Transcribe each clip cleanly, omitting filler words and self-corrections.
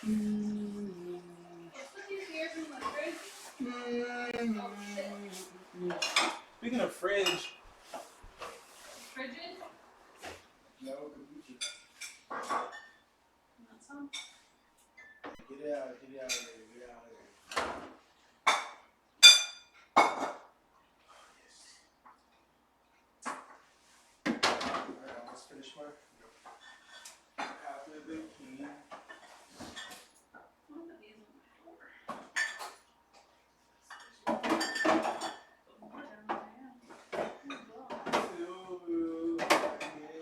Speaking of fridge. Frigid? No, kombucha. Want some? Get it out of there, get it out of there. Alright, I'll just finish my half of the key. I'll put these on the floor. Put more down than I am. Ooh, yeah.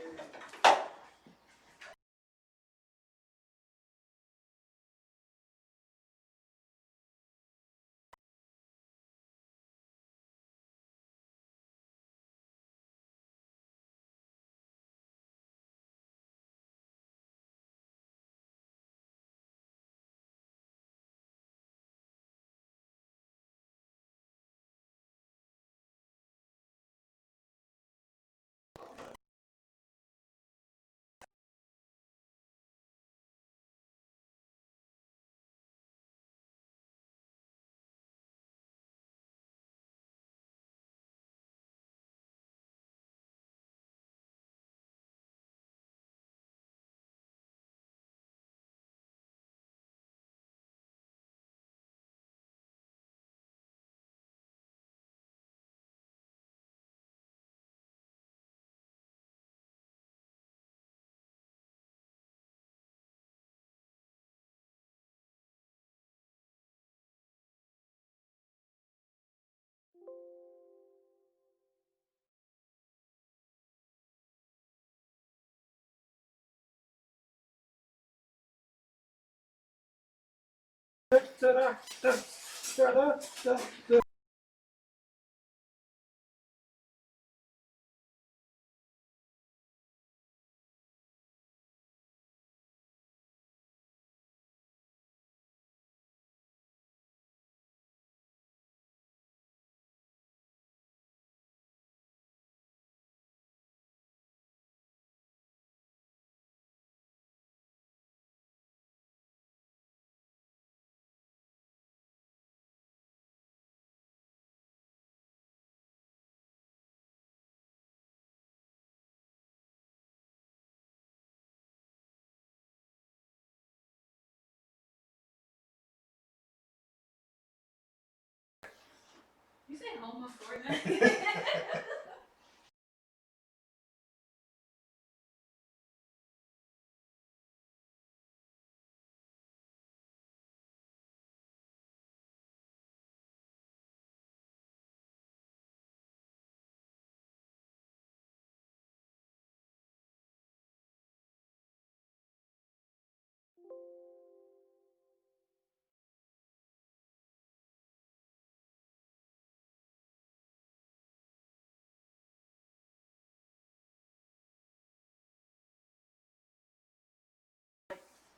You say home before that?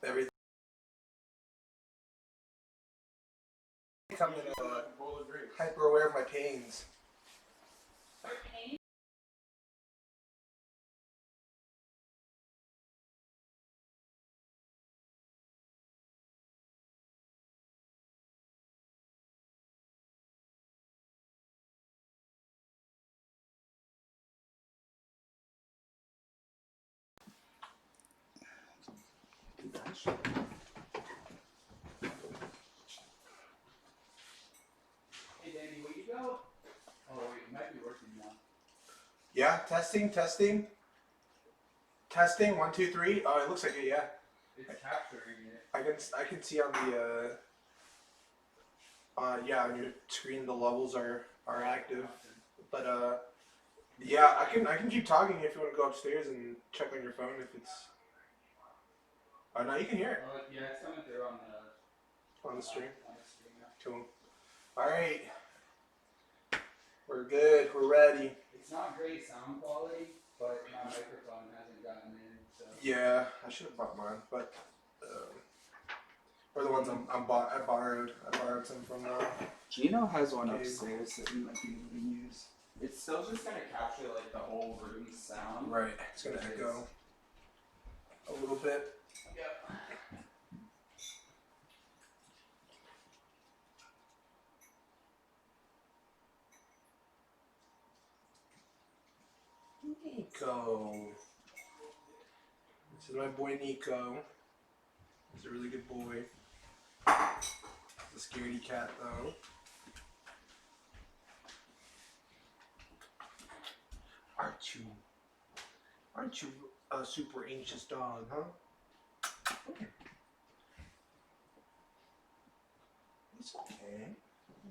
Everything. I'm hyper aware of my pains. Pain? Hey Danny, will you go? Oh wait, it might be working now. Yeah, testing. Testing, 1, 2, 3. Oh, it looks like it, yeah. It's capturing it. I can see on the yeah, on your screen the levels are active. But yeah, I can keep talking if you want to go upstairs and check on your phone if it's. Oh no, you can hear it Yeah, it's coming through on on the stream. On the stream, yeah. Cool. All right, we're good. We're ready. It's not great sound quality, but my microphone hasn't gotten in, so. Yeah, I should have bought mine, but or the ones I borrowed some from. Gino has one Okay. upstairs that we might be able to use. It's still just gonna capture like the whole room's sound. Right, it's gonna echo a little bit. Yep. Nico. This is my boy Nico. He's a really good boy. He's a scaredy cat though. Aren't you a super anxious dog, huh? It's okay.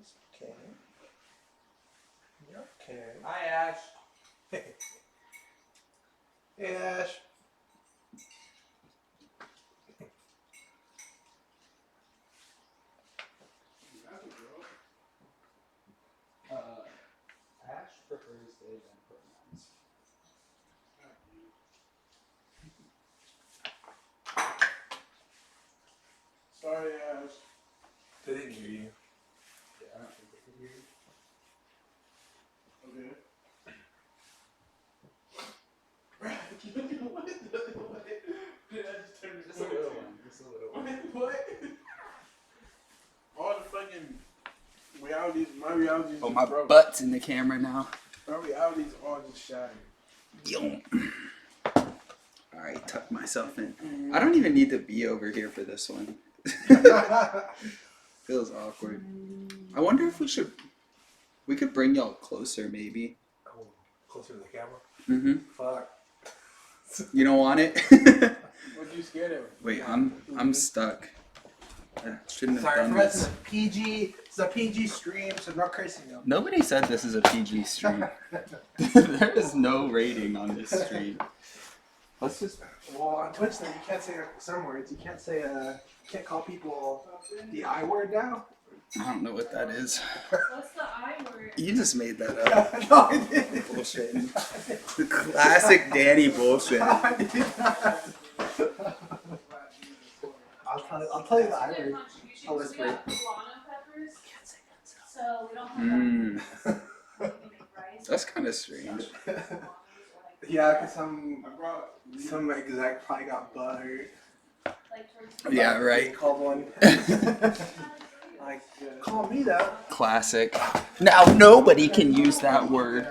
It's okay. You're okay. Hi, Ash. Hey, Ash. Ash prefers they than pronouns. Sorry, Ash. They didn't hear you. Yeah, I don't think they could hear you. Okay. What? Did I just turn Just a little one. Just a little one. What? All the fucking realities, my realities Oh, just my broke. butt's in the camera now. My realities all just shattered. Yo. Alright, tuck myself in. I don't even need to be over here for this one. Feels awkward. I wonder if we could bring y'all closer maybe. Oh, closer to the camera? Mm-hmm. Fuck. You don't want it? What you scared of? Wait, I'm stuck. I shouldn't have Sorry, done for us, this. it's a PG stream, so no cursing. Nobody said this is a PG stream. There is no rating on this stream. Let's just. Well, on Twitch, then you can't say some words. You can't say you can't call people the I word now. I don't know what that is. What's the I word? You just made that up. No, I didn't. Bullshit. The classic Danny bullshit. I did not. I'll tell you the I word. I'll We whisper. got guana peppers, so we don't have that. We can make rice. That's kind of strange. Yeah, because some exec probably got butthurt. Like tortilla. Yeah, right. Called one. Like, call me that. Classic. Now nobody can use that word.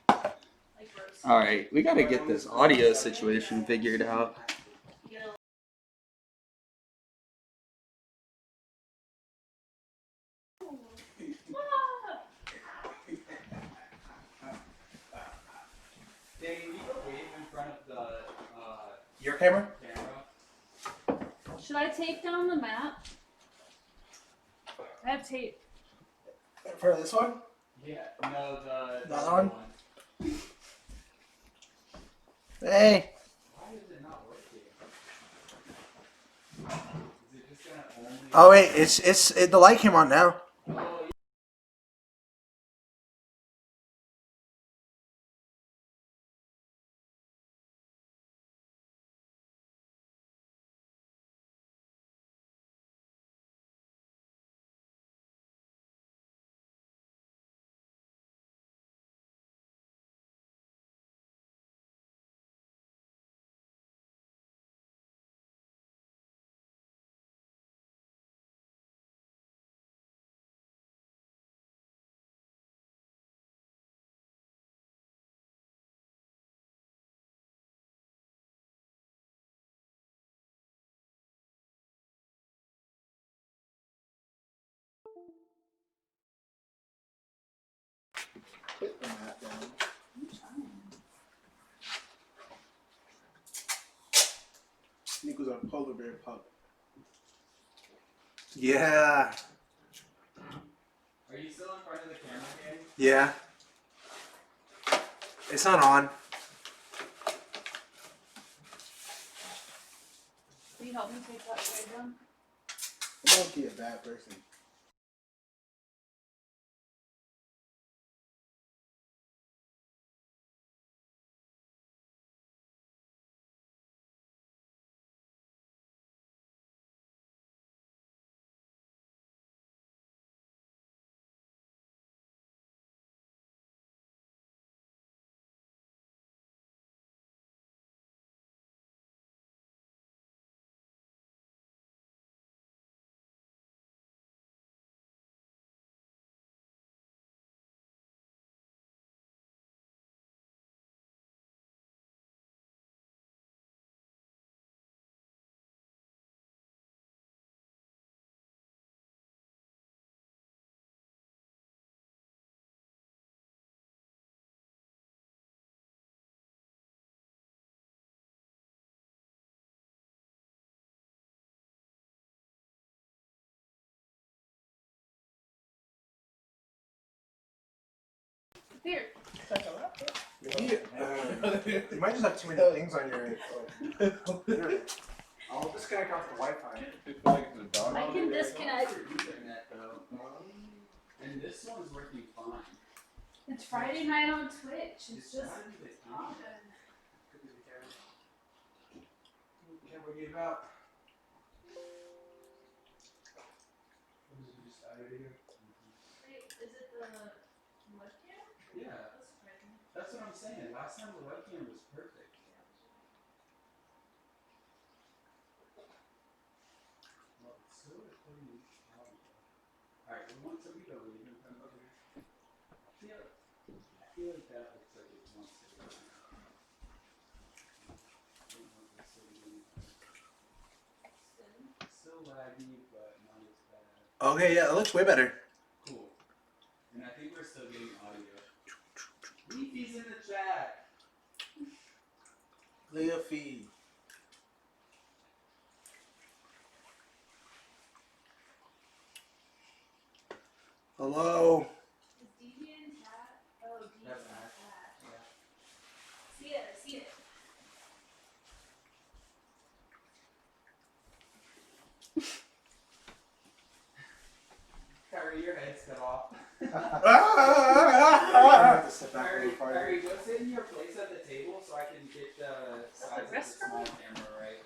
Like roast. All right, we gotta get this audio situation figured out. You get a Danny, you go wave in front of the Your camera? camera. Should I tape down the map? I have tape. For this one? Yeah, no, the That other one? Hey. Why is it not working? Is it just gonna only? Oh wait, it's the light came on now. Oh, Put the mat down. Nico's a polar bear pup. Yeah. Are you still in front of the camera, Danny? Yeah. It's not on. Will you help me take that shade down? I won't be a bad person. Here. You might just have too many things on your internet. Oh, this guy got the Wi-Fi. I can disconnect. And this one's working fine. It's Friday night on Twitch. It's just Camera gave out. Wait, is it the webcam? Yeah, That's surprising. that's what I'm saying. Last time the webcam was perfect. Well, it's still recording audio. Alright, we want some video. Okay. I feel like that looks like it wants to go. Still laggy, but not as bad. Okay, yeah, it looks way better. Cool. And I think we're still getting audio. Leafy's in the chat. Leafy. Hello. Is DB in chat? Oh, DB in That's chat. Ash. Yeah. See it, I see it. Kyrie, your head's cut off. I have to step back a Kyrie, little farther. Kyrie, go sit in your place at the table so I can get the size of the small camera right.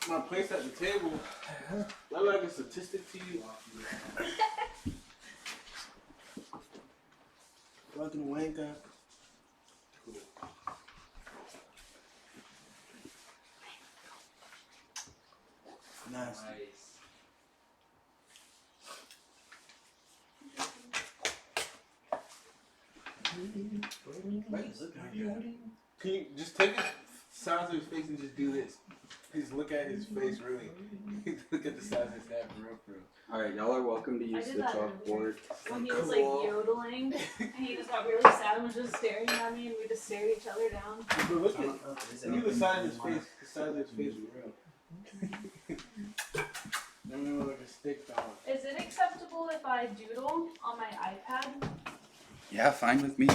My place at the table. Look like a statistic to you. Fucking wanker. Cool. Nice. Can you just take the size of his face and just do this? Just look at his face, really. Look at the size of his head, for real, for real. Alright, y'all are welcome to I use did the that chalkboard. When he was like yodeling, and he just got really sad and was just staring at me, and we just stared each other down. But look at look at the size of his face. The size of his face, for real. That man look like a stick dog. Is it acceptable if I doodle on my iPad? Yeah, fine with me.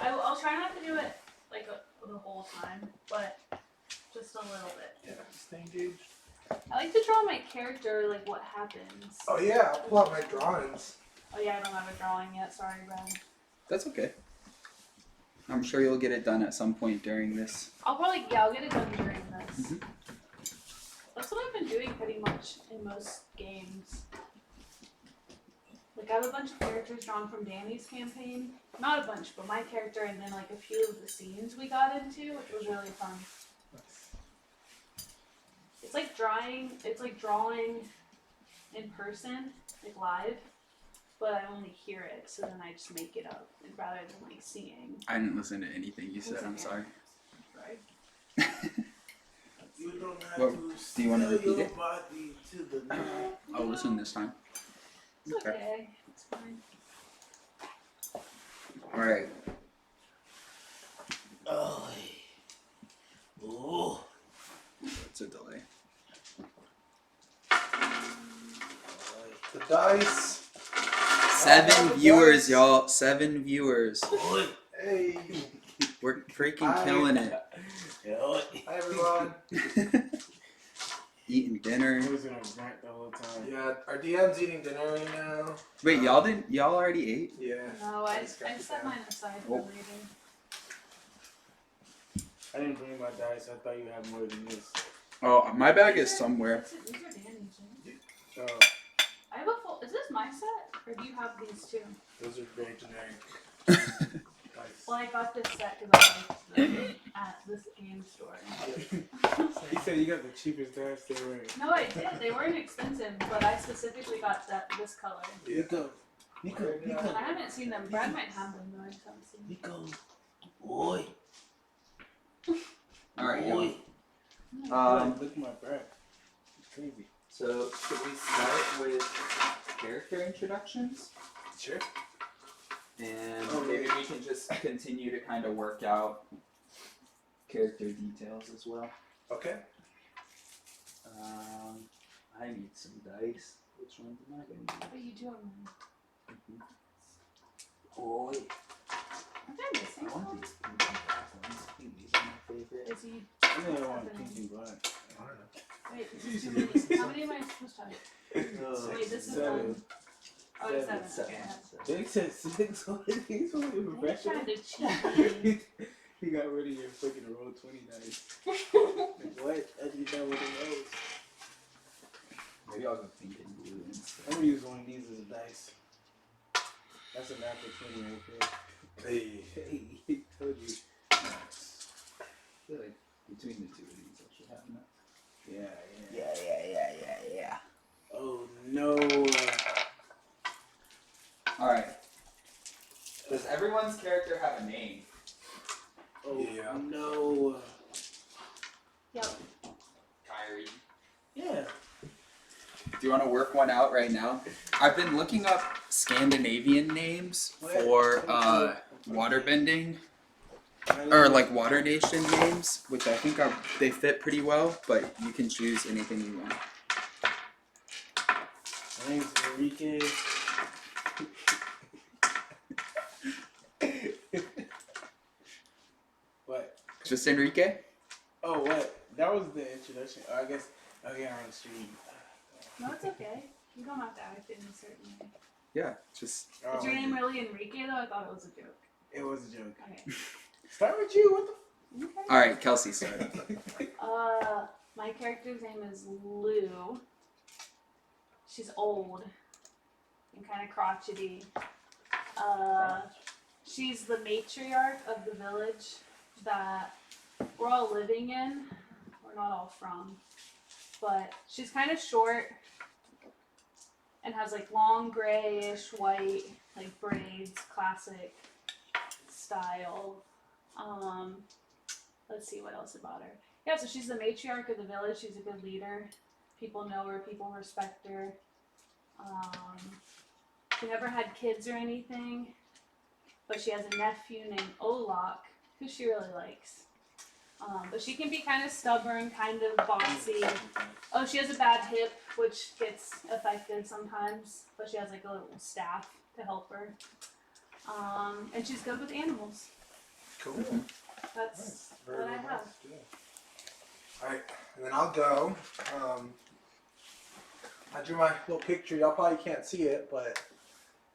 I'll try not to do it like the whole time, but just a little bit. Yeah, stay engaged. I like to draw my character, like what happens. Oh yeah, I'll pull out my drawings. Oh yeah, I don't have a drawing yet. Sorry, Brad. That's okay. I'm sure you'll get it done at some point during this. I'll get it done during this. Mhm. That's what I've been doing pretty much in most games. Like I have a bunch of characters drawn from Danny's campaign. Not a bunch, but my character and then like a few of the scenes we got into, which was really fun. It's like drawing in person, like live, but I only hear it, so then I just make it up rather than like seeing. I didn't listen to anything you said, I'm sorry. Right? You don't have What, to do you wanna sell repeat your it? body to the night. I'll listen this time. It's okay. It's fine. Alright. Oh. Oh. It's a delay. The dice. 7 viewers, y'all. 7 viewers. Hey. We're freaking Hi. killing it. Hi everyone. Eating dinner. I was gonna rant the whole time. Yeah, our DM's eating dinner right now. Wait, y'all already ate? Yeah. No, I just got it set down. mine aside for later. I didn't bring my dice. I thought you had more than this. Oh, my bag is somewhere. These are Danny's, right? So I have a full. Is this my set, or do you have these too? those are very generic dice. Well, I got this set because I liked them at this game store. He said you got the cheapest dice they were. No, I did. They weren't expensive, but I specifically got this color. Nico. Nico. And I Nico. haven't seen them. Brad might have them though. I just haven't seen them. Nico. Boy. Alright, y'all. Boy. Look at my breath. It's crazy. So, should we start with character introductions? Sure. And maybe we can just continue to kind of work out character details as well. Okay. I need some dice. Which ones am I going to What are you doing? Oh, wait. Aren't I missing I want one? these pink and black ones. I think these are my favorite. Is he? I think I want pink and black. Wait, this is too many. How many am I supposed to have? Wait, this is Seven. one. Oh, it's seven. Seven. Okay. Big said 6. He's only a You're professional. trying to cheat me. He got rid of your freaking roll 20 dice. Like, what? I did that with the rolls. Maybe I'll go pink and blue instead. I'm gonna use one of these as a dice. That's a natural 20 right there. Hey. Hey, told you. Nice. I feel like between the two of these, I should have enough. Yeah. Oh no. Alright. Does everyone's character have a name? Oh Yeah. no. Yep. Kyrie. Yeah. Do you want to work one out right now? I've been looking up Scandinavian names for waterbending, or like water nation names, which I think they fit pretty well, but you can choose anything you want. My name's Enrique. What? Just Enrique? Oh, what? That was the introduction. I guess. Okay, I'm on the stream. No, it's okay. You don't have to act in a certain way. Yeah, just Oh, Is your name really Enrique though? I thought it was a joke. It was a joke. Okay. Start with you. What the? Okay. Alright, Kelsey, start. My character's name is Lou. She's old and kind of crotchety. She's the matriarch of the village that we're all living in. We're not all from, but she's kind of short and has like long grayish white like braids, classic style. Let's see what else about her. Yeah, so she's the matriarch of the village. She's a good leader. People know her. People respect her. She never had kids or anything, but she has a nephew named Olak, who she really likes. But she can be kind of stubborn, kind of bossy. Oh, she has a bad hip, which gets affected sometimes, but she has like a little staff to help her. And she's good with animals. Cool. That's Very what I nice. have. Yeah. Alright, and then I'll go. I drew my little picture. Y'all probably can't see it, but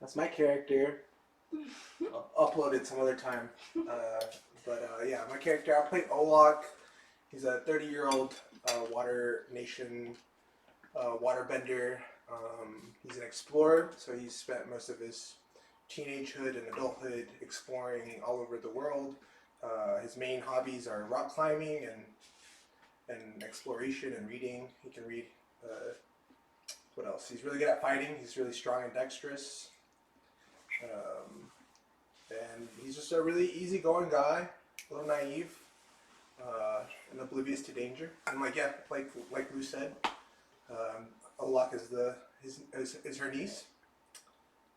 that's my character. I'll upload it some other time. Yeah, my character, I play Olak. He's a 30-year-old water nation waterbender. He's an explorer, so he's spent most of his teenagehood and adulthood exploring all over the world. His main hobbies are rock climbing and exploration and reading. He can read. What else? He's really good at fighting. He's really strong and dexterous. And he's just a really easygoing guy, a little naive, and oblivious to danger. And like Lou said, Olak is her niece,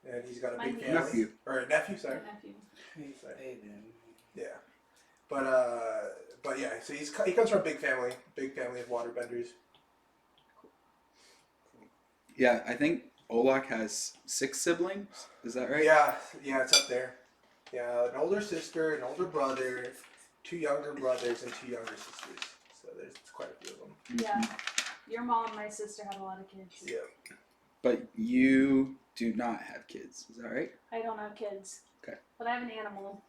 and he's got a My big niece. family. Nephew. Or nephew, sorry. Nephew. Hey, then. Yeah, but yeah, so he comes from a big family of waterbenders. Yeah, I think Olak has 6 siblings. Is that right? Yeah, it's up there. Yeah, an older sister, an older brother, 2 younger brothers, and 2 younger sisters. So there's quite a few of them. Yeah. Your mom and my sister have a lot of kids. Yeah. But you do not have kids. Is that right? I don't have kids. Okay. But I have an animal.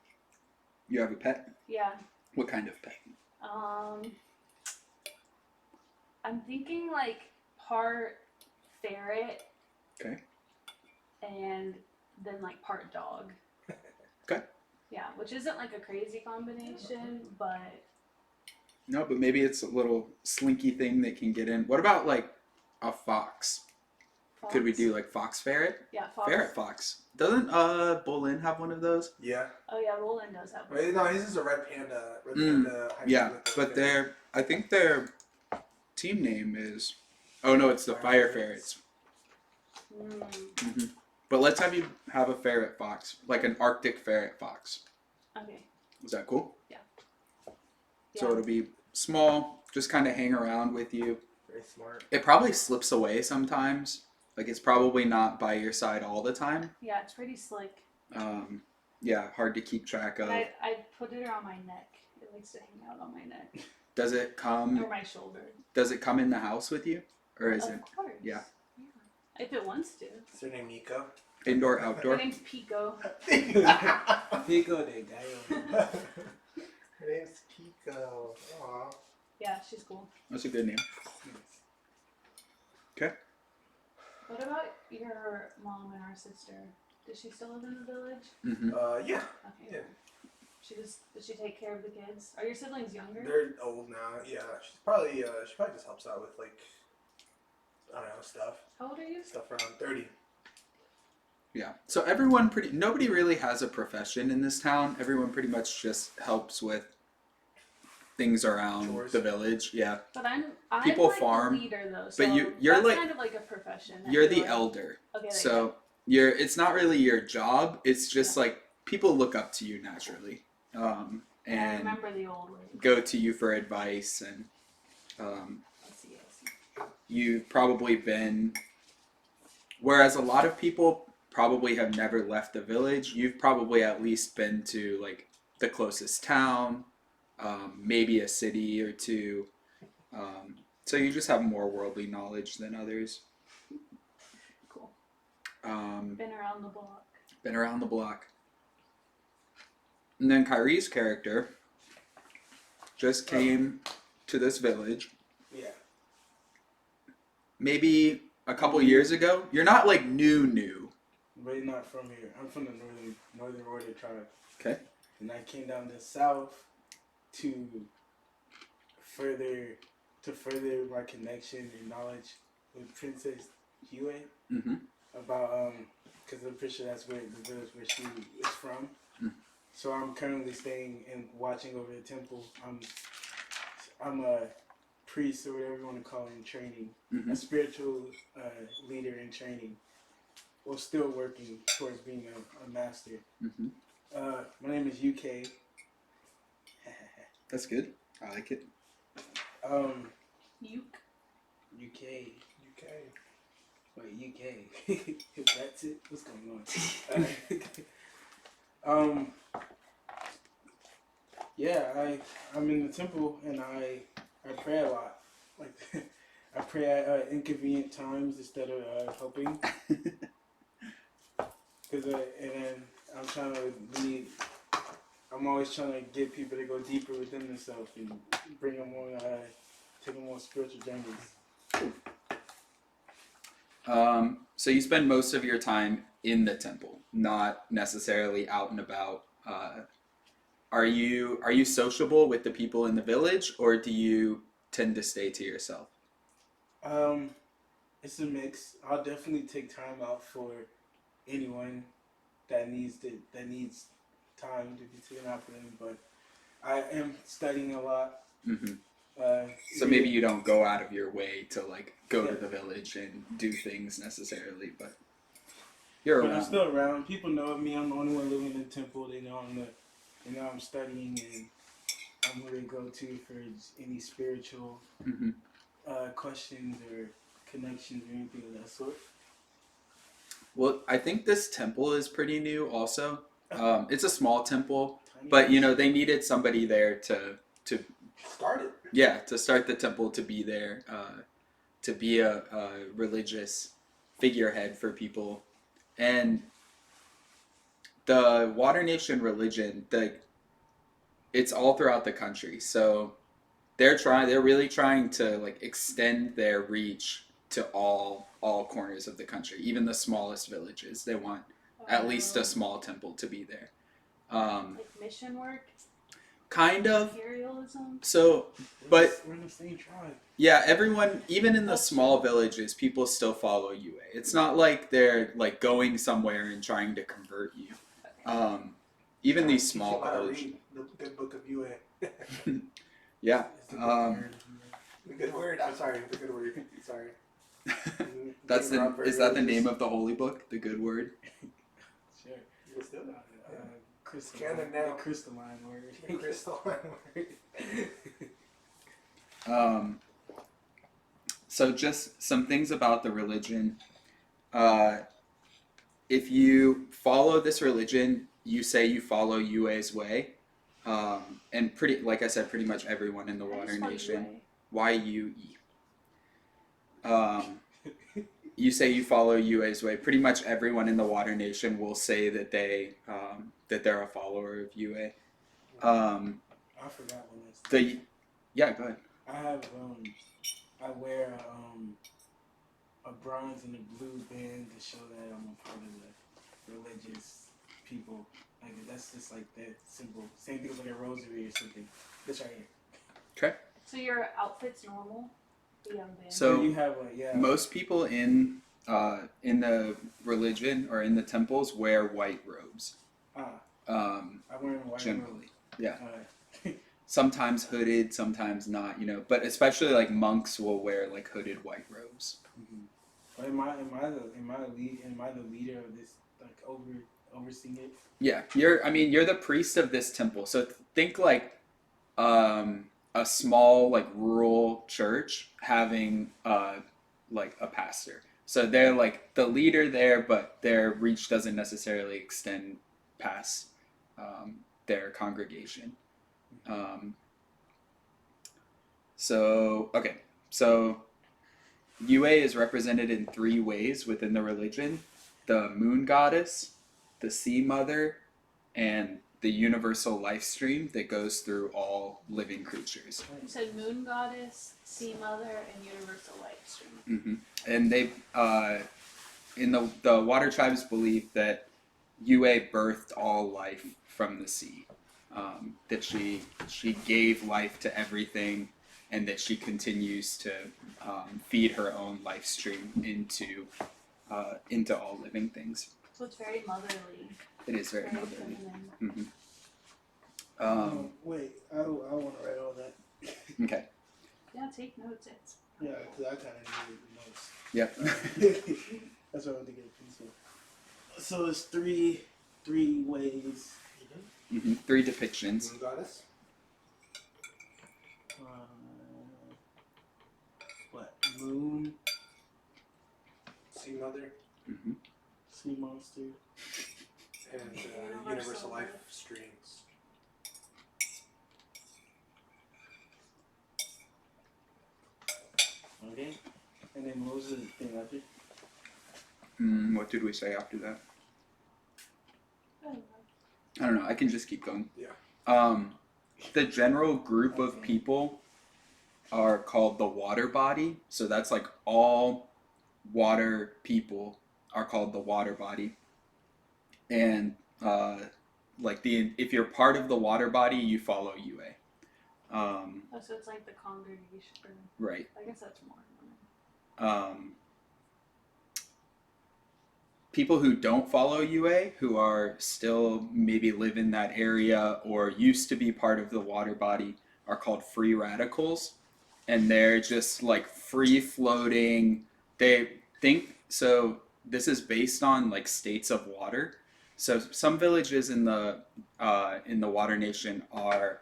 You have a pet? Yeah. What kind of pet? I'm thinking like part ferret. Okay. And then like part dog. Okay. Yeah, which isn't like a crazy combination, but No, but maybe it's a little slinky thing that can get in. What about like a fox? fox. Could we do like fox ferret? Yeah, fox. Ferret fox. Doesn't Bolin have one of those? Yeah. Oh yeah, Roland does have one. Wait, no, his is a red panda. Yeah, but I think their team name is. Oh no, it's the fire ferrets. Mm, But let's have you have a ferret fox, like an Arctic ferret fox. okay. Is that cool? Yeah. So it'll be small, just kind of hang around with you. Very smart. It probably slips away sometimes. Like it's probably not by your side all the time. Yeah, it's pretty slick. hard to keep track of. And I put it around my neck. It likes to hang out on my neck Does it come? or my shoulder. Does it come in the house with you, or is it Of course. Yeah. If it wants to. Is her name Nico? indoor, Her outdoor? name's Pico. Pico de gallo. Her name's Pico. Aw. Yeah, she's cool. That's a good name. What about your mom and our sister? Does she still live in the village? Mm-hmm. Yeah. Okay. Yeah. Does she take care of the kids? Are your siblings younger? They're old now. Yeah. She probably just helps out with like, I don't know, stuff. How old are you? Stuff around 30. Yeah. So nobody really has a profession in this town. Everyone pretty much just helps with things around Chores. the village. Yeah. But I'm People like farm, the leader though. So but you're that's like- kind of like a profession. I You're feel the like. elder. Okay. So it's not really your job. It's just like people look up to you naturally. I And remember the old way. go to you for advice, and I see. you've probably been, whereas a lot of people probably have never left the village, you've probably at least been to like the closest town, maybe a city or two, so you just have more worldly knowledge than others. Cool. Been Been around the block. around the block. And then Kyrie's character just came to this village Yeah. maybe a couple years ago. You're not like new. But not from here. I'm from the northern Order tribe. Okay. And I came down the south to further my connection and knowledge with Princess Yue Mm-hmm. about because I'm pretty sure that's where the village where she is from. Mm. So I'm currently staying and watching over the temple. I'm a priest or whatever you want to call it in training, Mm-hmm. a spiritual leader in training. Well, still working towards being a master. Mm-hmm. My name is UK. That's good. I like it. Uke. UK. UK. Wait, UK. If that's it, what's going on? Yeah, I'm in the temple and I pray a lot. Like I pray at inconvenient times instead of helping. Cause and then I'm always trying to get people to go deeper within themselves and bring them on, take them on spiritual journeys. So you spend most of your time in the temple, not necessarily out and about. Are you sociable with the people in the village, or do you tend to stay to yourself? It's a mix. I'll definitely take time out for anyone that needs time to be taken out for them. But I am studying a lot. Mm-hmm. So yeah. maybe you don't go out of your way to like go to the village and do things necessarily, but you're But around. I'm still around. People know of me. I'm the only one living in the temple. They know I'm studying and I'm who they go to for any spiritual Mm-hmm. questions or connections or anything of that sort. Well, I think this temple is pretty new also. It's a small temple, but they needed somebody there to Start it. to start the temple, to be there, to be a religious figurehead for people. And the Water Nation religion, it's all throughout the country. So they're really trying to like extend their reach to all corners of the country, even the smallest villages. They want at least a small temple to be there. Like mission work. Kind of. Imperialism. So, but we're in the same tribe. yeah, everyone, even in the small villages, people still follow UA. It's not like they're like going somewhere and trying to convert you. Even these small villages. The good book of UA. Yeah. It's the good word. The good word. I'm sorry. The good word. Sorry. Is that the name of the holy book? The Good Word? Sure. You still not. Crystalline Canon now. The crystalline word. The crystalline word. So just some things about the religion. If you follow this religion, you say you follow UA's way, and pretty, like I said, pretty much everyone in the Water Nation, YUE. You say you follow UA's way. Pretty much everyone in the Water Nation will say that they're a follower of UA. I forgot one. Yeah, go ahead. I have I wear a bronze and a blue band to show that I'm a part of the religious people. Like that's just like that symbol. Same thing with like a rosary or something. This right here. Okay. So your outfit's normal? The young band. So you have like, yeah. most people in the religion or in the temples wear white robes. I'm wearing white Generally, robe. yeah. Alright. Sometimes hooded, sometimes not. But especially like monks will wear like hooded white robes. Mm-hmm. But am I the leader of this, like overseeing it? Yeah, you're the priest of this temple. So think like a small like rural church having like a pastor. So they're like the leader there, but their reach doesn't necessarily extend past their congregation. So UA is represented in 3 ways within the religion: the moon goddess, the sea mother, and the universal life stream that goes through all living creatures. You said moon goddess, sea mother, and universal life stream. Mm-hmm. And they, in the water tribes, believe that UA birthed all life from the sea. That she gave life to everything, and that she continues to feed her own life stream into all living things. So it's very motherly. It is very motherly. Feminine. Mm-hmm. Wait, I want to write all that. Okay. Yeah, take notes. It's Yeah, because I kind of needed the notes. Yep. That's what I want to get a pencil. So it's three ways. Mm-hmm. 3 depictions. Moon goddess. What? Moon, Sea mother. Mm-hmm. sea monster. And universal life streams. Okay. And then what was the thing after? What did we say after that? I don't know. I don't know. I can just keep going. Yeah. The general group of people are called the water body. So that's like all water people are called the water body. And if you're part of the water body, you follow UA. Oh, so it's like the congregation. Right. I guess that's more. People who don't follow UA, who are still maybe live in that area or used to be part of the water body, are called free radicals. And they're just like free floating. They think so. This is based on like states of water. So some villages in the Water Nation are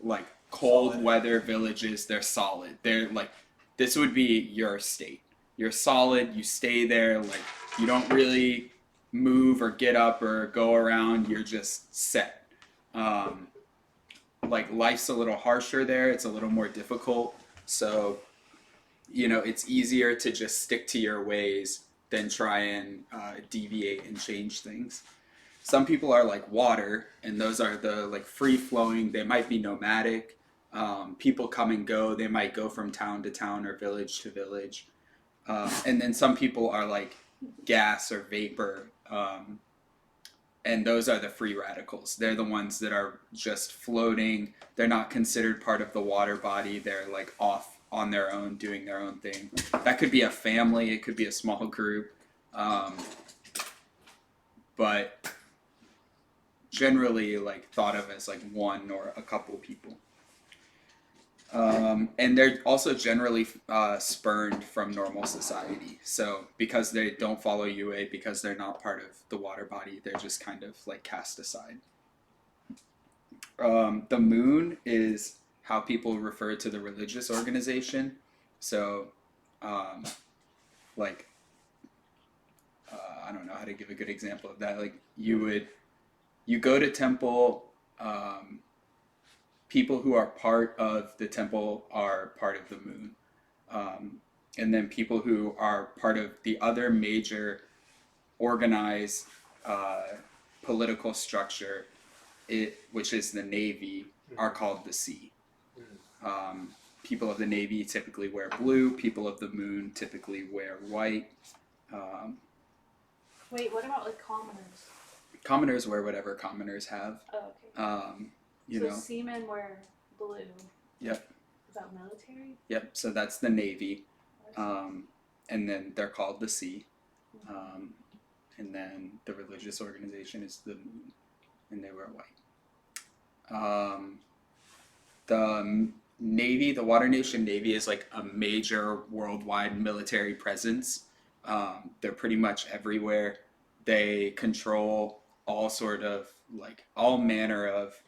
like cold Solid. weather villages. They're solid. They're like, this would be your state. You're solid. You stay there. Like you don't really move or get up or go around. You're just set. Like life's a little harsher there. It's a little more difficult. So, it's easier to just stick to your ways than try and deviate and change things. Some people are like water, and those are the like free flowing. They might be nomadic. People come and go. They might go from town to town or village to village. And then some people are like gas or vapor. And those are the free radicals. They're the ones that are just floating. They're not considered part of the water body. They're like off on their own, doing their own thing. That could be a family. It could be a small group. But generally like thought of as like one or a couple people. And they're also generally spurned from normal society. So because they don't follow UA, because they're not part of the water body, they're just kind of like cast aside. The moon is how people refer to the religious organization. So I don't know how to give a good example of that. Like you you go to temple. People who are part of the temple are part of the moon. And then people who are part of the other major organized political structure, which is the Navy, are called the sea. People of the Navy typically wear blue. People of the moon typically wear white. Wait, what about like commoners? Commoners wear whatever commoners have. Oh, okay. You so know. seamen wear blue. Yep. Is that military? Yep. So that's the Navy, and then they're called the sea, and then the religious organization is the moon, and they wear white. The Navy, the Water Nation Navy, is like a major worldwide military presence. They're pretty much everywhere. They control all manner of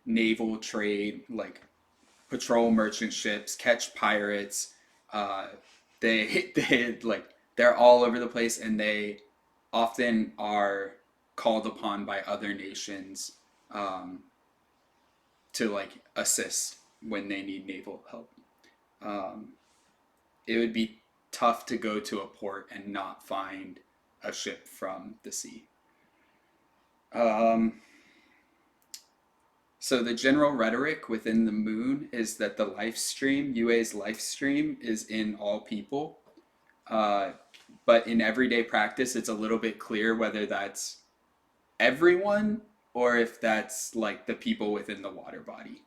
naval trade, like patrol merchant ships, catch pirates. They're all over the place, and they often are called upon by other nations to like assist when they need naval help. It would be tough to go to a port and not find a ship from the sea. So the general rhetoric within the moon is that the life stream, UA's life stream, is in all people. But in everyday practice, it's a little bit clear whether that's everyone or if that's like the people within the water body.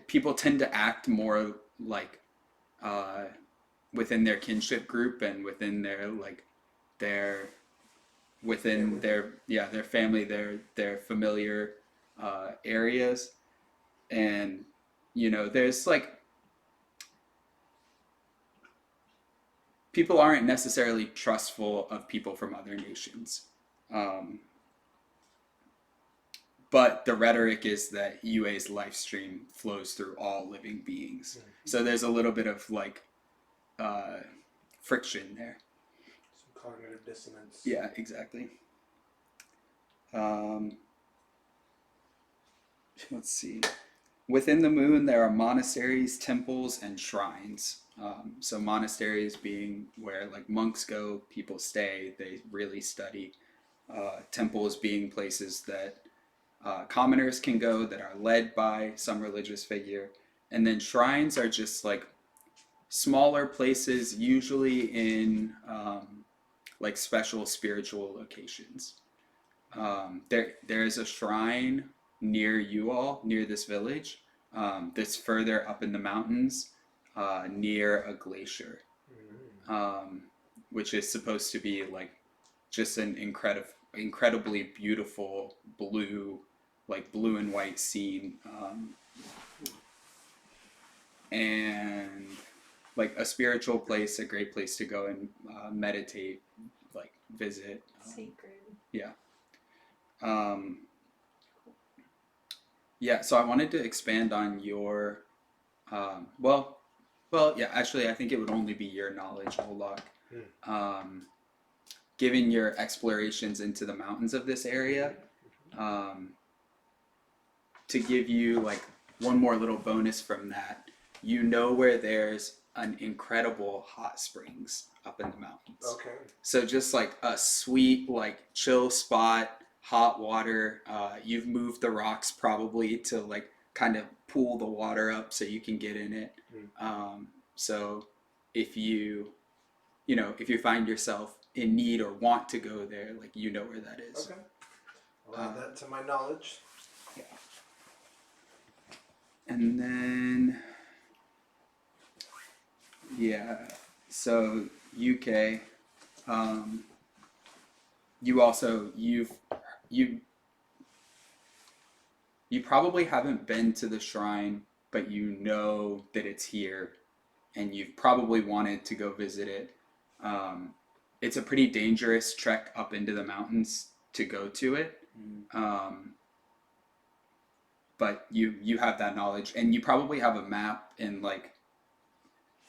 People tend to act more like within their kinship group and within their family, their familiar areas. And there's like people aren't necessarily trustful of people from other nations. But the rhetoric is that UA's life stream flows through all living beings. Mm-hmm. So there's a little bit of like friction there. Some cognitive dissonance. Yeah, exactly. Let's see. Within the moon, there are monasteries, temples, and shrines. So monasteries being where like monks go, people stay, they really study. Temples being places that commoners can go that are led by some religious figure. And then shrines are just like smaller places, usually in like special spiritual locations. There is a shrine near you all, near this village, that's further up in the mountains, near a glacier, which is supposed to be like just an incredibly beautiful blue and white scene, and like a spiritual place, a great place to go and meditate, like visit. Sacred. Yeah. Yeah, so I wanted to expand on your, actually, I think it would only be your knowledge, Olak. Given your explorations into the mountains of this area, to give you like one more little bonus from that, where there's an incredible hot springs up in the mountains. Okay. So just like a sweet, like chill spot, hot water. You've moved the rocks probably to like kind of pool the water up so you can get in it. So if you find yourself in need or want to go there, like where that is. Okay. I'll add that to my knowledge. Yeah. And then so UK, you probably haven't been to the shrine, but you know that it's here and you've probably wanted to go visit it. It's a pretty dangerous trek up into the mountains to go to it. But you have that knowledge, and you probably have a map in like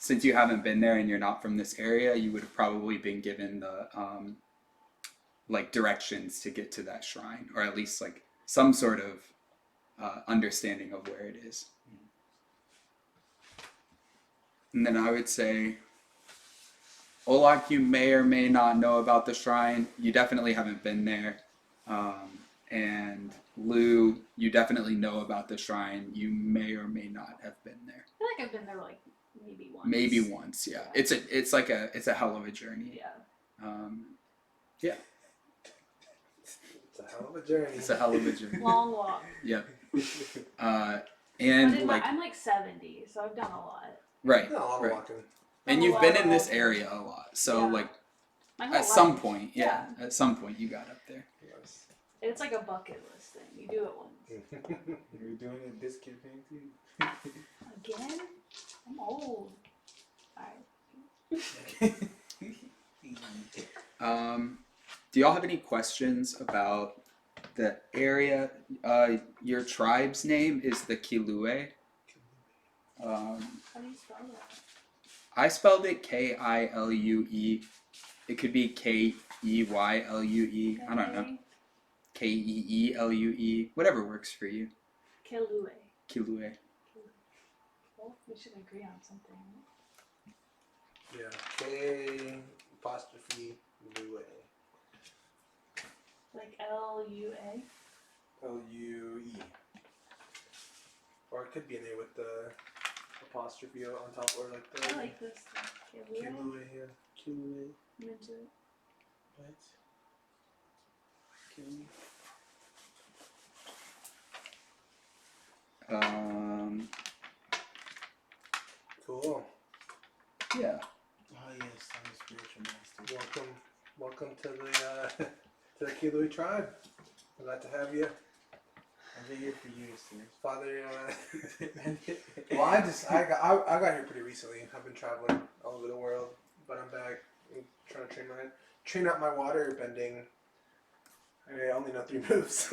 since you haven't been there and you're not from this area, you would have probably been given the like directions to get to that shrine, or at least like some sort of understanding of where it is. And then I would say, Olak, you may or may not know about the shrine. You definitely haven't been there. And Lou, you definitely know about the shrine. You may or may not have been there. I feel like I've been there like maybe once. Maybe once, yeah. It's a hell of a journey. Yeah. Yeah. It's a hell of a journey. It's a hell of a journey. Long walk. Yep. But And like I'm like 70, so I've done a lot. right, No, I'm right. walking. And you've been in this area a lot, so Yeah. like My whole at some life. point, Yeah. at some point you got up there. Yes. It's like a bucket list thing. You do it once. You're doing it this campaign too. Again? I'm old. Alright. Do y'all have any questions about the area? Your tribe's name is the Kilue. How do you spell that? I spelled it K-I-L-U-E. It could be K-E-Y-L-U-E. I don't know. K-E-E-L-U-E. Whatever works for you. Kilue. Kilue. Well, we should agree on something. Yeah. K apostrophe Lue. Like L-U-A? L-U-E. Or it could be an A with the apostrophe on top, or like the I like this. Kilue. Kilue, yeah. Kilue. I'm into it. What? Kilue. Cool. Yeah. Oh yes, I'm a spiritual master. Welcome to the to the Kilue tribe. Glad to have you, I've been here for years, sir. Father. Well, I got here pretty recently. I've been traveling all over the world, but I'm back. I'm trying to train up my water bending. I only know 3 moves.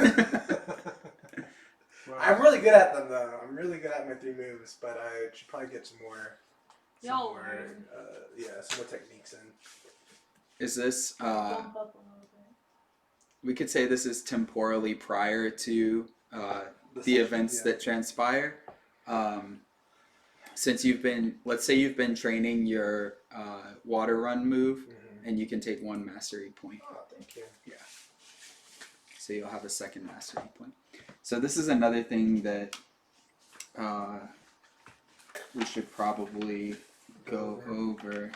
I'm really good at them though. I'm really good at my 3 moves, but I should probably get some more learn. some more techniques in. Is this, Bump up a little bit. we could say this is temporally prior to the events that transpire. Since let's say you've been training your water run move, and you can take 1 mastery point. Oh, thank you. Yeah. So you'll have a 2nd mastery point. So this is another thing that we should probably go over.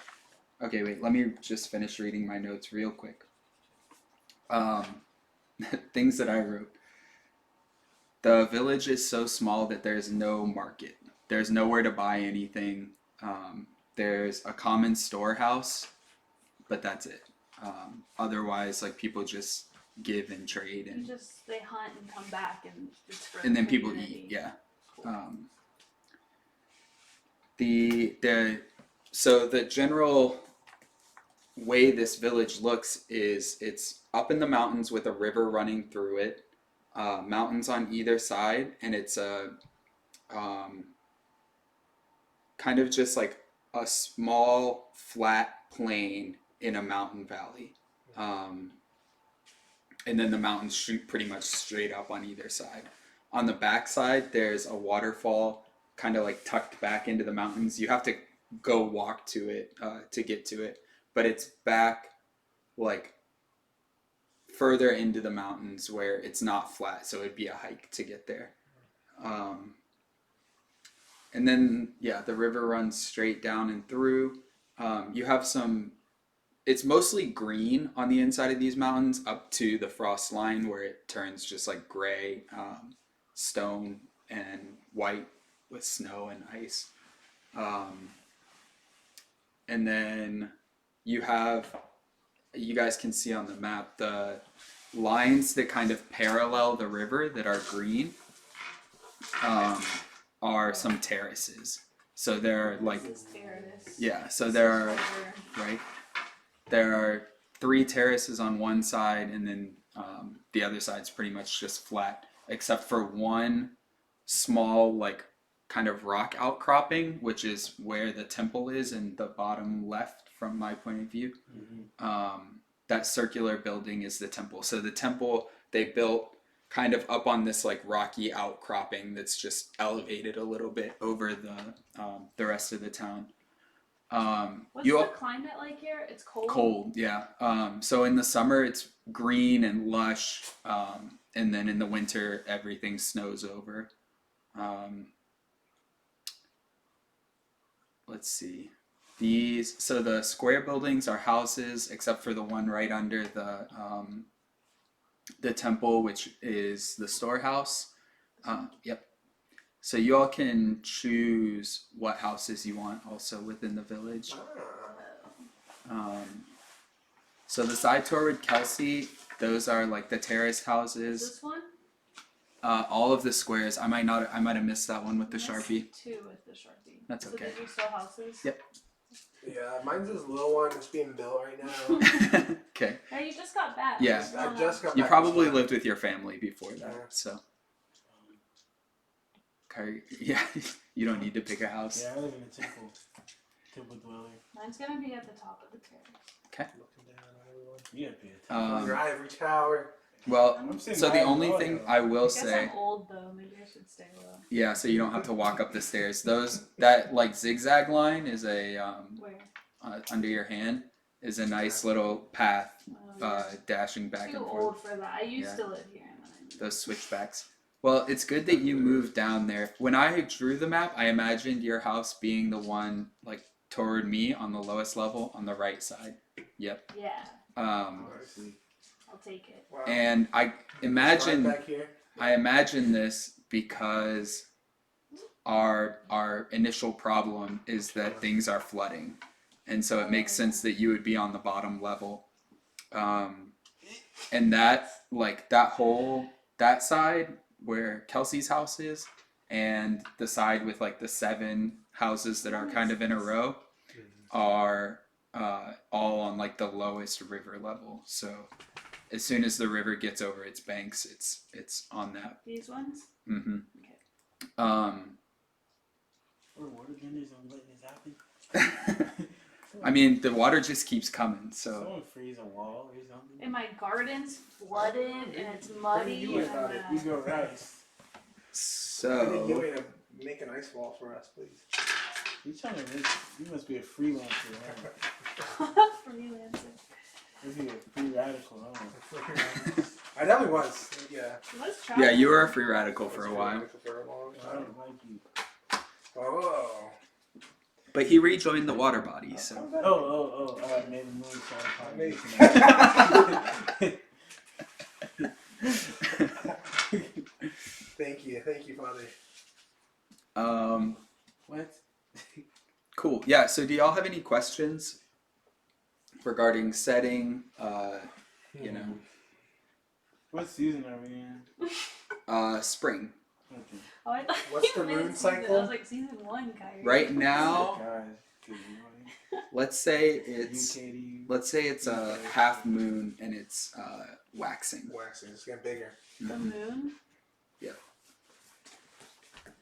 Okay, wait, let me just finish reading my notes real quick. Things that I wrote. The village is so small that there's no market. There's nowhere to buy anything. There's a common storehouse, but that's it. Otherwise, like, people just give and trade, and They hunt and come back, and it's for and the then people community. eat. Yeah. Cool. So the general way this village looks is it's up in the mountains with a river running through it, mountains on either side, and it's a kind of just like a small flat plain in a mountain valley. And then the mountains shoot pretty much straight up on either side. On the back side, there's a waterfall kind of like tucked back into the mountains. You have to go walk to it to get to it, but it's back like further into the mountains where it's not flat, so it'd be a hike to get there. And then, yeah, the river runs straight down and through. You have it's mostly green on the inside of these mountains up to the frost line where it turns just like gray, stone, and white with snow and ice. And then you guys can see on the map, the lines that kind of parallel the river that are green are some terraces. So they're like, This is terrace. yeah, so This there is are, river. right? There are 3 terraces on one side, and then the other side's pretty much just flat, except for one small, like, kind of rock outcropping, which is where the temple is in the bottom left from my point of view. That circular building is the temple. So the temple they built kind of up on this like rocky outcropping that's just elevated a little bit over the rest of the town. What's the climate like here? It's cold. Cold, yeah. So in the summer it's green and lush, and then in the winter everything snows over. Let's see. So the square buildings are houses, except for the one right under the temple, which is the storehouse. Yep. So you all can choose what houses you want also within the village. So the side toward Kelsey, those are like the terrace houses. This one? All of the squares. I might have missed that one with the Sharpie. Two with the Sharpie. That's okay. So these are still houses? Yep. Yeah, mine's this little one that's being built right now. Okay. Yeah, you just got back. Yeah. I just got You back probably this lived with your family before that, Yeah. so. Okay. Yeah, you don't need to pick a house. Yeah, I live in a temple dweller. Mine's gonna be at the top of the terrace. Looking down on everyone. You gotta be a temple. Um, Your ivory tower. Well, I'm sitting so the right only below thing you. I will I guess say, I'm old though. Maybe I should stay low. yeah, so you don't have to walk up the stairs. That like zigzag line is a Where? under your hand is a nice little path Oh, dashing back too and old forth. for that. I used Yeah. to live here. And then I moved. Those switchbacks. Well, it's good that you moved down there. When I drew the map, I imagined your house being the one like toward me on the lowest level on the right side. Yep. Yeah, Um, I'll take it. Wow. and I imagine Back here. this because our initial problem is that things are flooding, and so it makes sense that you would be on the bottom level. And that side where Kelsey's house is, and the side with like the 7 houses that are kind of in a row, are all on like the lowest river level. So as soon as the river gets over its banks, it's on that. These ones? Mm-hmm. Okay. We're waterbenders on letting this happen. I mean, the water just keeps coming. So Someone freeze a wall or something. And my garden's flooded and it's muddy. You And about it. You go rice. I think you so way to make an ice wall for us, please. You trying to make, you must be a freelancer, huh? Freelancer. Must be a free radical, huh? I definitely was. Yeah. Let's try. yeah, you were a free radical for a while, For a long I time. don't like you. Oh. but he rejoined the water body. So I made a move, Thank you, Father. What? Cool. Yeah. So do y'all have any questions regarding setting? You know, What season are we in? spring. Okay. Oh, I thought What's you the meant moon season. cycle? I was like season 1, Kyrie. Right now, Guys, 'cause you know, let's say it's UKD. a half moon and it's waxing. Waxing. It's getting bigger. The moon. Yeah.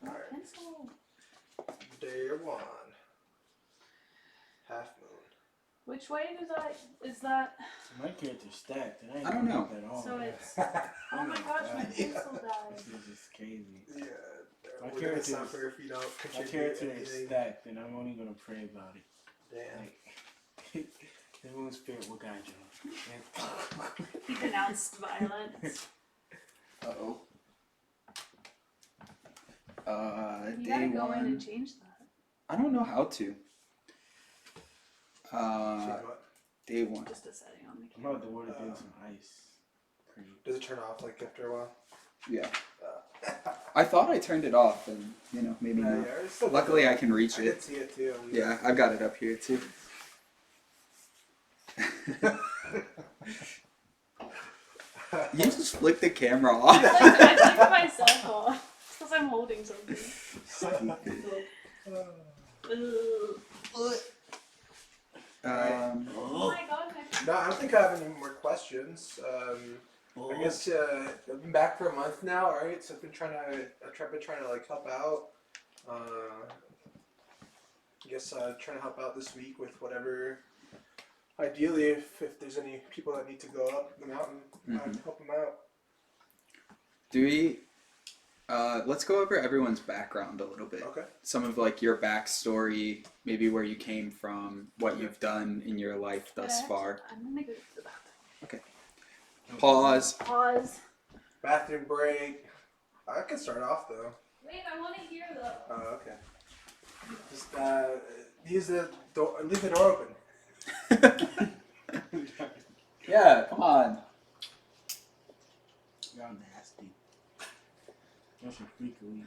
Alright. Pencil. Day 1. Half moon. Which way is that? My character's stacked. And I don't know. At all. So it's. Yeah. Oh my gosh, my Yeah. pencil died. This is just crazy. We're My gonna character suffer if you don't My contribute character is anything. stacked, and I'm only gonna pray about it. Damn. Like, the moon spirit will guide you. And He denounced violence. Uh-oh. You Day gotta go in 1. and change that. I don't know how to. Shit, what? Day 1. Just a setting on the I'm camera. about to water down some ice. Cream. Does it turn off like after a while? Yeah. I thought I turned it off, and maybe not. it's still Luckily, I can reach I it. can see it too. Yeah, I've got it up here too. You just flicked the camera off. I took myself off because I'm holding something. Oh my god, No, I don't think I have any more questions. I guess I've been back for a month now, right? So I've been trying to like help out. I guess trying to help out this week with whatever. Ideally, if there's any people that need to go up the mountain, I'd help them out. Do we? Let's go over everyone's background a little bit. Okay. Some of like your backstory, maybe where you came from, what you've done in your life thus far. I'm gonna go to the bathroom. Okay. Pause. Pause. Bathroom break. I can start off though. Wait, I want to hear though. Oh, okay. Just use the door. Leave the door open. Yeah, come on. Y'all nasty. Y'all some freaky.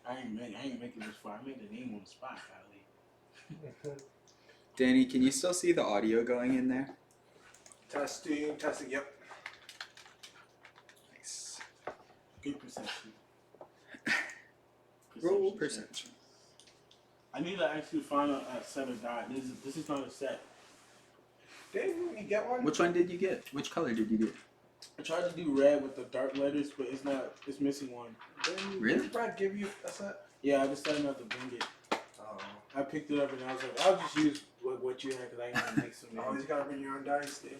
I ain't make it this far. I made the name on the spot, Ali. Danny, can you still see the audio going in there? Testing. Yep. Nice. Good perception. Roll check. perception. I need to actually find a set of dye. This is not a set. Didn't you get one? Which one did you get? Which color did you get? I tried to do red with the dark letters, but it's not. It's missing one. Really? Did Brad give you a set? Yeah, I decided not to bring it. Oh. I picked it up and I was like, I'll just use what you had because I ain't gonna make some. Always gotta bring your own dice, dude.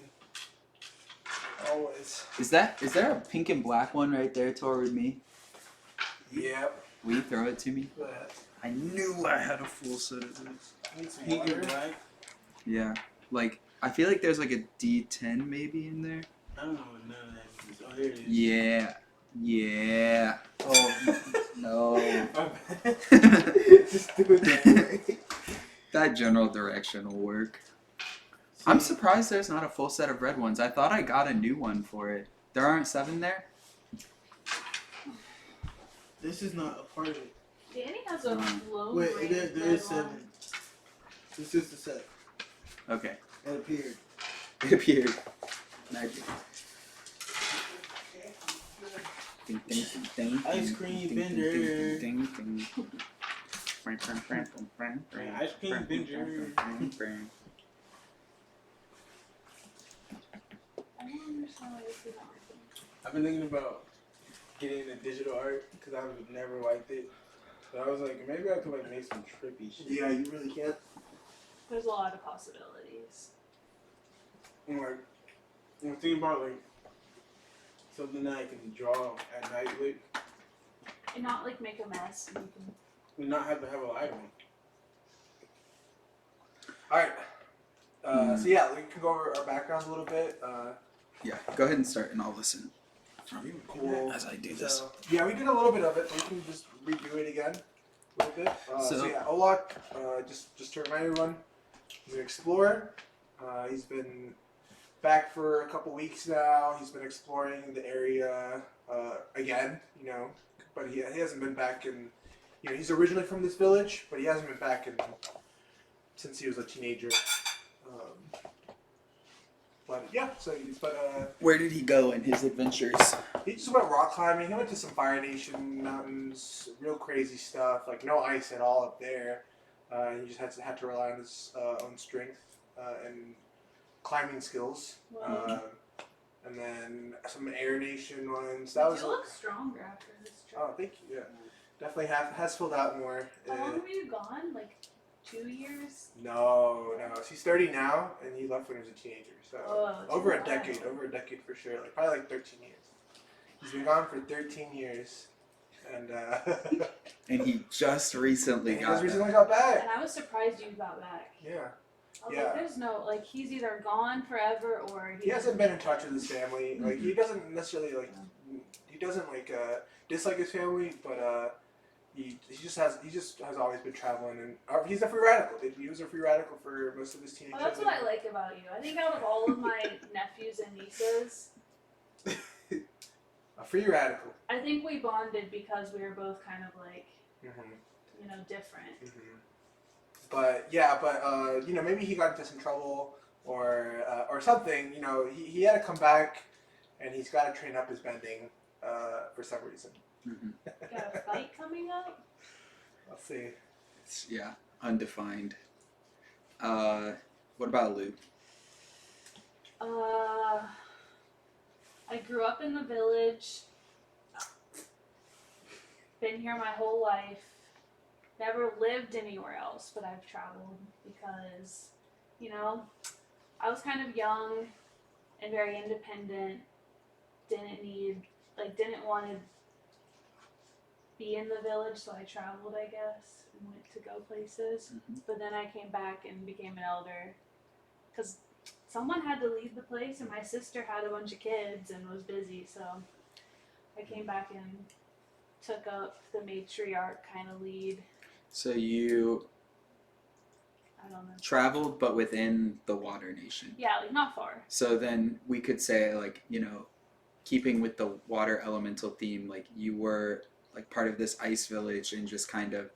Always. Is there a pink and black one right there toward me? Yep. Will you throw it to me? But I knew I had a full set of this. need some Pink and water. black. Yeah. Like, I feel like there's like a D10 maybe in there. I don't know what none of that is. Oh, here it is. Yeah. Yeah. Oh, no. Just do it that way. That general direction will work. I'm surprised there's not a full set of red ones. I thought I got a new one for it. There aren't 7 there? This is not a part of it. Danny has a low Wait, rate there red is one. 7. This is the set. Okay. It appeared. It appeared. Magic. Ding, ding, ding, ding, Ice ding, cream ding, vendor. ding, ding, ding, ding. Ice cream vendor. I don't understand why this is not working. I've been thinking about getting into digital art because I've never liked it. But I was like, maybe I could like make some trippy shit. Yeah, you really can't. There's a lot of possibilities. I'm like, I'm thinking about like something that I can draw at night with And not like make a mess. And you can... and not have to have a light on. Alright. So yeah, we can go over our backgrounds a little bit. Yeah, go ahead and start and I'll listen. Cool. As I do this. So, yeah, we did a little bit of it, but we can just redo it again a little bit. So yeah, Olak, just to remind everyone, he's an explorer. He's been back for a couple weeks now. He's been exploring the area again, but he hasn't been back in, he's originally from this village, but he hasn't been back since he was a teenager. But yeah, Where did he go in his adventures? he just went rock climbing. He went to some Fire Nation mountains, real crazy stuff, like no ice at all up there. He just had to rely on his own strength and climbing skills. Wow. And then some Air Nation ones. You look stronger after this trip. Oh, thank you. Yeah, definitely has filled out more. How long were you gone? Like 2 years? No. He's 30 now, and he left when he was a teenager. So it's over a wild. decade for sure. Like probably like 13 years. He's been gone for 13 years, and And he just recently he got just recently got back. And I was surprised you got back. Yeah. I was Yeah. like, there's no, like, he's either gone forever or He hasn't been in touch with his family. Like he doesn't necessarily dislike his family, but he just has always been traveling, and he's a free radical. He was a free radical for most of his teenage Well, that's years. what I like about you. I think out of all of my nephews and nieces, A free radical. I think we bonded because we were both kind of like, Mm-hmm. different. Mm-hmm. But yeah, maybe he got into some trouble or something. He had to come back, and he's got to train up his bending for some reason. Got a fight coming up? Let's see. It's, yeah, undefined. What about Luke? I grew up in the village. been here my whole life. Never lived anywhere else, but I've traveled because, you know, I was kind of young and very independent. Didn't want to be in the village, so I traveled, I guess, and went to go places. But then I came back and became an elder because someone had to lead the place, and my sister had a bunch of kids and was busy, so I came back and took up the matriarch kind of lead. So you I don't know. traveled, but within the Water Nation. Yeah, like not far. So then we could say, like, you know, keeping with the water elemental theme, like you were like part of this ice village and just kind of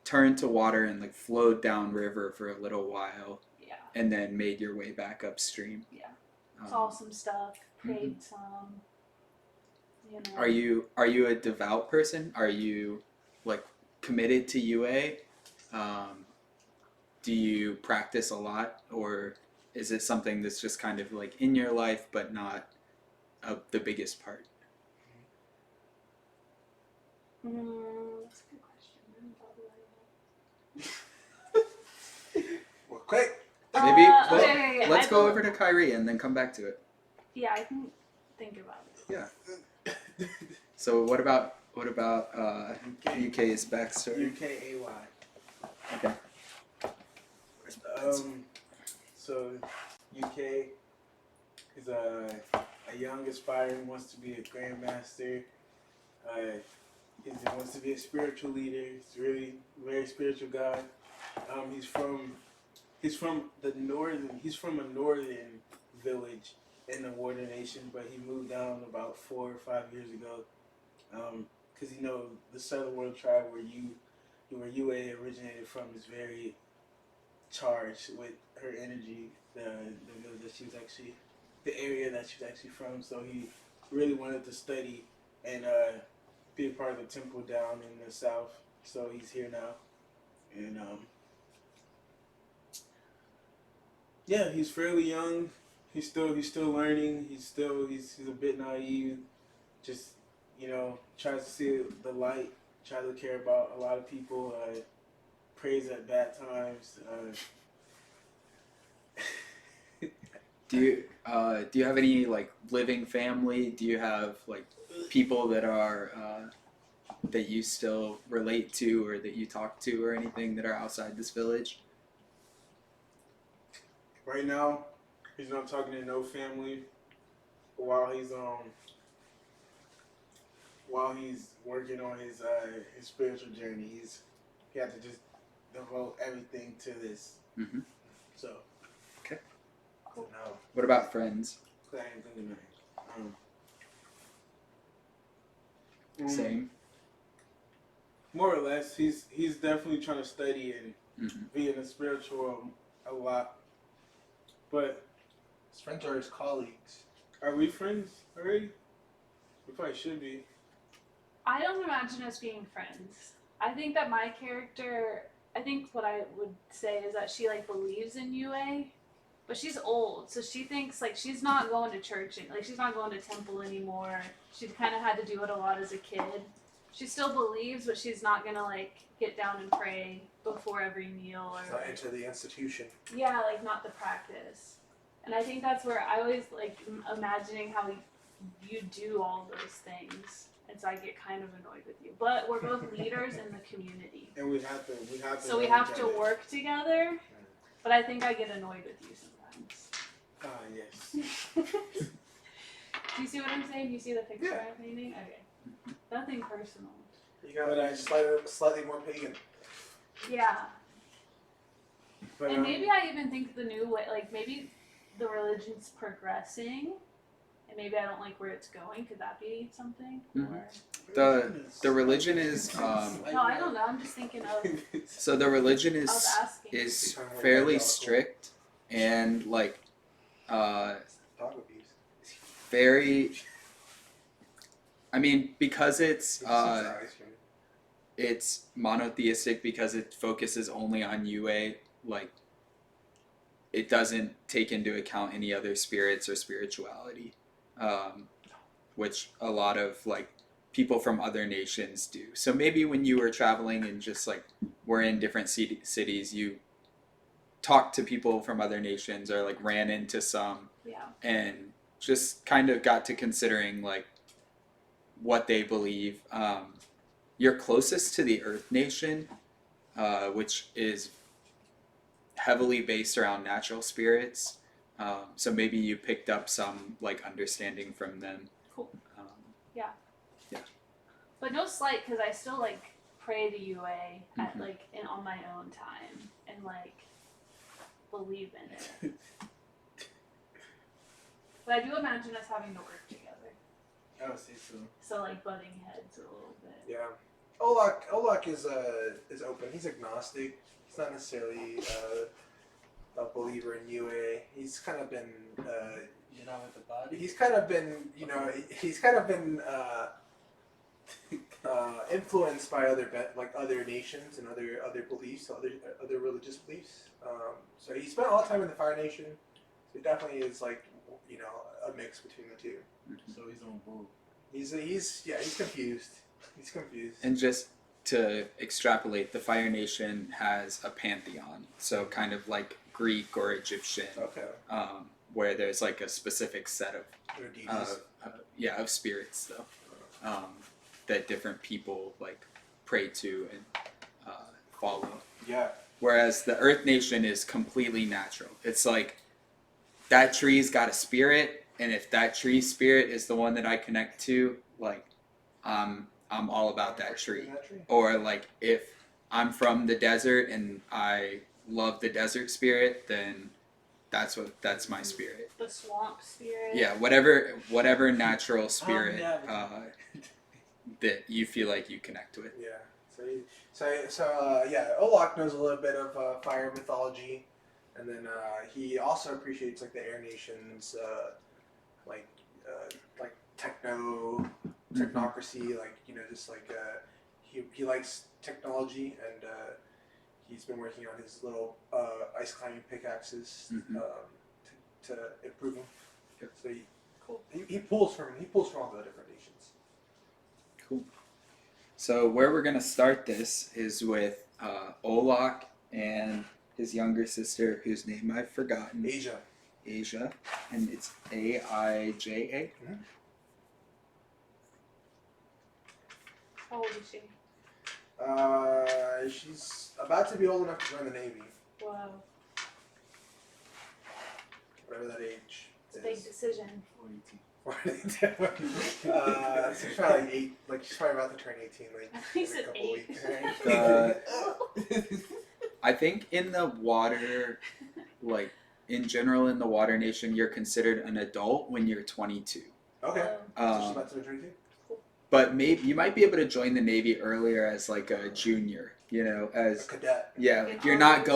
turned to water and like flowed down river for a little while Yeah, and then made your way back upstream. yeah. Saw some stuff, prayed some. You know. Are you a devout person? Are you like committed to UA? Do you practice a lot, or is it something that's just kind of like in your life but not the biggest part? That's a good question. I haven't thought about it. Well, quick. Maybe okay, let's go over to Kyrie and then come back to it. Yeah, I can think about it. Yeah. So what about UK's backstory? UKAY. Okay. So UK is a young aspiring, wants to be a grandmaster. He wants to be a spiritual leader. He's really very spiritual guy. He's from a northern village in the Water Nation, but he moved down about 4 or 5 years ago. Because the Southern World tribe where UA originated from is very charged with her energy. The village that she was actually, the area that she was actually from. So he really wanted to study and be a part of the temple down in the south. So he's here now, and yeah, he's fairly young. He's still learning. He's a bit naive. Just tries to see the light. Tries to care about a lot of people. Prays at bad times. Do you have any like living family? Do you have like people that are that you still relate to or that you talk to or anything that are outside this village? Right now, he's not talking to no family. While he's working on his spiritual journey, he had to just devote everything to this. Mm-hmm. So. Okay. Cool. No. What about friends? I ain't thinking that. Same. More or less, he's definitely trying to study and Mm-hmm. be in the spiritual realm a lot. But His friends are his colleagues. are we friends already? We probably should be. I don't imagine us being friends. I think that my character, what I would say is that she like believes in UA, but she's old, so she thinks like she's not going to church, like she's not going to temple anymore. She kind of had to do it a lot as a kid. She still believes, but she's not gonna like get down and pray before every meal or. He's not into the institution. Yeah, like not the practice. And I think that's where I always like imagining how you do all those things. And so I get kind of annoyed with you. But we're both leaders in the community. And we have to. So we have to work together. But I think I get annoyed with you sometimes. Yes. Do you see what I'm saying? Do you see the picture I'm painting? Okay. Nothing personal. You gotta be slightly more pagan. Yeah. But, And maybe I even think the new way, like maybe the religion's progressing, and maybe I don't like where it's going. Could that be something? Mhm. Or The religion is no, I don't know. I'm just thinking of. so the religion I was is asking. fairly strict and like Dog abuse. very. I mean, because it's monotheistic, because it focuses only on UA, like it doesn't take into account any other spirits or spirituality, which a lot of like people from other nations do. So maybe when you were traveling and just like were in different cities, you talked to people from other nations or like ran into some Yeah. and just kind of got to considering like what they believe. You're closest to the Earth Nation, which is heavily based around natural spirits. So maybe you picked up some like understanding from them. Cool. Um, Yeah. Yeah. But no slight, because I still like pray to UA at Mhm. like on my own time and like believe in it. But I do imagine us having to work together. I would say so. So like butting heads a little bit. Yeah. Olak is open. He's agnostic. He's not necessarily a believer in UA. He's kind of been You know, with the body. he's kind of been influenced by other nations and other beliefs, other religious beliefs. So he spent a lot of time in the Fire Nation. So it definitely is like a mix between the two. So he's on board. He's confused. He's confused. And just to extrapolate, the Fire Nation has a pantheon, so kind of like Greek or Egyptian, Okay. where there's like a specific set of They're deities. of spirits though, that different people like pray to and follow. Yeah. Whereas the Earth Nation is completely natural. It's like that tree's got a spirit, and if that tree spirit is the one that I connect to, like I'm all about that tree. Or like if I'm from the desert and I love the desert spirit, then that's my spirit. The swamp spirit. Yeah, whatever natural spirit never- that you feel like you connect with. Yeah. So Olak knows a little bit of fire mythology, and then he also appreciates like the Air Nations, like technocracy, like just like he likes technology, and he's been working on his little ice climbing pickaxes to improve them. Yep. So Cool. he pulls from all the different nations. Cool. So where we're gonna start this is with Olak and his younger sister, whose name I've forgotten. Asia, and it's Aija. How old is she? She's about to be old enough to join the Navy, Wow. whatever that age It's a big decision. 42. So she's probably like 8, like she's probably about to turn 18, like He in a said couple 8. weeks. I think in the water, like in general in the Water Nation, you're considered an adult when you're 22. Okay. So she's Um, about to turn 22? but maybe you might be able to join the Navy earlier as like a junior. A As cadet. yeah, like you're not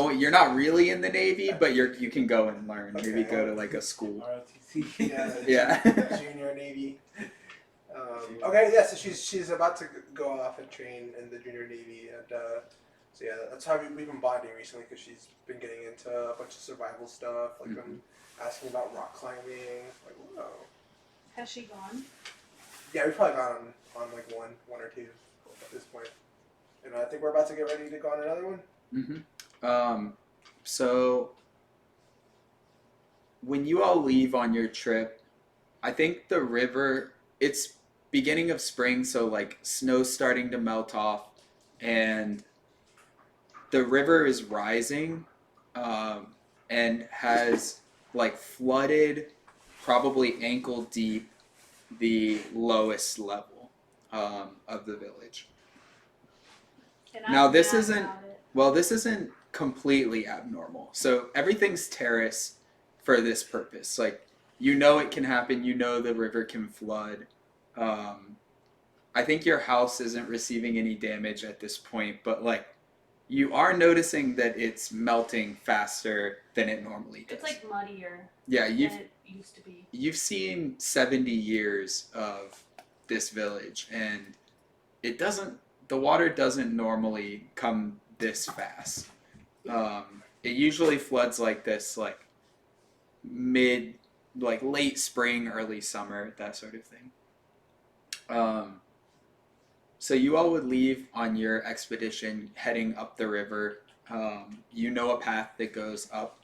really in the Navy, but you can go and learn. Maybe Okay. go to like a school. ROTC. Yeah. Junior Navy. Okay, yeah, so she's about to go off and train in the Junior Navy, and so yeah, that's how we've been bonding recently, because she's been getting into a bunch of survival stuff, like been asking about rock climbing, like whoa. Has she gone? Yeah, we've probably gone on like one or two at this point. And I think we're about to get ready to go on another one. So when you all leave on your trip, I think the river, it's beginning of spring, so like snow's starting to melt off, and the river is rising, and has like flooded probably ankle deep the lowest level of the village. And Now, I'm this mad isn't- about it. Well, this isn't completely abnormal. So everything's terrace for this purpose. Like, it can happen. The river can flood. I think your house isn't receiving any damage at this point, but like, you are noticing that it's melting faster than it normally does. It's like muddier yeah, than it used to be. you've seen 70 years of this village, and the water doesn't normally come this fast. It usually floods like this, like late spring, early summer, that sort of thing. So you all would leave on your expedition heading up the river. You know a path that goes up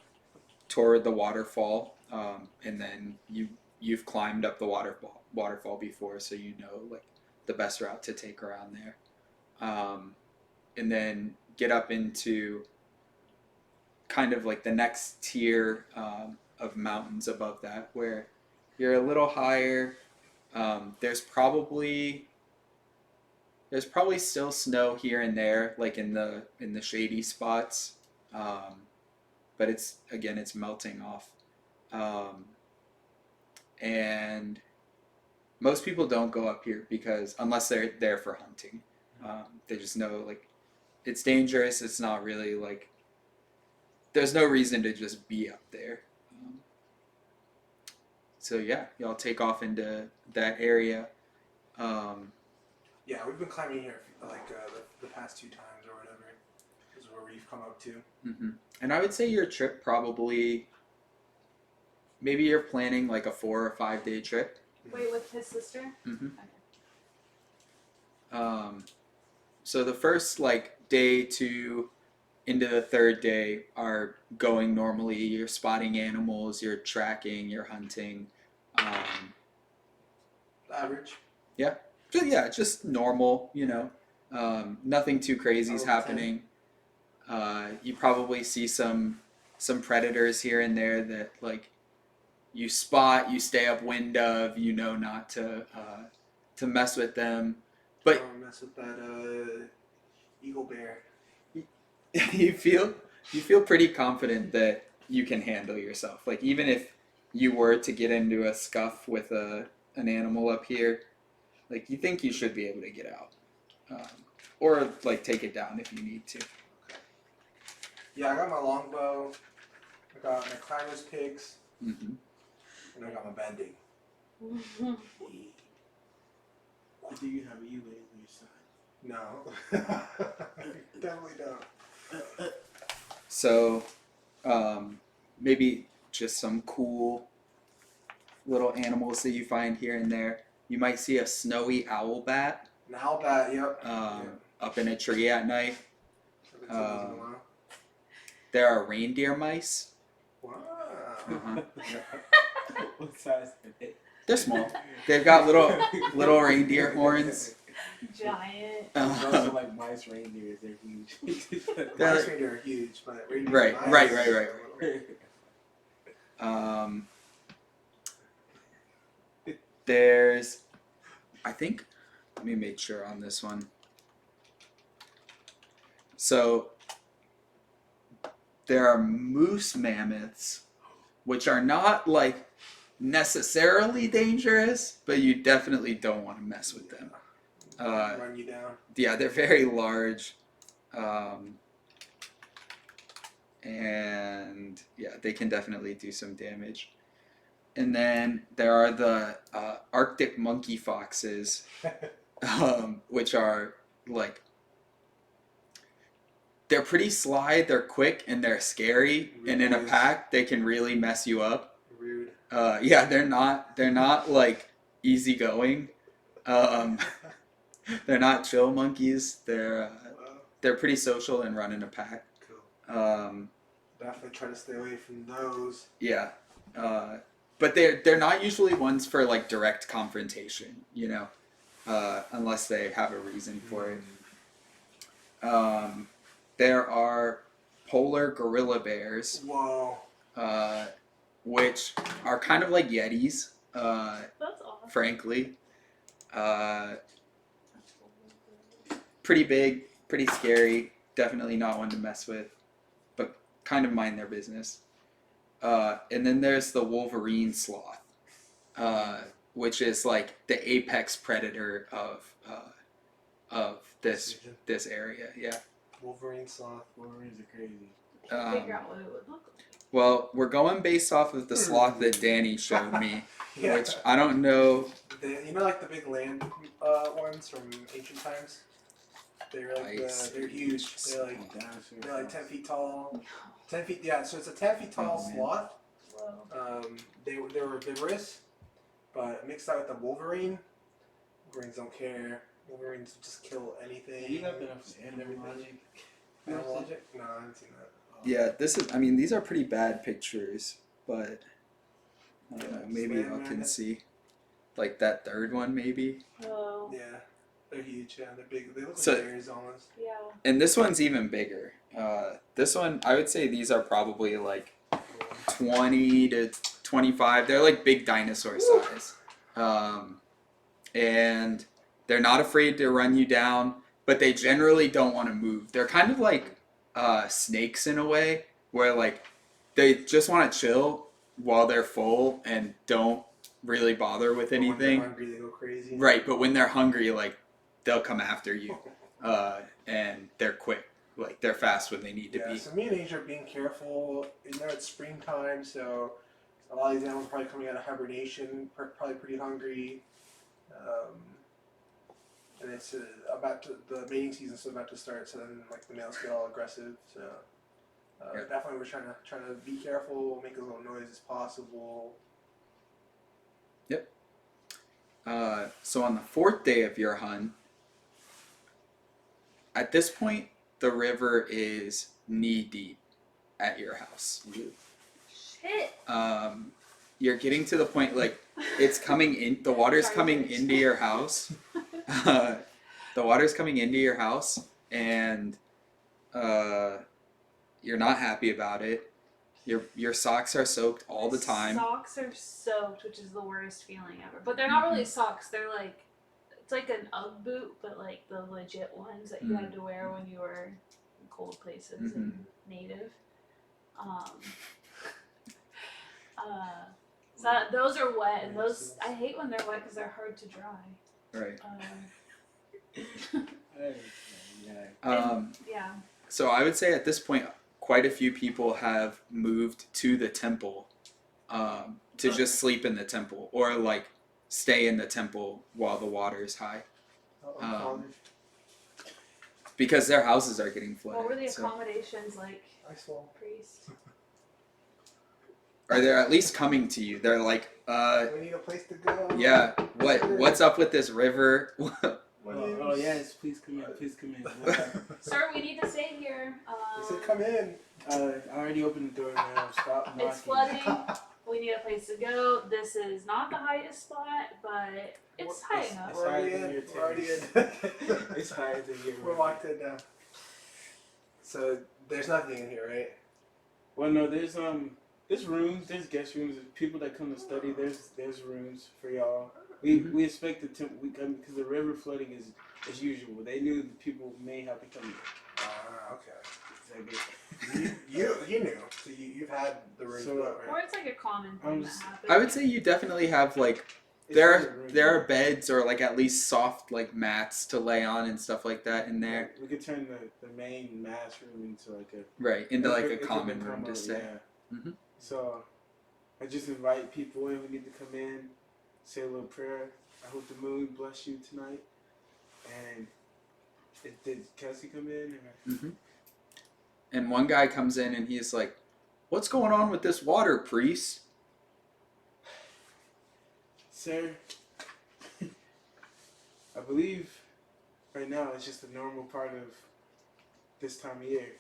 toward the waterfall, and then you've climbed up the waterfall before, so you know like the best route to take around there. And then get up into kind of like the next tier of mountains above that, where you're a little higher. There's probably still snow here and there, like in the shady spots, but it's melting off, and most people don't go up here because unless they're there for hunting, they just know like it's dangerous. It's not really like there's no reason to just be up there. So yeah, y'all take off into that area. Yeah, we've been climbing here like the past 2 times or whatever. This is where we've come up to. Mm-hmm. And I would say your trip probably, maybe you're planning like a 4 or 5 day trip. Wait, with his sister? Mm-hmm. Okay. So the first like day 2 into the 3rd day are going normally. You're spotting animals, you're tracking, you're hunting. Average. Yeah. Just normal, you know. Nothing too crazy is happening. You probably see some predators here and there that like you spot, you stay upwind of, you know not to mess with them. But Don't mess with that eagle bear. you feel pretty confident that you can handle yourself. Like even if you were to get into a scuff with an animal up here, like you think you should be able to get out, or like take it down if you need to. Okay. Yeah, I got my longbow. I got my climber's picks, Mm-hmm. and I got my bending. Do you have you on your side? No, definitely don't. So, maybe just some cool little animals that you find here and there. You might see a snowy owl bat An owl bat, yep. up in a tree at night. Haven't seen those in a while. There are reindeer mice. Wow. Uh-huh. What size are they? They're small. They've got little reindeer horns. Giant. Those are like mice reindeers. They're huge. Mice reindeer are huge, but reindeer Right. There's, I think, let me make sure on this one. So, there are moose mammoths, which are not like necessarily dangerous, but you definitely don't want to mess with them. Run you down. Yeah, they're very large, and yeah, they can definitely do some damage. And then there are the Arctic monkey foxes, which are like, they're pretty sly, they're quick, and they're scary. And in a pack, they can really mess you up. Rude. Yeah, they're not like easygoing. They're not chill monkeys. They're pretty social and run in a pack. Cool. Definitely try to stay away from those. Yeah. But they're not usually ones for like direct confrontation, you know, unless they have a reason for it. There are polar gorilla bears, Whoa. which are kind of like yetis, That's awesome. frankly. Pretty big, pretty scary. Definitely not one to mess with, but kind of mind their business. And then there's the Wolverine sloth, which is like the apex predator of this area. Yeah. Wolverine sloth. Wolverines are crazy. Figure out what it would look like. Well, we're going based off of the sloth that Danny showed me, Yeah. which I don't know. You know, like the big land ones from ancient times. They're like they're huge. They're like 10 feet tall. 10 feet. Yeah. So it's a 10 feet tall sloth. Whoa. They were herbivorous, but mixed out with the Wolverine. Wolverines don't care. Wolverines just kill anything. You got enough and everything. Logic. Animal Logic? No, I haven't seen that. Yeah, this is. I mean, these are pretty bad pictures, but I don't know. Maybe Slam y'all can Magnet. see, like that third one, maybe. Oh, Yeah, they're huge. Yeah, they're big. They look So- like bears almost. yeah. And this one's even bigger. This one, I would say these are probably like 20 to 25. They're like big dinosaur size. And they're not afraid to run you down, but they generally don't want to move. They're kind of like snakes in a way, where like they just want to chill while they're full and don't really bother with But when anything. they're hungry, they go crazy. Right, but when they're hungry, like they'll come after you, and they're quick. Like they're fast when they need to Yeah, be. so me and Asia are being careful. You know, it's springtime, so a lot of these animals are probably coming out of hibernation, probably pretty hungry. And it's the mating season's about to start, so then like the males get all aggressive. So Yeah. definitely we're trying to be careful, make as little noise as possible. So on the fourth day of your hunt, at this point, the river is knee deep at your house. Shit. You're getting to the point like it's coming in. The water's coming into your house. The water's coming into your house, and you're not happy about it. Your socks are soaked all the time. Socks are soaked, which is the worst feeling ever. But they're not really socks. They're like, it's like an UGG boot, but like the legit ones that you had to wear when you were in cold places and native. So those are wet, and those I hate when they're wet because they're hard to dry. Right. Yeah. So I would say at this point, quite a few people have moved to the temple to just sleep in the temple or like stay in the temple while the water is high because their houses are getting flooded. What were the so- accommodations like, Ice wall. priest? Or they're at least coming to you. They're like, We need a place to go. yeah, what's up with this river? Oh yes, please come in. Please come in. Sir, we need to stay here. He said, "Come in." I already opened the door now. Stop knocking. It's flooding. We need a place to go. This is not the highest spot, but it's high enough. We're already higher than in. your We're already terrace. in. It's higher than your. We're locked in now. So there's nothing in here, right? Well, no, there's rooms, there's guest rooms, people that come to study. There's rooms for y'all. We expect the because the river flooding is as usual. They knew that people may have to come. Okay. You knew. So you've had the room So, built, Or right? it's like a common thing that happens. I would say you definitely have like It's there just a room. are beds or like at least soft like mats to lay on and stuff like that in there. We could turn the main mass room into like a Right, into like a it could common become room to a- stay. yeah. Mhm. So I just invite people in who need to come in, say a little prayer. I hope the moon bless you tonight. And did Kelsey come in? And one guy comes in and he's like, "What's going on with this water, priest?" Sir, I believe right now it's just a normal part of this time of year.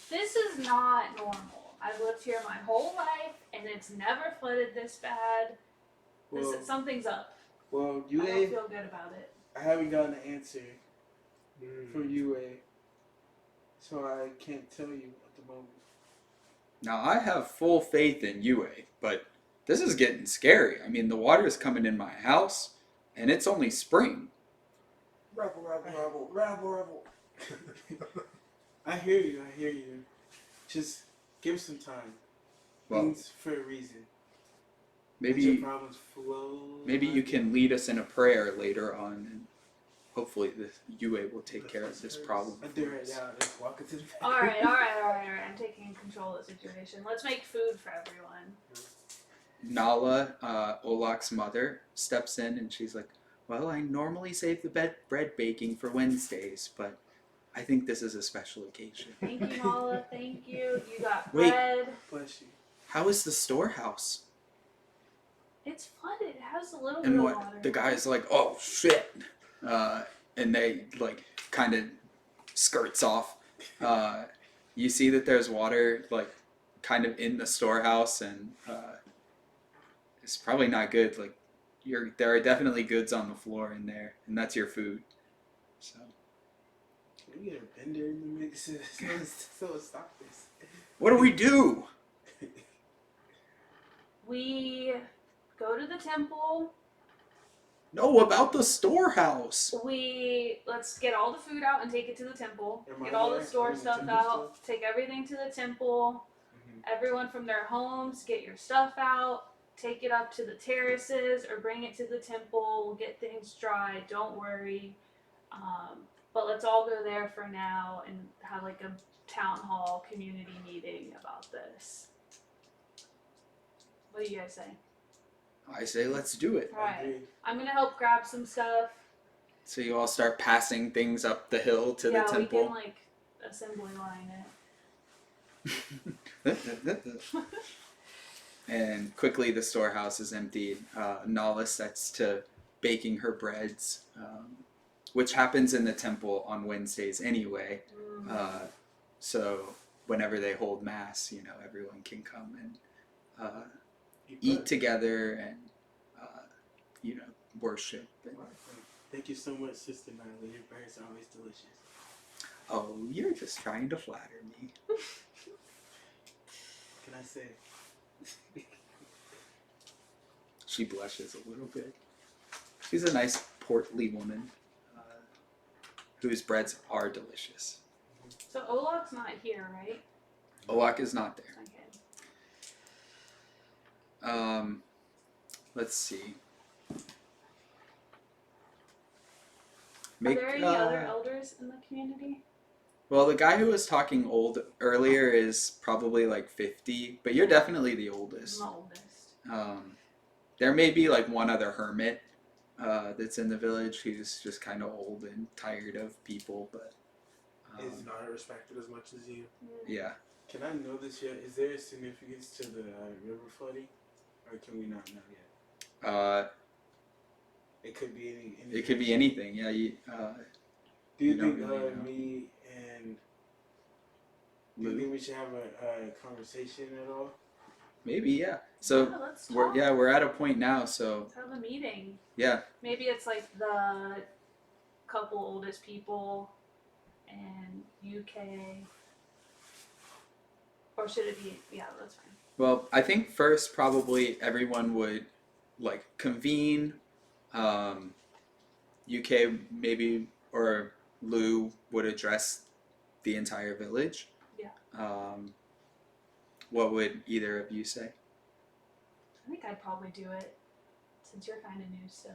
This is not normal. I've lived here my whole life, and it's never flooded this bad. Well, Something's up. well, I don't UA, feel good about it. I haven't gotten an answer Mm. from UA, so I can't tell you at the moment. Now I have full faith in UA, but this is getting scary. I mean, the water is coming in my house, and it's only spring. Rebel, rebel, rebel, rebel, rebel. I hear you. Just give it some time. Well, Things for a reason. Let maybe your problems flow. maybe you can lead us in a prayer later on, and hopefully the UA will take care of this problem. I do right now. Just walk into the back. All right. I'm taking control of the situation. Let's make food for everyone. Nala, Olak's mother, steps in and she's like, "Well, I normally save the bread baking for Wednesdays, but I think this is a special occasion." Thank you, Mala. Thank you. You got Wait. bread. Bless you. How is the storehouse? It's flooded. It has a little bit And of what water. the guy's like, "Oh shit," and they like kind of skirts off. You see that there's water like kind of in the storehouse, and it's probably not good. Like there are definitely goods on the floor in there, and that's your food. So Can we get a bender in the mix so stop this? what do we do? We go to the temple. No, about the storehouse. Let's get all the food out and take it to the temple. Am I Get all the there? store I'm in the stuff temple out. Take everything to the temple. Everyone from their homes, get your stuff out. Take it up to the terraces or bring it to the temple. We'll get things dry. Don't worry. But let's all go there for now and have like a town hall community meeting about this. What do you guys say? I say let's do it. Alright. I'm gonna help grab some stuff. So you all start passing things up the hill to the temple. Yeah, we can like assembly line it. And quickly the storehouse is emptied. Nala sets to baking her breads, which happens in the temple on Wednesdays anyway. So whenever they hold mass, you know, everyone can come and eat together and you know, worship. And, Thank you so much, Sister Nyla. Your breads are always delicious. oh, you're just trying to flatter me. Can I say? She blushes a little bit. She's a nice portly woman whose breads are delicious. So Olaf's not here, right? Olak is not there. Okay. Let's see. Are there any other elders in the community? Well, the guy who was talking old earlier is probably like 50, but you're definitely the oldest. I'm the oldest. There may be like one other hermit that's in the village who's just kind of old and tired of people, but Is not respected as much as you. yeah. Can I know this yet? Is there a significance to the river flooding? Or can we not know yet? It could be anything. It could be anything. Yeah. Do you you think don't really know. me and do you think we should have a conversation at all? Maybe, yeah. So Yeah, let's talk. we're at a point now. So Let's have a meeting. yeah. Maybe it's like the couple oldest people and UK. Or should it be? Yeah, that's fine. Well, I think first probably everyone would like convene. UK maybe or Lou would address the entire village. Yeah. What would either of you say? I think I'd probably do it since you're kind of new still.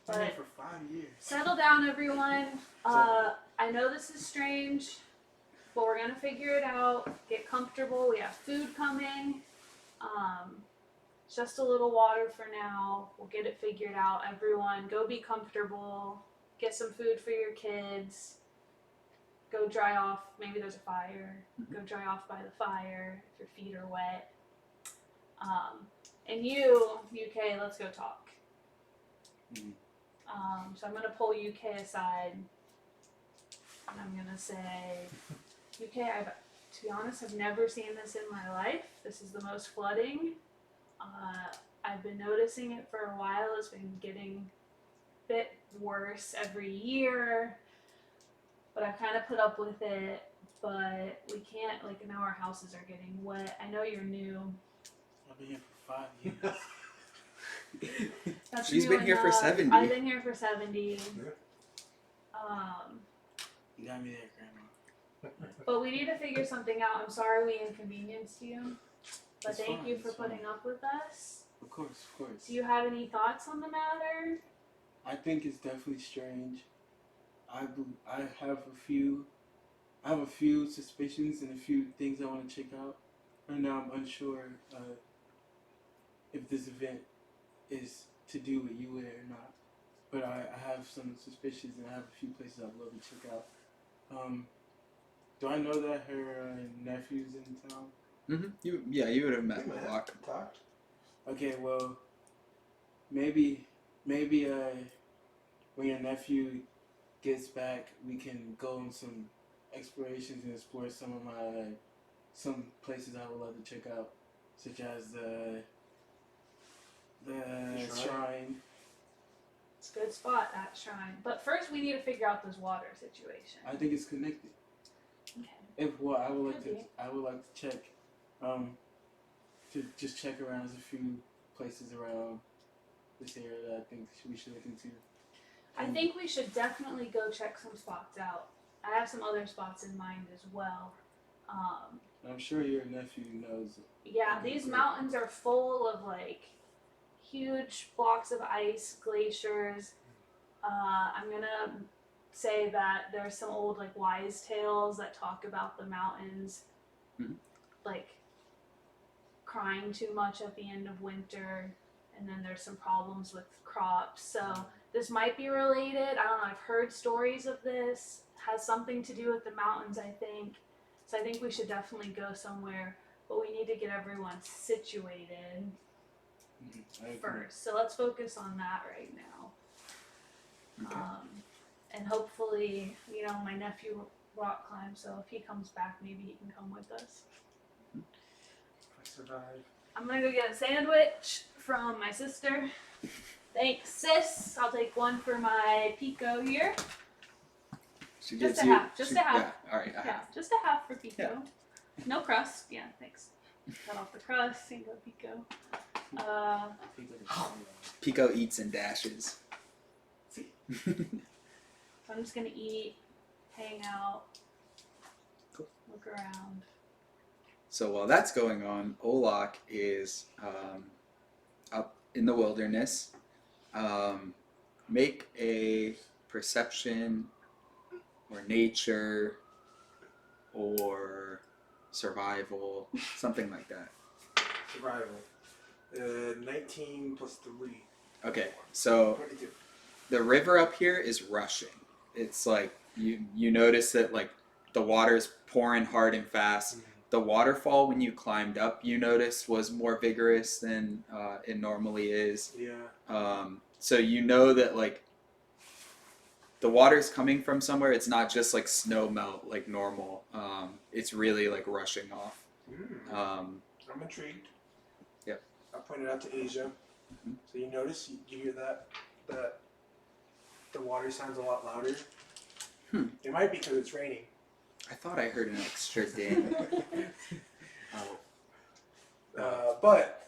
I've been But here for 5 years. settle down, everyone. I know this is strange, but we're gonna figure it out. Get comfortable. We have food coming. Just a little water for now. We'll get it figured out. Everyone, go be comfortable. Get some food for your kids. Go dry off. Maybe there's a fire. Go dry off by the fire if your feet are wet. And you, UK, let's go talk. So I'm gonna pull UK aside, and I'm gonna say, UK, to be honest, I've never seen this in my life. This is the most flooding. I've been noticing it for a while. It's been getting a bit worse every year, but I've kind of put up with it. But we can't, like, now our houses are getting wet. I know you're new. I've been here for 5 years. That's She's new been here for enough. 70. I've been here for 70. You got me there, Grandma. But we need to figure something out. I'm sorry we inconvenienced you. But It's thank fine, you for it's fine. putting up with us. Of course. Do you have any thoughts on the matter? I think it's definitely strange. I have a few suspicions and a few things I want to check out. Right now, I'm unsure if this event is to do with you or not. But I have some suspicions and I have a few places I'd love to check out. Do I know that her nephew's in town? You would have met Olak. Talked. Okay, well, maybe when your nephew gets back, we can go on some explorations and explore some places I would love to check out, such as the shrine. It's a good spot, that shrine. But first, we need to figure out this water situation. I think it's connected. Okay. I would like Could be. to check, to just check around. There's a few places around this area that I think we should look into. I think we should definitely go check some spots out. I have some other spots in mind as well. I'm sure your nephew knows. Yeah, these mountains are full of like huge blocks of ice, glaciers. I'm gonna say that there's some old like wise tales that talk about the mountains, like crying too much at the end of winter, and then there's some problems with crops. So this might be related. I don't know. I've heard stories of this. Has something to do with the mountains, I think. So I think we should definitely go somewhere, but we need to get everyone situated first. So let's focus on that right now. Okay. And hopefully, my nephew rock climbs, so if he comes back, maybe he can come with us. I survive. I'm gonna go get a sandwich from my sister. Thanks, sis. I'll take one for my pico here. She Just gives a you. half. Just a half. Yeah. All right. A Yeah, half. just a half for pico. Yeah. No crust. Yeah, thanks. Cut off the crust. Single pico. Pico eats and dashes. So I'm just gonna eat, hang out, Cool. look around. So while that's going on, Olak is up in the wilderness. Make a perception or nature or survival, something like that. Survival. 19 plus 3. Okay, so 22. the river up here is rushing. It's like you notice that like the water's pouring hard and fast. The waterfall when you climbed up, you noticed was more vigorous than it normally is. Yeah. So you know that like the water's coming from somewhere. It's not just like snow melt like normal. It's really like rushing off. I'm intrigued. Yep. I pointed out to Asia. So you notice, you hear that the water sounds a lot louder. It might be because it's raining. I thought I heard an extra ding. But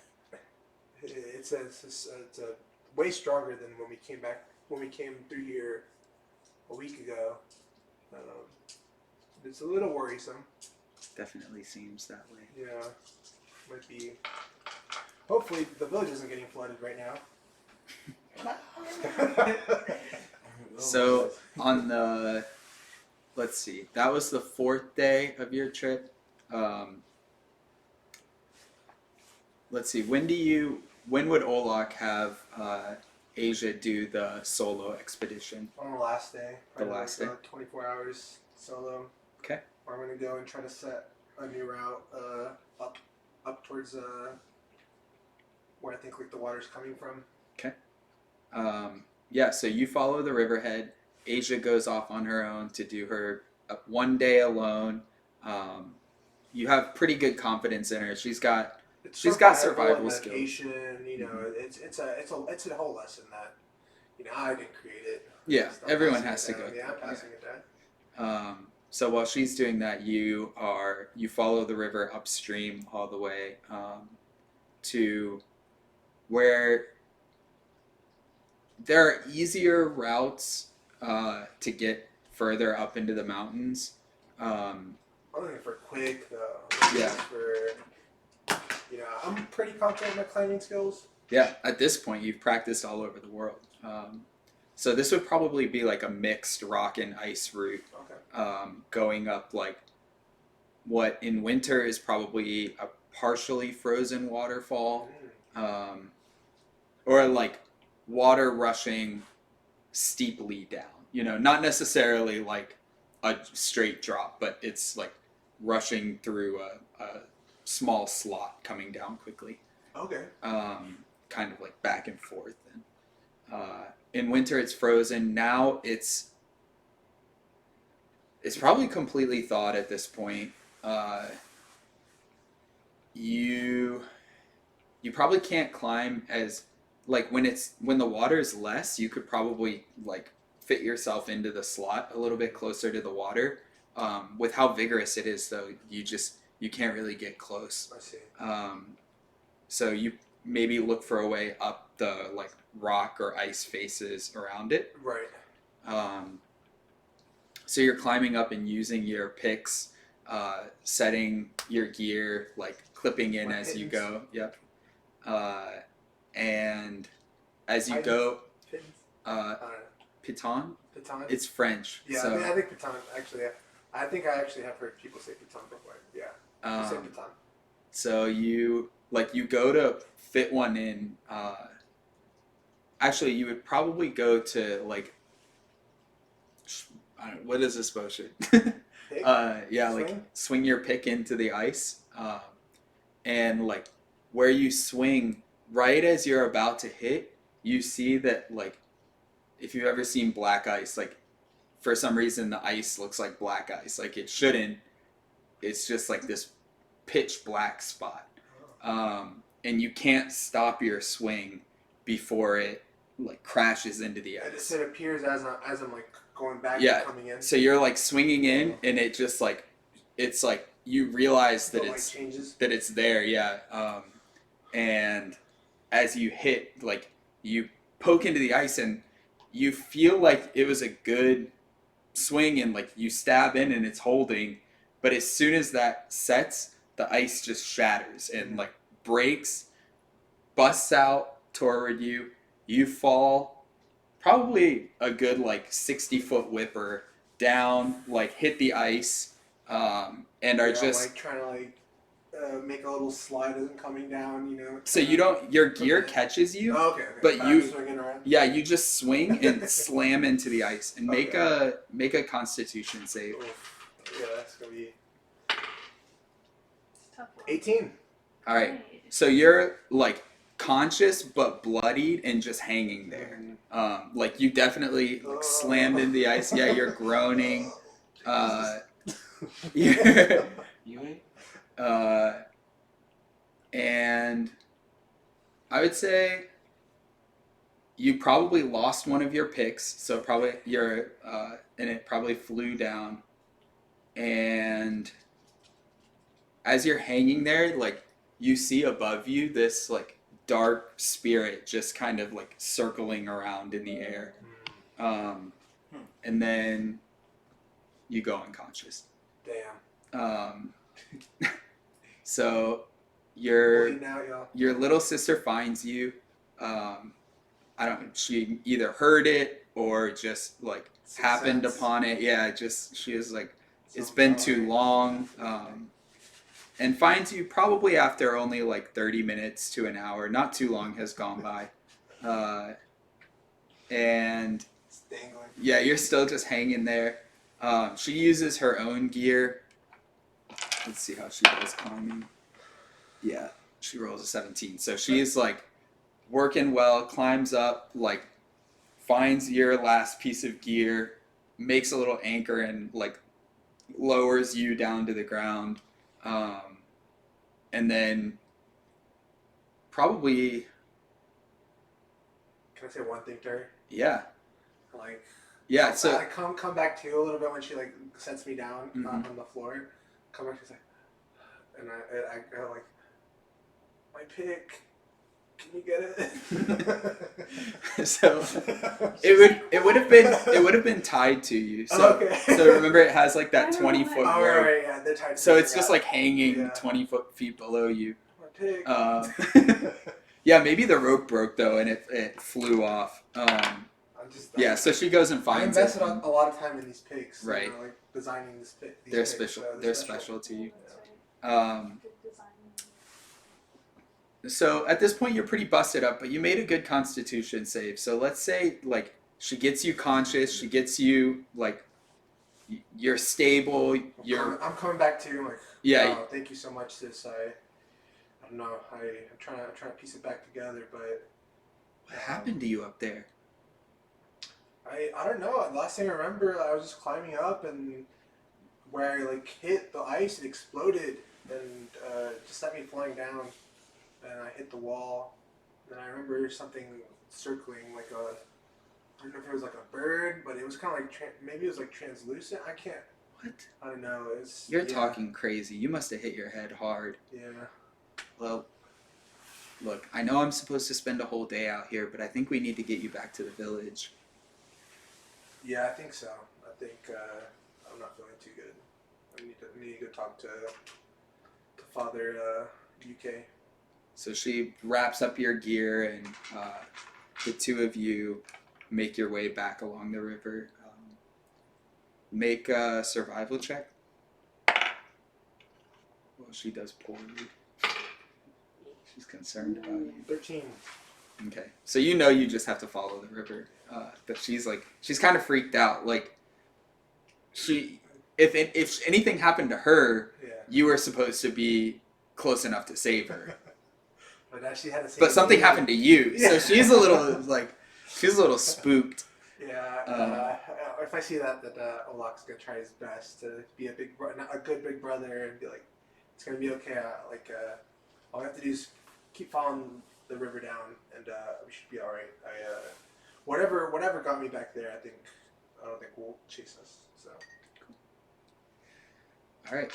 it's way stronger than when we came through here a week ago. It's a little worrisome. Definitely seems that way. Yeah, might be. Hopefully the village isn't getting flooded right now. So on the, let's see, that was the 4th day of your trip. Let's see, when would Olak have Asia do the solo expedition? On the last day. The last day? 24 hours solo. Okay. Where I'm gonna go and try to set a new route up towards where I think like the water's coming from. Okay. Yeah, so you follow the riverhead. Asia goes off on her own to do her 1 day alone. You have pretty good confidence in her. She's got survival skills. Navigation, it's a whole lesson that I didn't create it. Yeah, Just everyone passing has it to down. go. Yeah, I'm through it. passing it down. So while she's doing that, you follow the river upstream all the way to where there are easier routes to get further up into the mountains. I'm looking for quick though. Yeah. I'm pretty confident in my climbing skills. Yeah, at this point you've practiced all over the world. So this would probably be like a mixed rock and ice route. Okay. Going up like what in winter is probably a partially frozen waterfall, or like water rushing steeply down. Not necessarily like a straight drop, but it's like rushing through a small slot coming down quickly. Okay. Kind of like back and forth. And in winter it's frozen. Now it's It's probably completely thawed at this point. You probably can't climb as like when the water is less. You could probably like fit yourself into the slot a little bit closer to the water. With how vigorous it is, though, you can't really get close. I see. So you maybe look for a way up the like rock or ice faces around it. Right. So you're climbing up and using your picks, setting your gear, like clipping in as you go. Yep. And as you go, piton. Piton. It's French. Yeah, So, I think piton. Actually, yeah. I think I actually have heard people say piton before. Yeah. You say piton. So you go to fit one in. Actually, you would probably go to like. I don't know, what is this motion? Yeah, Swing? like swing your pick into the ice, and like where you swing, right as you're about to hit, you see that like if you've ever seen black ice, like for some reason the ice looks like black ice, like it shouldn't. It's just like this pitch black spot, and you can't stop your swing before it like crashes into the ice. It appears as I'm like going back Yeah. and coming in. So you're like swinging in, and it just like it's like you realize that The light it's changes. that it's there, yeah. And as you hit, like you poke into the ice, and you feel like it was a good swing, and like you stab in, and it's holding. But as soon as that sets, the ice just shatters and like breaks, busts out toward you. You fall probably a good like 60-foot whipper down, like hit the ice, and are just like trying to like make a little slide as I'm coming down, you know. so you don't your gear catches you, Oh, okay. but I'm you swinging around. yeah you just swing and slam into the ice and make a Constitution save. Oof. Yeah, that's gonna be It's a tough one. 18. All right, so you're like conscious but bloodied and just hanging there. Like you definitely like, slammed into the ice. Yeah, you're groaning. Yeah. You ain't? And I would say you probably lost one of your picks, so probably and it probably flew down. And as you're hanging there, like you see above you this like dark spirit just kind of like circling around in the air, and then you go unconscious. Damn. So your Bleeding out, y'all. your little sister finds you. She either heard it or just like Sixth happened sense. upon it. Yeah, she was like, it's been too long. And finds you probably after only like 30 minutes to an hour. Not too long has gone by. And It's dangling. yeah, you're still just hanging there. She uses her own gear. Let's see how she does climbing. Yeah, she rolls a 17. So she's like working well, climbs up, like finds your last piece of gear, makes a little anchor and like lowers you down to the ground. And then probably, Can I say one thing, Terry? yeah. Like, Yeah, so I come back to a little bit when she like sets me down on the floor. Come back, she's like, and I go like, my pick, can you get it? so it would have been tied to you. So Okay. so remember it has like that I don't 20-foot know. Oh, rope. right, yeah, they're tied to So me, it's just like hanging 20 feet below you. my pick. Yeah, maybe the rope broke though and it flew off. Yeah, so she goes and I finds it. invested a lot of time in these picks. Right. You know, like designing this pick. These They're picks, special. so They're special to you. That's right. Good design. So at this point you're pretty busted up, but you made a good Constitution save. So let's say like she gets you conscious, she gets you like you're stable. I'm coming back to you. Like, Yeah. wow, thank you so much, sis. I don't know. I'm trying to piece it back together, but What happened to you up there? I don't know. The last thing I remember, I was just climbing up, and where I like hit the ice, it exploded and just sent me flying down, and I hit the wall. And I remember something circling, like a, I don't know if it was like a bird, but it was kind of like maybe it was like translucent. I can't. What? I don't know. It's You're talking crazy. You must have hit your head hard. Yeah. Well, look, I know I'm supposed to spend a whole day out here, but I think we need to get you back to the village. Yeah, I think so. I think I'm not feeling too good. I need to go talk to Father UK. So she wraps up your gear, and the two of you make your way back along the river. Make a survival check. Well, she does poorly. She's concerned about you. 13. Okay, so you know you just have to follow the river. But she's kind of freaked out. Like, if anything happened to her, Yeah. you were supposed to be close enough to save her. But now she had to save But something me. happened to you, Yeah. so she's a little spooked. Yeah. If I see that Olak's gonna try his best to be a good big brother and be like, it's gonna be okay. All we have to do is keep following the river down, and we should be all right. Whatever got me back there, I don't think will chase us. So. All right.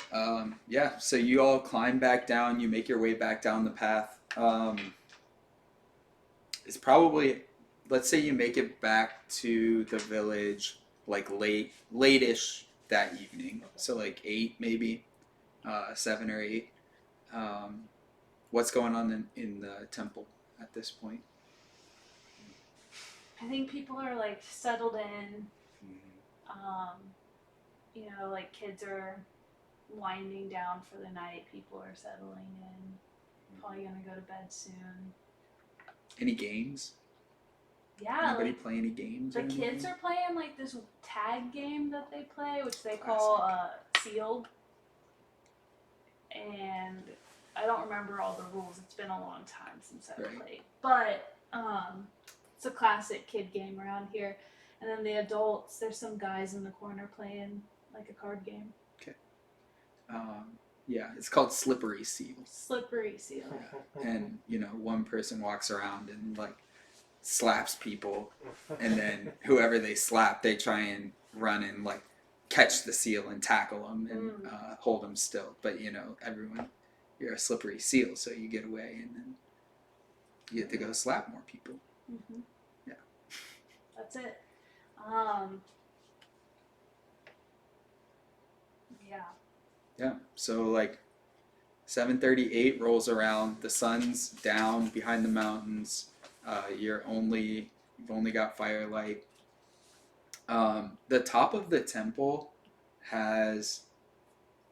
Yeah. So you all climb back down. You make your way back down the path. It's probably, let's say you make it back to the village like late-ish that evening. So like 8 maybe, 7 or 8. What's going on in the temple at this point? I think people are like settled in. You know, like kids are winding down for the night. People are settling in. Probably gonna go to bed soon. Any games? Yeah, Anybody like, play any games? the or kids anything? are playing like this tag game that they play, which they call sealed. And I don't remember all the rules. It's been a long time since I've Right. played. But it's a classic kid game around here. And then the adults, there's some guys in the corner playing like a card game. Yeah, it's called Slippery Seal. Slippery seal. And one person walks around and like slaps people, and then whoever they slap, they try and run and like catch the seal and tackle them and hold them still. But everyone, you're a slippery seal, so you get away, and then you get to go slap more people. Mm-hmm. Yeah, that's it. Yeah. So like 7:38 rolls around. The sun's down behind the mountains. You've only got firelight. The top of the temple has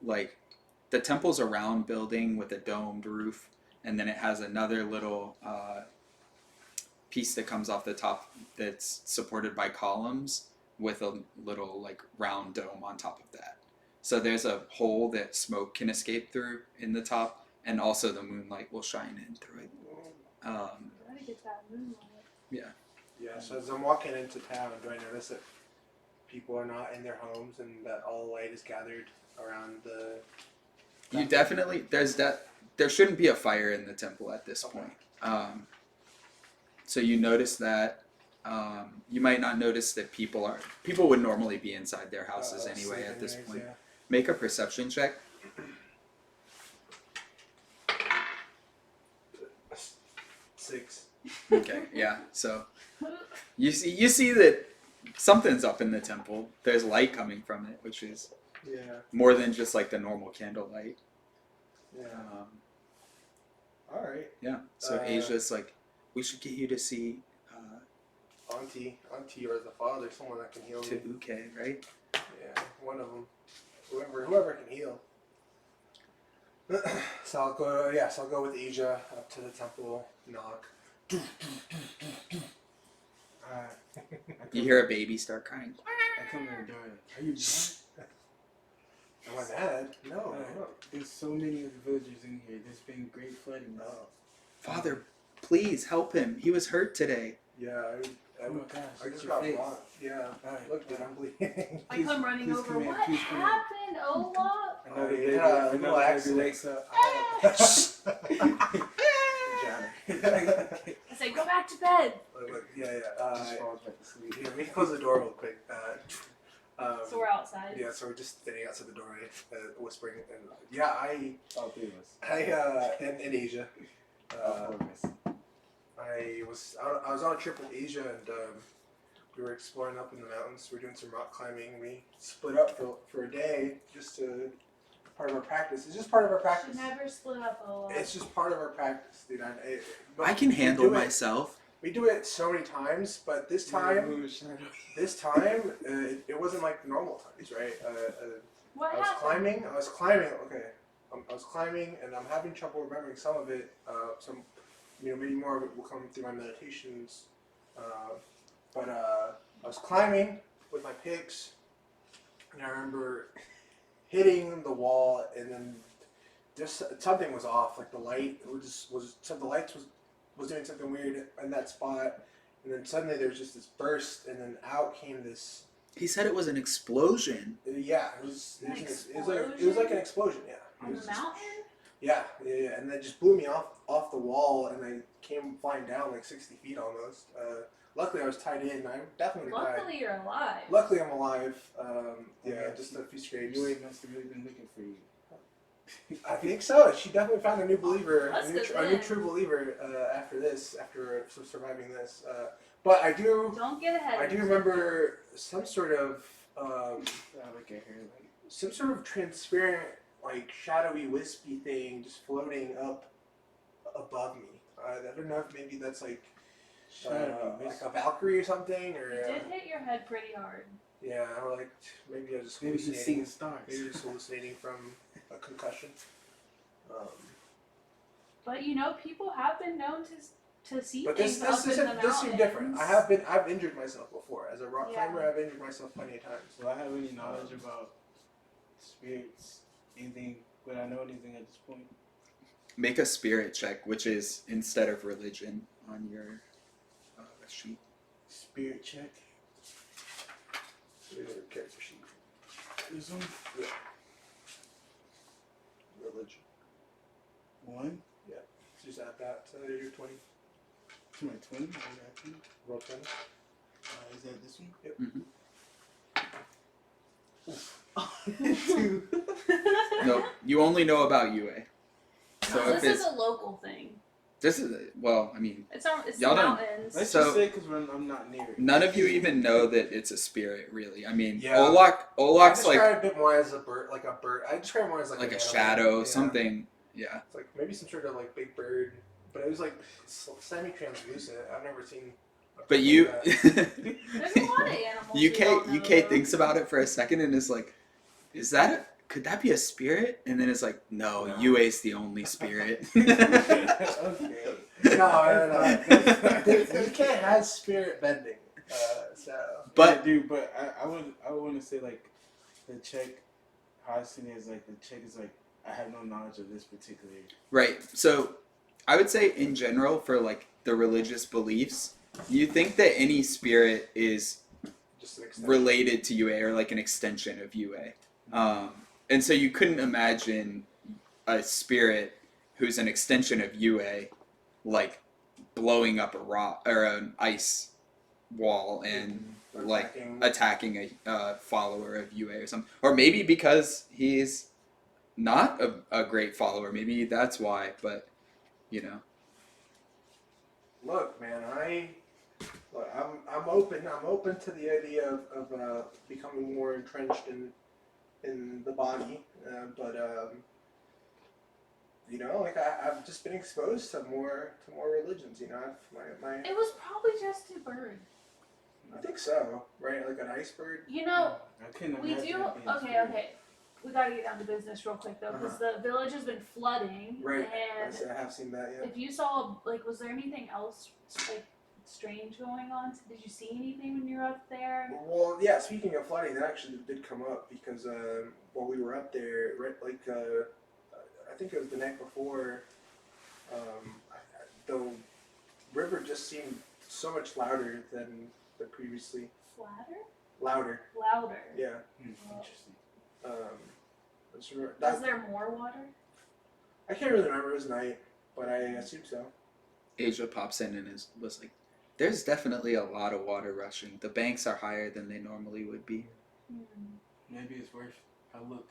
the temple's a round building with a domed roof, and then it has another little piece that comes off the top that's supported by columns with a little round dome on top of that. So there's a hole that smoke can escape through in the top, and also the moonlight will shine in through it. Gotta get that moonlight. Yeah. Yeah, so as I'm walking into town, do I notice that people are not in their homes and that all light is gathered around the... You definitely, there shouldn't be a fire in the temple at this point. So you notice that. You might not notice that people would normally be inside their houses anyway at this point. Yeah. Make a perception check. 6. Okay, yeah. So you see that something's up in the temple. There's light coming from it, which is more than just like the normal candlelight. Yeah. All right. Yeah. So Asia's like, we should get you to see Auntie or the father, someone that can heal me. to Uke, right? Yeah, one of them. Whoever can heal. So I'll go with Asia up to the temple, knock. You hear a baby start crying. I come to the door. Are you mad? Am I mad? No. There's so many of the villagers in here. There's been great flooding. No. Father, please help him. He was hurt today. Yeah, Oh my gosh, I it's just your got face. blocked. Yeah. Alright, Look, dude, I'm bleeding. I come running please over. come in, What please come in. happened? Olaf? Another You baby, had a little another baby accident. wakes up. I say, go back to bed. Yeah. Just falls back to sleep. Yeah, we can close the door real quick. So we're outside. Yeah, so we're just standing outside the doorway, whispering. And yeah, All three of us. in Asia, All four of us. I was on a trip with Asia, and we were exploring up in the mountains. We were doing some rock climbing. We split up for a day just to part of our practice. It's just part of our practice. Should never split up, Olaf. It's just part of our practice, dude. But I can we handle do it- myself. We do it so many times, but this time, it wasn't like normal times, right? What I was happened? climbing. Okay, I was climbing, and I'm having trouble remembering some of it. Maybe more of it will come through my meditations. But I was climbing with my picks, and I remember hitting the wall, and then just something was off. Like the light the lights was doing something weird in that spot, and then suddenly there was just this burst, and then out came this. He said it was an explosion. Yeah, it was like an explosion. Yeah, On the mountain? Yeah, and then just blew me off the wall, and I came flying down like 60 feet almost. Luckily, I was tied in. I definitely died. Luckily, you're alive. Luckily, I'm alive. Yeah, just a few scrapes. You must have really been looking for you. I think so. She definitely found a new believer, Must have a new been. true believer after surviving this. But I do Don't get ahead. I do remember some sort of some sort of transparent, like shadowy, wispy thing just floating up above me. I don't know if maybe that's like a Valkyrie or something, or You did hit your head pretty hard. yeah, or like maybe I was just Maybe you're hallucinating. seeing stars. Maybe just hallucinating from a concussion. But people have been known to see But things up in the mountains. this seemed different. I've injured myself before as a rock climber. I've injured myself plenty of times. Do I have any knowledge about spirits? Anything? Would I know anything at this point? Make a spirit check, which is instead of religion on your sheet. Spirit check. Character sheet. This one? Yeah. Religion. 1. Just add that to your 20. To my 20? Is that 20? Roll 20. Is that this one? Yep. No, you only know about UA. So if this it's is a local thing. this is well, I mean, It's Y'all the don't- mountains. Let's So- just say because I'm not near it. none of you even know that it's a spirit, really. I mean, Yeah. Olak's I like describe it more as a bird, like a bird. I describe it more as like a an animal. shadow, Yeah. something. Yeah. It's like maybe some sort of like big bird, but it was like semi-translucent. I've never seen. A But bird you, like that. There's a lot of animals. we don't know, UK though. thinks about it for a second and is like, could that be a spirit? And then it's like, no, No. UA's the only spirit. Okay. No. You can't have spirit bending. So. But yeah, dude, but I would want to say like the check. How I seen it is like the check is like I have no knowledge of this particular. right, so I would say in general for like the religious beliefs, you think that any spirit is Just an extension. related to UA or like an extension of UA. And so you couldn't imagine a spirit who's an extension of UA like blowing up a rock or an ice wall and like attacking a follower of UA or something. Or maybe because he's not a great follower, maybe that's why, but Look, man, I'm open. I'm open to the idea of becoming more entrenched in the body, but like I've just been exposed to more religions. My It was probably just a bird. I think so, right? Like an ice bird. I couldn't We imagine do. it being a Okay, spirit. okay. We gotta get down to business real quick though, because the village has been flooding. Right. And I have seen that. Yeah. if you saw, like, was there anything else like strange going on? Did you see anything when you were up there? Well, yeah. Speaking of flooding, that actually did come up because while we were up there, right, like I think it was the night before, the river just seemed so much louder than previously. Flatter? Louder. Louder. Yeah. Interesting. I just remember Was that, there more water? I can't really remember. It was night, but I assume so. Asia pops in and was like, "There's definitely a lot of water rushing. The banks are higher than they normally would be." Maybe it's worth a look.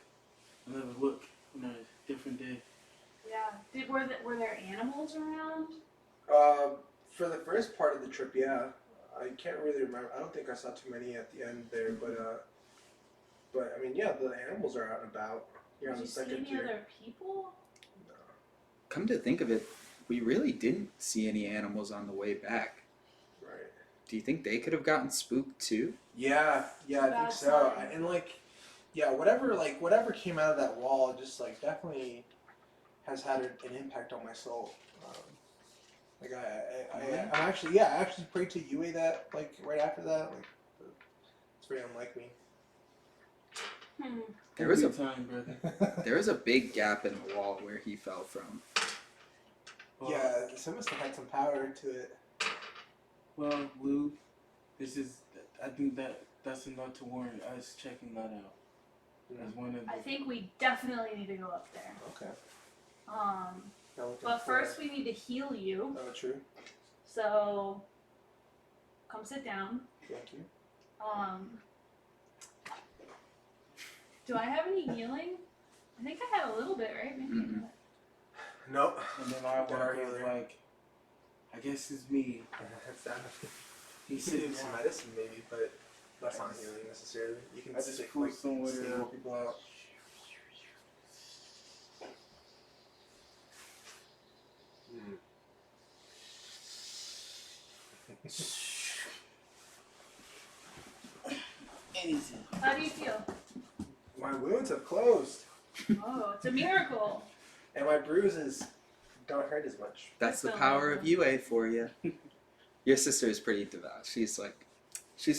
Another look on a different day. Yeah. Were there animals around? For the first part of the trip, yeah. I can't really remember. I don't think I saw too many at the end there, but I mean, yeah, the animals are out and about. You're on Did the you see second any tier. other people? No. Come to think of it, we really didn't see any animals on the way back. Right. Do you think they could have gotten spooked too? Yeah, I think Bad so. sign. And yeah, whatever came out of that wall, just definitely has had an impact on my soul. I actually prayed to Yue that right after that. It's very unlike me. There was a time, brother. there was a big gap in the wall where he fell from. Well, Yeah, so must have had some power to it. Well, Lou, I think that's enough to warrant us checking that out. As one of the. I think we definitely need to go up there. Okay. But first we need to heal you. Oh, true. So come sit down. Thank you. Do I have any healing? I think I had a little bit, right? Maybe. Mhm. Nope. And then our Got our work was healer. like, I guess it's me. That's not. He You can said do some medicine maybe, but that's not healing necessarily. You can I just stick, pulled some with single people out. anything. How do you feel? My wounds have closed, Oh, it's a miracle. and my bruises don't hurt as much. That's the That's power so of UA for you. Your sister is pretty devout. She's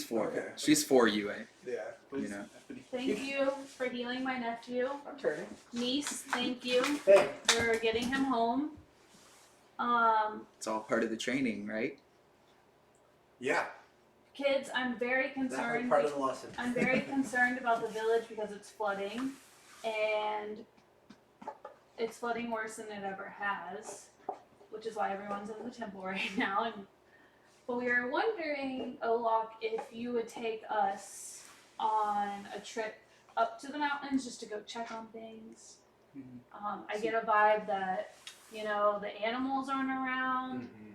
for Okay. She's for UA. Yeah, You know. Thank you for healing my nephew. I'm turning. Niece, thank you Hey. for getting him home. It's all part of the training, right? Yeah, Kids, I'm very definitely concerned. part of the lesson. I'm very concerned about the village because it's flooding, and it's flooding worse than it ever has, which is why everyone's in the temple right now. But we were wondering, Olok, if you would take us on a trip up to the mountains just to go check on things. I get a vibe that, the animals aren't around. Mm-hmm.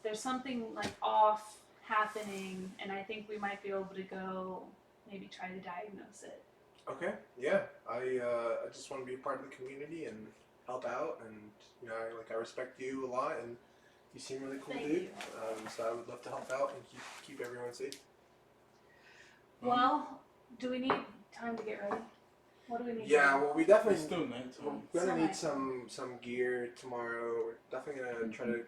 There's something off happening, and I think we might be able to go maybe try to diagnose it. Okay. Yeah, I just want to be a part of the community and help out, and I respect you a lot, and you seem really cool, Thank dude. you. So I would love to help out and keep everyone safe. Well, do we need time to get ready? What do we need? Yeah, to do? well, we It's definitely still nighttime. we're gonna need Still some gear tomorrow. We're definitely gonna try to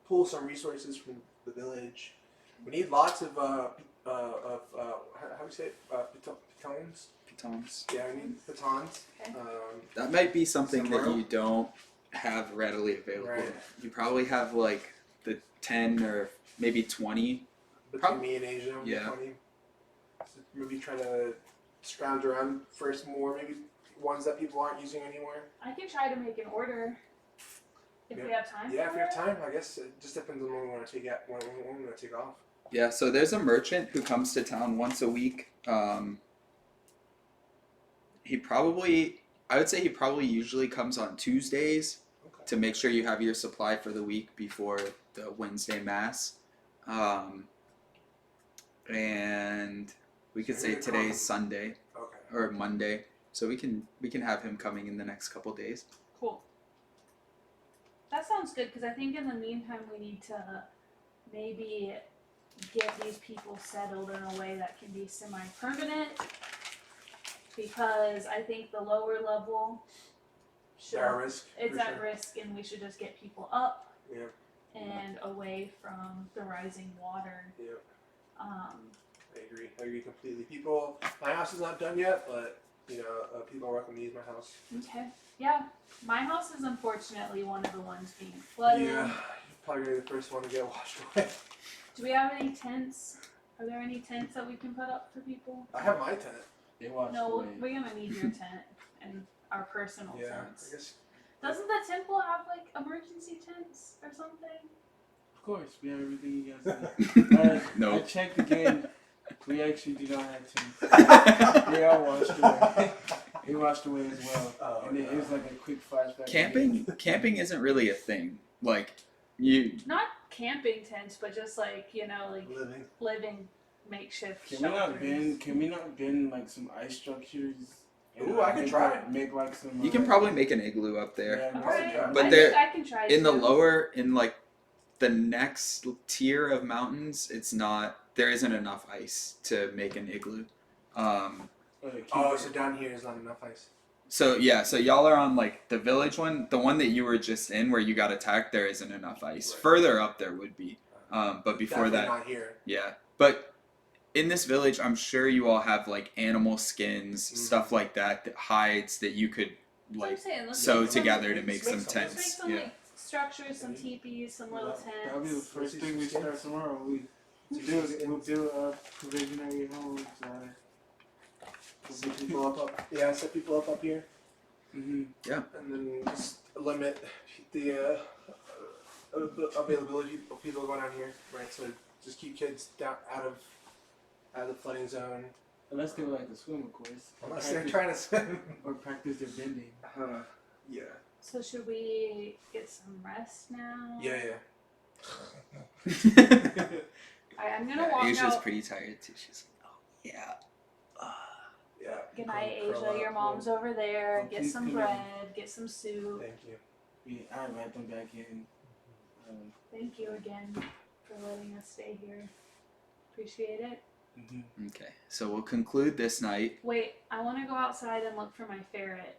pull some resources from the village. We need lots of how do we say it? Pitons. Pitons. Yeah, we need pitons. Okay. That might be something Some that rope. you don't have readily available. Right. You probably have the 10 or maybe 20. Between me and Asia, Yeah. 20. So maybe try to scrounge around for some more, maybe ones that people aren't using anymore. I can try to make an order if we have time. Yeah, if for we have it. time, I guess it just depends on when we want to take out, when we want to take off. Yeah, so there's a merchant who comes to town once a week. I would say he probably usually comes on Tuesdays Okay. to make sure you have your supply for the week before the Wednesday mass. And we could So say you're today's calm. Sunday Okay. or Monday, so we can have him coming in the next couple days. Cool. That sounds good because I think in the meantime we need to maybe get these people settled in a way that can be semi-permanent, because I think the lower level They're at risk. it's for at sure. risk, and we should just get people up Yeah. and away from the rising water. Yeah. I I agree completely. My house is not done yet, but people are welcome to use my house. Okay. Yeah. My house is unfortunately one of the ones being flooded. Yeah, you're probably gonna be the first one to get washed away. Do we have any tents? Are there any tents that we can put up for people? I have my tent. They washed No, away. we're gonna need your tent and our personal Yeah, tents. I guess. Doesn't the temple have like emergency tents or something? Of course, we have everything you guys need. No. I checked again. We actually do not have tents. They all washed away. They washed away as well. Oh, And it was like a quick flashback. Camping isn't really a thing. Like you. Not camping tents, but just like like living makeshift Can we not shelters. bend like some ice structures? And, Ooh, I can try. Make like some. You can probably make an igloo up there. Yeah, Alright, Yeah. But I there- think I can try In the too. lower, in like the next tier of mountains, it's not. There isn't enough ice to make an igloo. Oh, so down here is not enough ice. So yeah, so y'all are on like the village one, the one that you were just in where you got attacked. There isn't enough ice. Right. Further up there would be, but before Definitely that, not here. yeah. But in this village, I'm sure you all have like animal skins, stuff like that, that hides that you could That's what I'm like saying. Let's sew make some- together to let's make make some some- Let's make tents. some Yeah. like structures, some teepees, some little That'll be the tents. first thing we start tomorrow. We'll build provisionary homes. Set people up. Yeah, set people up here, Mm-hmm. and then just limit the availability of people going down here. Right. So just keep kids down out of the flooding zone. Unless they would like to swim, of course. Unless they're trying to swim. Or practice their bending. Yeah. So should we get some rest now? Yeah. I'm gonna walk Asia's out. pretty tired too. She's like, oh yeah. Yeah. Good night, Curl Asia. up. Your mom's over there. Oh, Get please some come in. bread. Get some soup. Thank you. I invite them back in. Thank you again for letting us stay here. Appreciate it. Mm-hmm. Okay, so we'll conclude this night. Wait, I want to go outside and look for my ferret.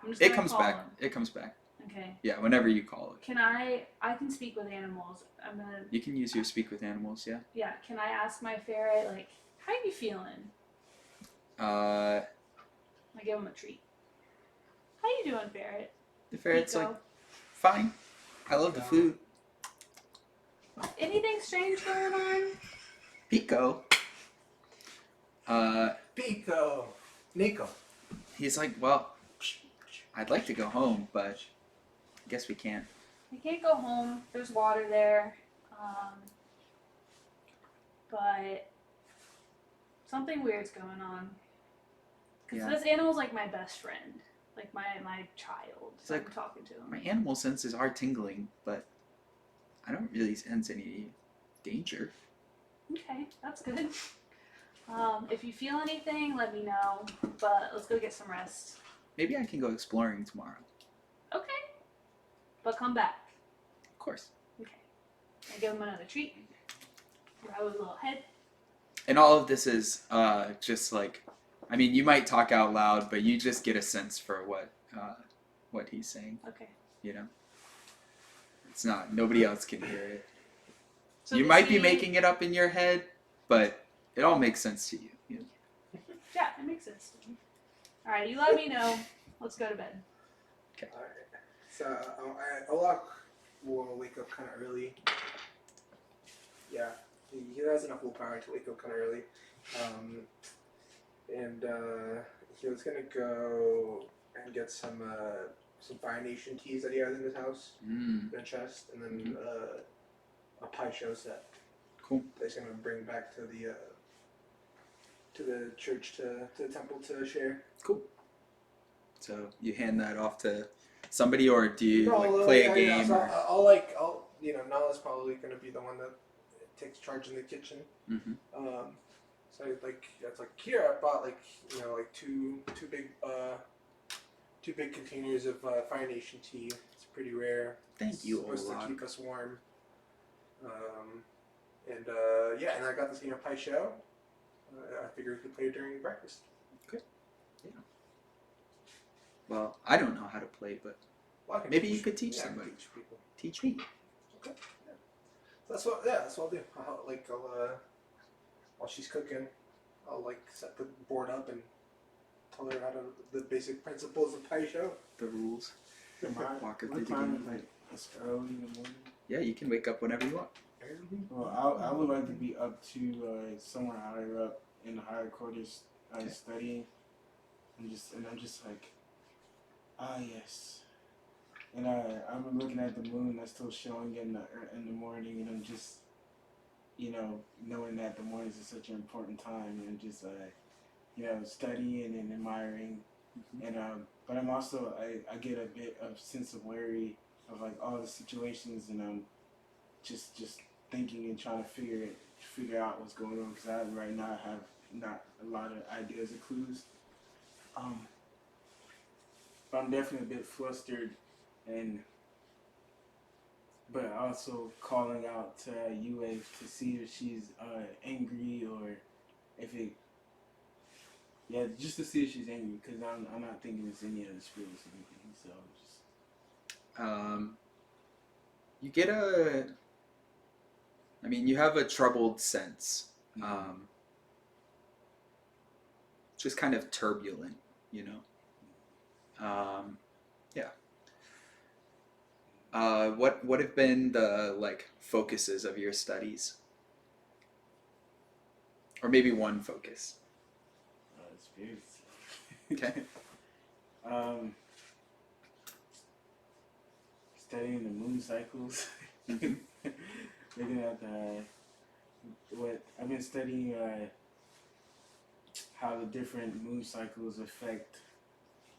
I'm just It gonna comes call back. him. It comes back. Okay. Yeah, whenever you call it. Can I can speak with animals. I'm gonna. You can use your speak with animals. Yeah. Yeah. Can I ask my ferret like, how you feeling? Uh, I give him a treat. How you doing, ferret? the ferret's Pico? like, fine. I love the food. Anything strange going on? Pico. Pico. Nico. He's like, well, I'd like to go home, but I guess we can't. We can't go home. There's water there. But something weird's going on. Because Yeah. this animal's like my best friend. Like my child. It's So like- I'm talking to him. My animal senses are tingling, but I don't really sense any danger. Okay, that's good. If you feel anything, let me know. But let's go get some rest. Maybe I can go exploring tomorrow. Okay. But come back. Of course. Okay. I give him another treat. Rub his little head. And all of this is just like, I mean, you might talk out loud, but you just get a sense for what he's saying. Okay. You know, it's not. Nobody else can hear it. So You does might be he- making it up in your head, but it all makes sense to you. Yeah, it makes sense to me. Alright, you let me know. Let's go to bed. Alright. So Olak will wake up kind of early. Yeah, he has enough willpower to wake up kind of early. And he was gonna go and get some Fire Nation teas that he has in his house, Mm. in a chest, and then a pie show set. Cool. That he's gonna bring back to the church, to the temple to share. Cool. So you hand that off to somebody, or do you No, like play a yeah, game? so or... I'll Nala's probably gonna be the one that takes charge in the kitchen. Mhm. So it's like here I bought two big containers of Fire Nation tea. It's pretty rare. Thank you, It's supposed to Olak. keep us warm. And I got this game of Pie Show. I figured we could play it during breakfast. Well, I don't know how to play, but Well, I can maybe you could teach I can somebody. teach people. Teach me. Okay. Yeah. That's what I'll do. I'll while she's cooking, I'll set the board up and tell her the basic principles of Pie Show. The rules. Walk her through What the time game. is like? It's early in the morning. Yeah, you can wake up whenever you want. Well, I would like to be up to somewhere higher up in the higher quarters studying. I'm just like, ah, yes. And I'm looking at the moon that's still showing in the morning, and I'm just, knowing that the mornings is such an important time, and just studying and admiring, and but I'm also I get a bit of sense of worry of like all the situations, and I'm just thinking and trying to figure out what's going on, because right now I have not a lot of ideas or clues. But I'm definitely a bit flustered, but also calling out to UA to see if she's angry, or if it, just to see if she's angry, because I'm not thinking it's any other spirits or anything. So just you get you have a troubled sense, just kind of turbulent, what have been the focuses of your studies, or maybe one focus? spirits. Okay. Studying the moon cycles. Looking at what I've been studying, how the different moon cycles affect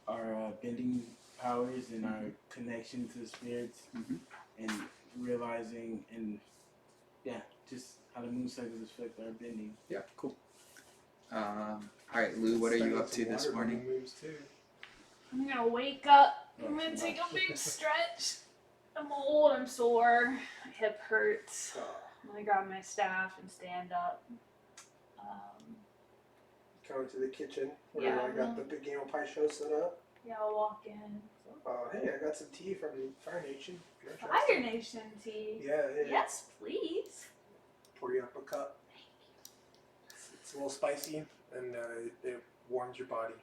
our bending powers and our connection to the spirits, and realizing, and just how the moon cycles affect our bending. Yeah, cool. All right, Lou, what are you up to this morning? I'm gonna wake up. I'm gonna take a big stretch. I'm old. I'm sore. My hip hurts. I'm gonna grab my staff and stand up. Coming to the kitchen where Yeah, I got the big game of pie show set up. Yeah, I'll walk in. Oh, hey, I got some tea from Fire Nation. Fire Nation tea. Yeah. Yes, please. Pour you up a cup. Thank you. It's a little spicy, and it warms your body.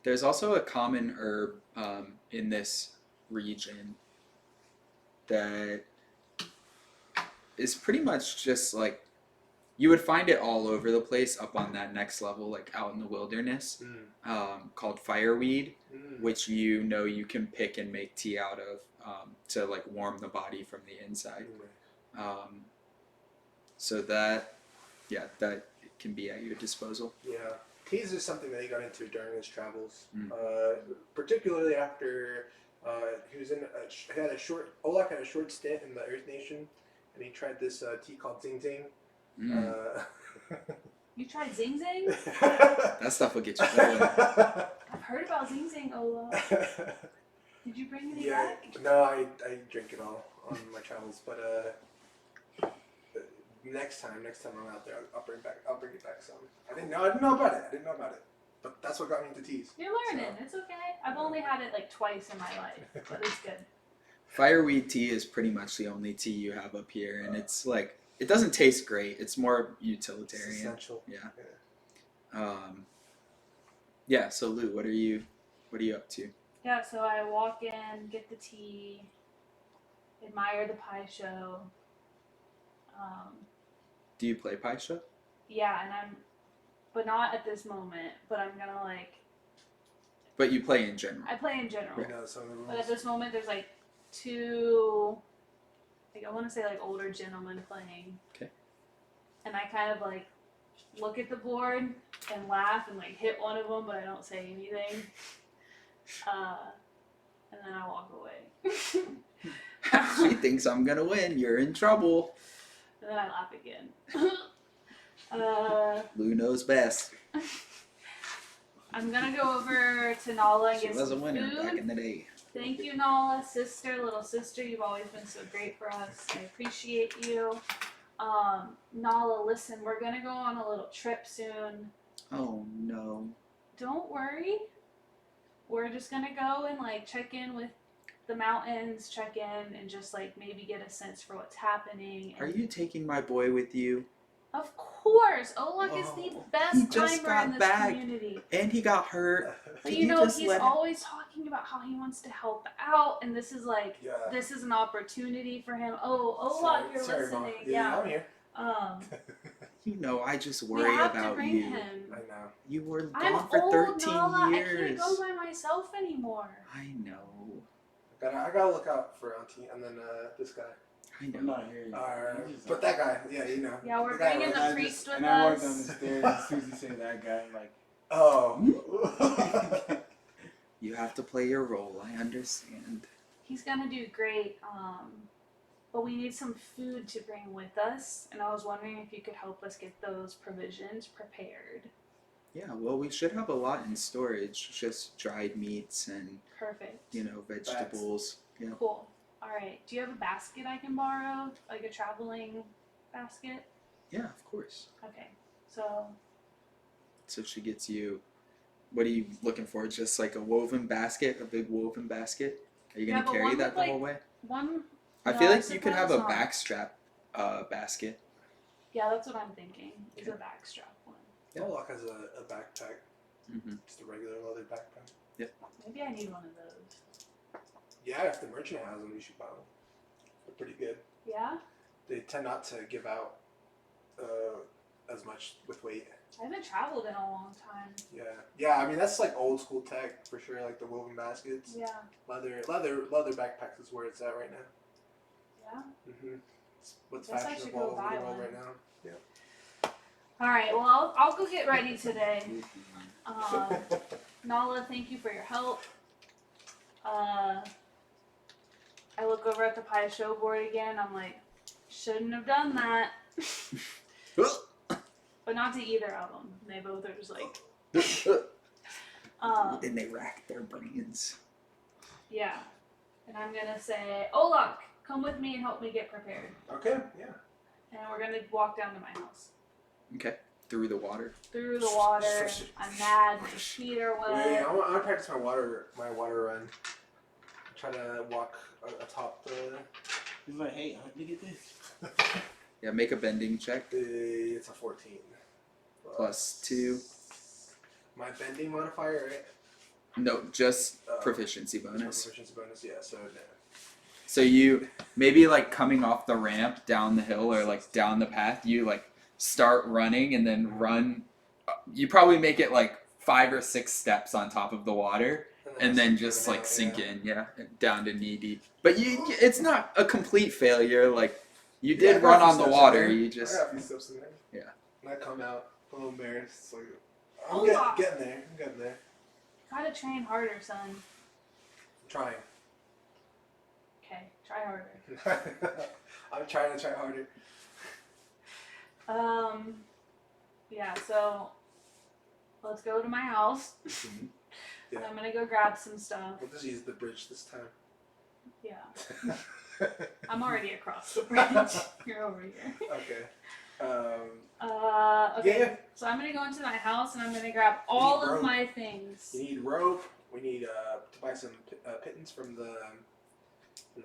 There's also a common herb in this region that is pretty much just like, you would find it all over the place up on that next level, like out in the wilderness, called fireweed, which you can pick and make tea out of to warm the body from the inside. So that can be at your disposal. Yeah. Teas is something that he got into during his travels, particularly after Olak had a short stint in the Earth Nation, and he tried this tea called Zing Zing. You tried Zing Zing? That stuff will get you going. I've heard about Zing Zing, Ola. Did you bring any back? No, I drink it all on my travels, but next time I'm out there, I'll bring it back some. I didn't know about it. But that's what got me into teas. You're learning. So. It's okay. I've only had it twice in my life, but it's good. Fireweed tea is pretty much the only tea you have up here, and it's it doesn't taste great. It's more utilitarian. It's essential. Yeah. So Lou, what are you up to? Yeah. So I walk in, get the tea, admire the pie show. Do you play pie show? Yeah, but not at this moment. But I'm gonna But you play in general. I play in general. Right. Some of the rules. But at this moment, there's two, I want to say older gentlemen playing. Okay. And I kind of look at the board and laugh and hit one of them, but I don't say anything. And then I walk away. She thinks I'm gonna win. You're in trouble. And then I laugh again. Lou knows best. I'm gonna go over to Nala and She get was a some winner food. back in the day. Thank you, Nala, little sister. You've always been so great for us. I appreciate you. Nala, listen, we're gonna go on a little trip soon. Oh no. Don't worry. We're just gonna go and check in with the mountains, check in and just maybe get a sense for what's happening. Are you taking my boy with you? Of course, Olak is the He best just climber in got this back. community. And he got hurt. But Could you know, just he's always talking about how he wants to help out, and this is this is an opportunity for him. Oh, Olak, you're sorry, listening. Mom. Yeah, I'm here. You know, I just We worry have to about bring you. him. I know. You were I'm gone for old, 13 Nala. years. I can't go by myself anymore. I know. I gotta look out for Auntie and then this guy. I I'm know. not here. But that guy, yeah, you know. Yeah, we're The guy bringing right- the priest with and I walked down us. the stairs and Susie said that guy. I'm like, Oh. You have to play your role. I understand. He's gonna do great. But we need some food to bring with us, and I was wondering if you could help us get those provisions prepared. Yeah, well, we should have a lot in storage. Just dried meats and, Perfect. you know, vegetables. Yeah. Cool. All right. Do you have a basket I can borrow, like a traveling basket? Yeah, of course. Okay. So So she gets you. What are you looking for? Just like a woven basket, a big woven basket? Are you Yeah, gonna but carry one that with, the whole way? one. I No, feel I like you could have a suppose not. backstrap basket. Yeah, that's what I'm thinking. Is a backstrap one. Moloch has a backpack. Mm-hmm. Just a regular leather backpack. Maybe I need one of those. Yeah, if the merchant has them, you should buy them. They're pretty good. Yeah. They tend not to give out as much with weight. I haven't traveled in a long time. Yeah. I mean that's like old school tech for sure. Like the woven baskets, Yeah. leather backpacks is where it's at right now. Yeah. Mm-hmm. It's what's Guess I should fashionable go over buy the world one. right now. Yeah. All right. Well, I'll go get ready today. Nala, thank you for your help. I look over at the pie show board again. I'm like, shouldn't have done that. But not to either of them. They both are just like, And they rack their brains. yeah. And I'm gonna say, Olak, come with me and help me get prepared. Okay. Yeah. And we're gonna walk down to my house. Okay. Through the water. Through the water. I'm mad. My feet are Wait, wet. I want to practice my water run. Try to walk atop the. he's like, hey, look at this. Yeah, make a bending check. It's a 14. +2. My bending modifier, right? No, just Oh. proficiency It's my bonus. proficiency bonus, yeah. So So you maybe like coming off the ramp down the hill or like down the path, you like start running and then run. You probably make it like 5 or 6 steps on top of the water and then just like sink in, down to knee deep. But it's not a complete failure. Like you did run on the water. You just I got a few steps in there. Yeah. And I come out a little embarrassed. So Oh, I'm wow. getting there. I'm getting there. Gotta train harder, son. I'm trying. Okay, try harder. I'm trying to try harder. Yeah, so let's go to my house. Yeah. I'm gonna go grab some stuff. We'll just use the bridge this time. Yeah. I'm already across the bridge. You're over here. Okay. Okay. Yeah. So I'm gonna go into my house and I'm gonna grab all of rope. my things. You need rope. We need to buy some pittance from the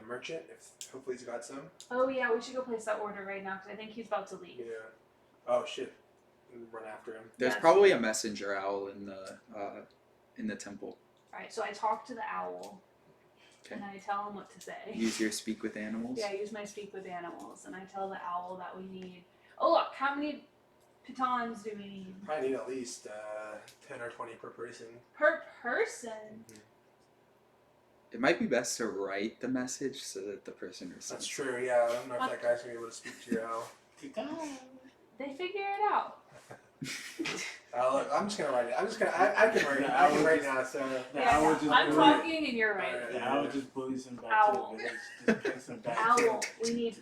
merchant. If hopefully he's got some. Oh yeah, we should go place that order right now because I think he's about to leave. Yeah. Oh shit. Run after him. there's Yes. probably a messenger owl in the temple. All right. So I talk to the owl. Okay. And I tell him what to say. Use your speak with animals. Yeah, I use my speak with animals, and I tell the owl that we need. Oh look, how many pitons do we need Probably need at least 10 or 20 per person. per person? It might be best to write the message so that the person receives. That's true. Yeah. I don't know if that guy's gonna be able to speak to your owl. They figure it out. Look, I'm just gonna write it. I can write it. I can write now. So. Yeah, owl just I'm bullied- talking and you're right. Alright. Yeah, I would just bully some back Owl. to the village. Just bring some back to Owl, we need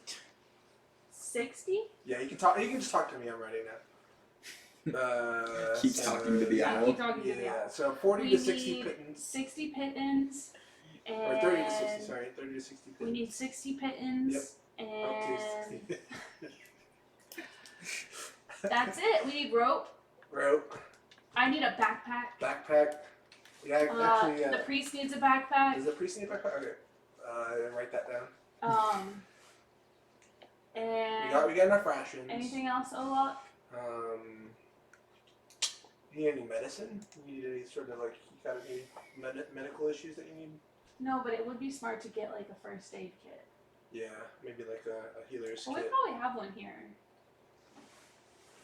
60. Yeah, you can talk. You can just talk to me. I'm writing now. Keep talking to the Yeah, owl. keep talking to the Yeah. owl. So 40 We to 60 need pittance. 60 pittons, and Or 30 to 60. Sorry, 30 to 60 pittance. we need 60 pittons, Up to and 60. that's it. We need rope. Rope. I need a backpack. Backpack. Yeah, actually. The priest needs a backpack. Is the priest need a backpack? Okay. Write that down. And We got enough rations. anything else, Olaf? You need any medicine? You need any sort of like you got any medical issues that you need? No, but it would be smart to get like a first aid kit. Yeah, maybe like a healer's Well, we kit. probably have one here.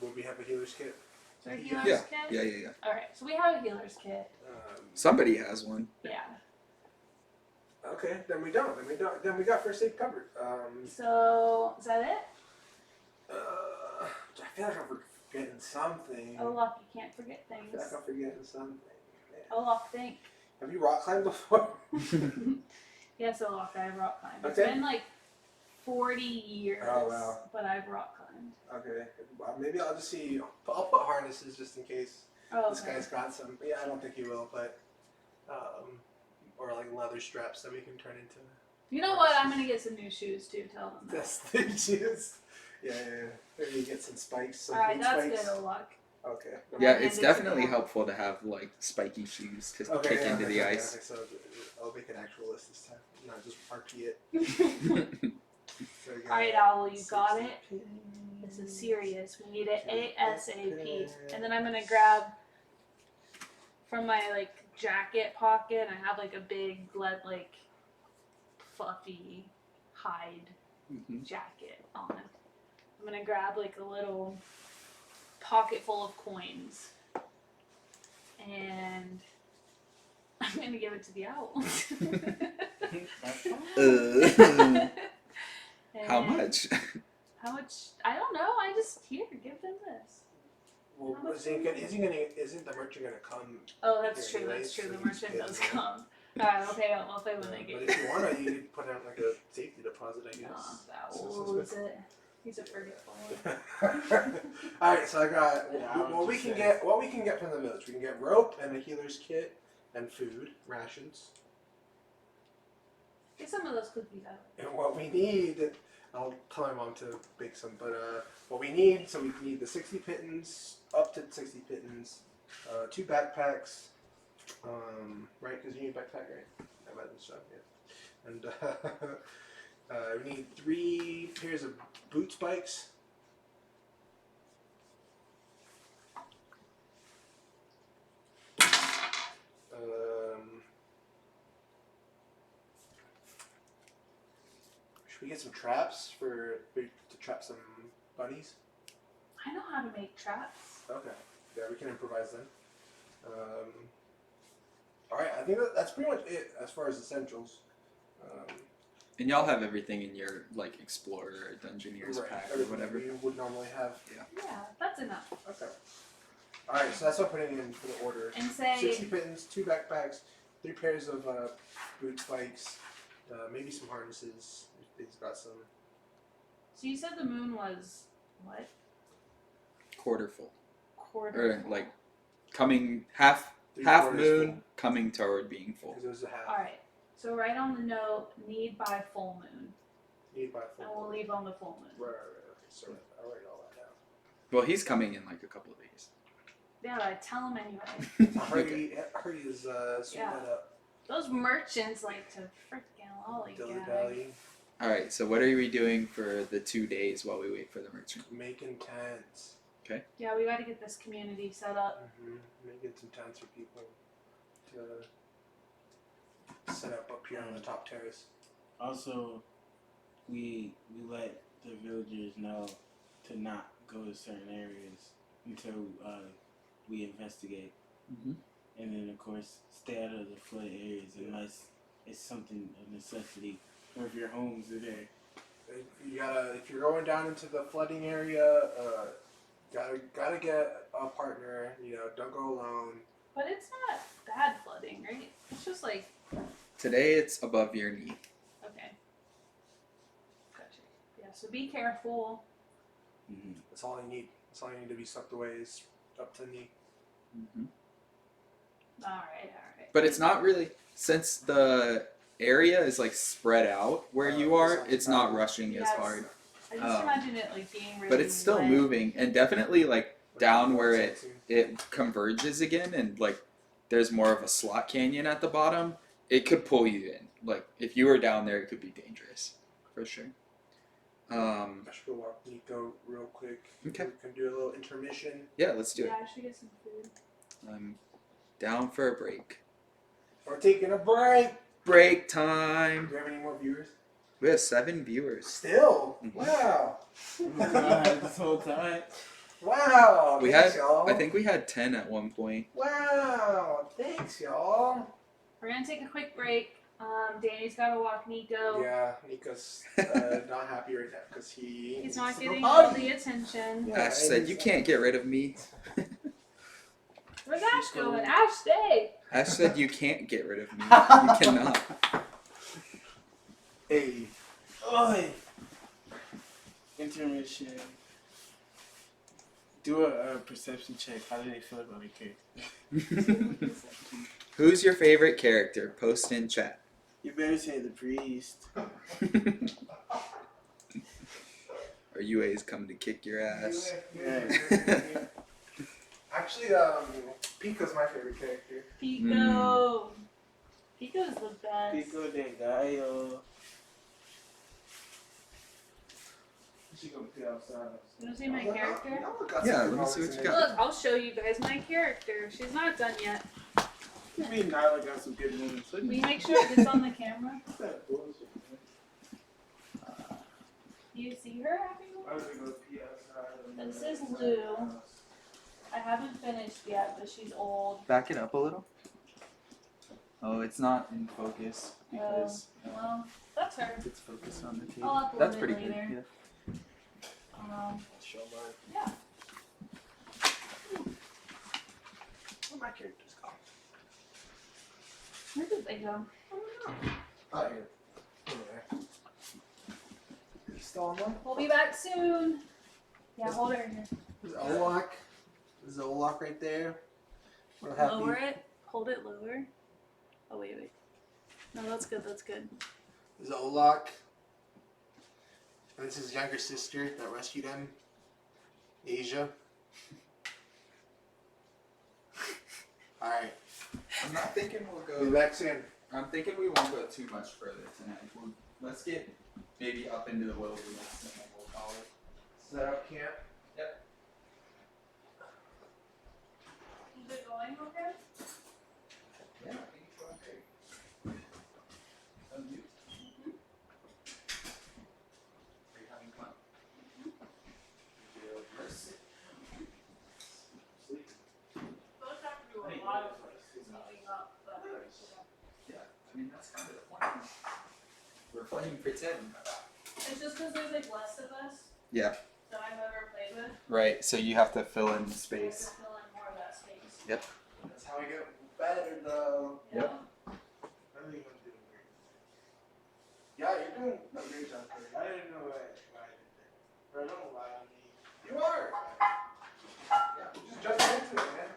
Would we have a healer's kit? Is there a healer's Yeah. kit? Yeah. Alright, so we have a healer's kit. Somebody has one. Yeah. Okay, then we don't. Then we got first aid covered. So, is that it? I feel like I'm forgetting something. Oh, look, you can't forget I feel things. like I'm forgetting something. Man. Oh, look, think. Have you rock climbed before? Yes, oh, look, I've rock climbed. It's Okay. been like 40 years, Oh, wow. but I've rock climbed. Okay, well, maybe I'll just see. I'll put harnesses just in case Oh, this okay. guy's got some. Yeah, I don't think he will, but or like leather straps that we can turn into. You know what? I'm gonna get some new shoes too. Tell them that. That's the juice. Yeah. Maybe you get some spikes. Some Alright, boot that's spikes. good, oh, luck. Okay. Yeah, hand it's it to definitely them. helpful to have like spiky shoes to Okay, kick yeah, into the okay, ice. okay, so I'll make an actual list this time, not just marquee it. So we got Alright, Owl, you got 60 it? pins. This is serious. We need it ASAP. And then I'm gonna grab from my like jacket pocket. I have like a big like fluffy hide Mhm. jacket on. I'm gonna grab like a little pocket full of coins, and I'm gonna give it to the owl. How And much? How much? I don't know. I just here give them this. Well, How much isn't the merchant gonna come? Oh, that's Here, true. anyways, That's true. so The you merchant get does it. come. Alright, I'll pay. I'll pay when they But get if you wanna, you could put out like a safety deposit, I Oh, guess. that So- will lose it. He's a forgetful. All right, so I got Yeah, I what would we just can say- get. What we can get from the village. We can get rope and a healer's kit and food rations. Get some of those cookies out. And what we need, I'll tell my mom to bake some. But what we need, so we need the 60 pittance, up to 60 pittance, 2 backpacks, right? Because you need a backpack, right? I might have stuff, yeah. And we need 3 pairs of boot spikes. Should we get some traps to trap some bunnies? I know how to make traps. Okay, yeah, we can improvise then. All right, I think that's pretty much it as far as essentials. And y'all have everything in your like explorer or dungeoneer's Right, pack or everything whatever. we would normally have. Yeah, that's enough. Okay. All right, so that's what I'm putting in for the order. And say 60 pittance, 2 backpacks, 3 pairs of boot spikes, maybe some harnesses if he's got some. so. You said the moon was what? Quarter full. Quarter. Or like coming half 3/4 moon coming toward being full. Because it was a half. All right. So write on the note, need by full moon, Need by full. and we'll leave on the full moon. Right. Okay, so I'll write all that down. Well, he's coming in like a couple of days. Yeah, but I tell him anyway. Hurry is sweet Yeah. that up. Those merchants like to freaking Dilly lollygag. dally. All right. So what are we doing for the 2 days while we wait for the merchant? Making tents. Yeah, we gotta get this community set up. Making some tents for people to set up here on the top terrace. Also, we let the villagers know to not go to certain areas until we investigate, Mhm. and then of course stay out of the flooded areas unless it's something of necessity, or if your homes are there. If you're going down into the flooding area, gotta get a partner. Don't go alone. But it's not bad flooding, right? It's just like, Today it's above your knee. okay. Gotcha. Yeah, so be careful. Mm-hmm. That's all you need. That's all you need to be sucked away is up to the knee. Mm-hmm. Alright. But it's not really, since the area is like spread out where you are, it's not rushing as Yes. hard. I just imagine it like being really But it's still wet. moving, and definitely like down where it Sexy. converges again, and like there's more of a slot canyon at the bottom. It could pull you in. Like if you were down there, it could be dangerous, for sure. I should go walk Nico real quick. Okay. We can do a little intermission. Yeah, let's do it. Yeah, I should get some food. I'm down for a break. We're taking a break. Break Do time. we have any more viewers? We have 7 viewers. Still? Mhm. Wow. This whole time. Wow. We Thanks, had, y'all. I think we had 10 at one point. Wow. Thanks, y'all. We're gonna take a quick break. Danny's gotta walk Nico. Yeah, Nico's not happy right now because He's needs not to go getting all potty. the attention. Yeah, Ash said, "You can't get rid of me." Where's Ash going? Ash, stay! Ash said, "You can't get rid of me. You cannot." Hey. Oi. Intermission. Do a perception check. How do they feel about the character? Who's your favorite character? Post in chat. You better say the priest. Or UA's coming to kick your ass. Actually, Pico's my favorite character. Pico! Pico's the best. Pico de gallo. She gonna play outside. You wanna see my character? Yeah, let me see what you got. Look, I'll show you guys my character. She's not done yet. I mean, Nyla got some good moments. Will you make sure it gets on the camera? What's that bullshit, man? Do you see her having I one? was gonna go pee outside. This is Lou. I haven't finished yet, but she's old. Back it up a little. Oh, it's not in focus because Well, that's her. it's focused on the table. I'll upload That's it pretty later. good. Yeah. Show mine. Yeah. Where my characters go? Where did they go? Oh, here. Anyway. You still on one? We'll be back soon. Yeah, hold her here. There's Olak. There's Olak right there. We're happy. Lower it. Hold it lower. Oh, wait. No, that's good. That's good. There's Olak. And this is his younger sister that rescued him. Asia. Alright. I'm not thinking we'll Be go. back soon. I'm thinking we won't go too much further tonight. Let's get maybe up into the wilderness and then we'll call it. Set up camp. Is it going okay? Yeah, I think it's going great. Unmute. Are you having fun? Both have to do a lot of moving up, but Yeah, I mean that's kind of the point. We're playing pretend. it's just because there's like less of us Yeah. that I've ever played with. Right, so you have to fill in I space. have to fill in more of that space. Yep. That's how we get better though. Yep. I think I'm doing great. Yeah, you're doing a great job, Corey. I didn't know why I did that. Bro, don't lie on me. You are. Yeah, just jump into it, man.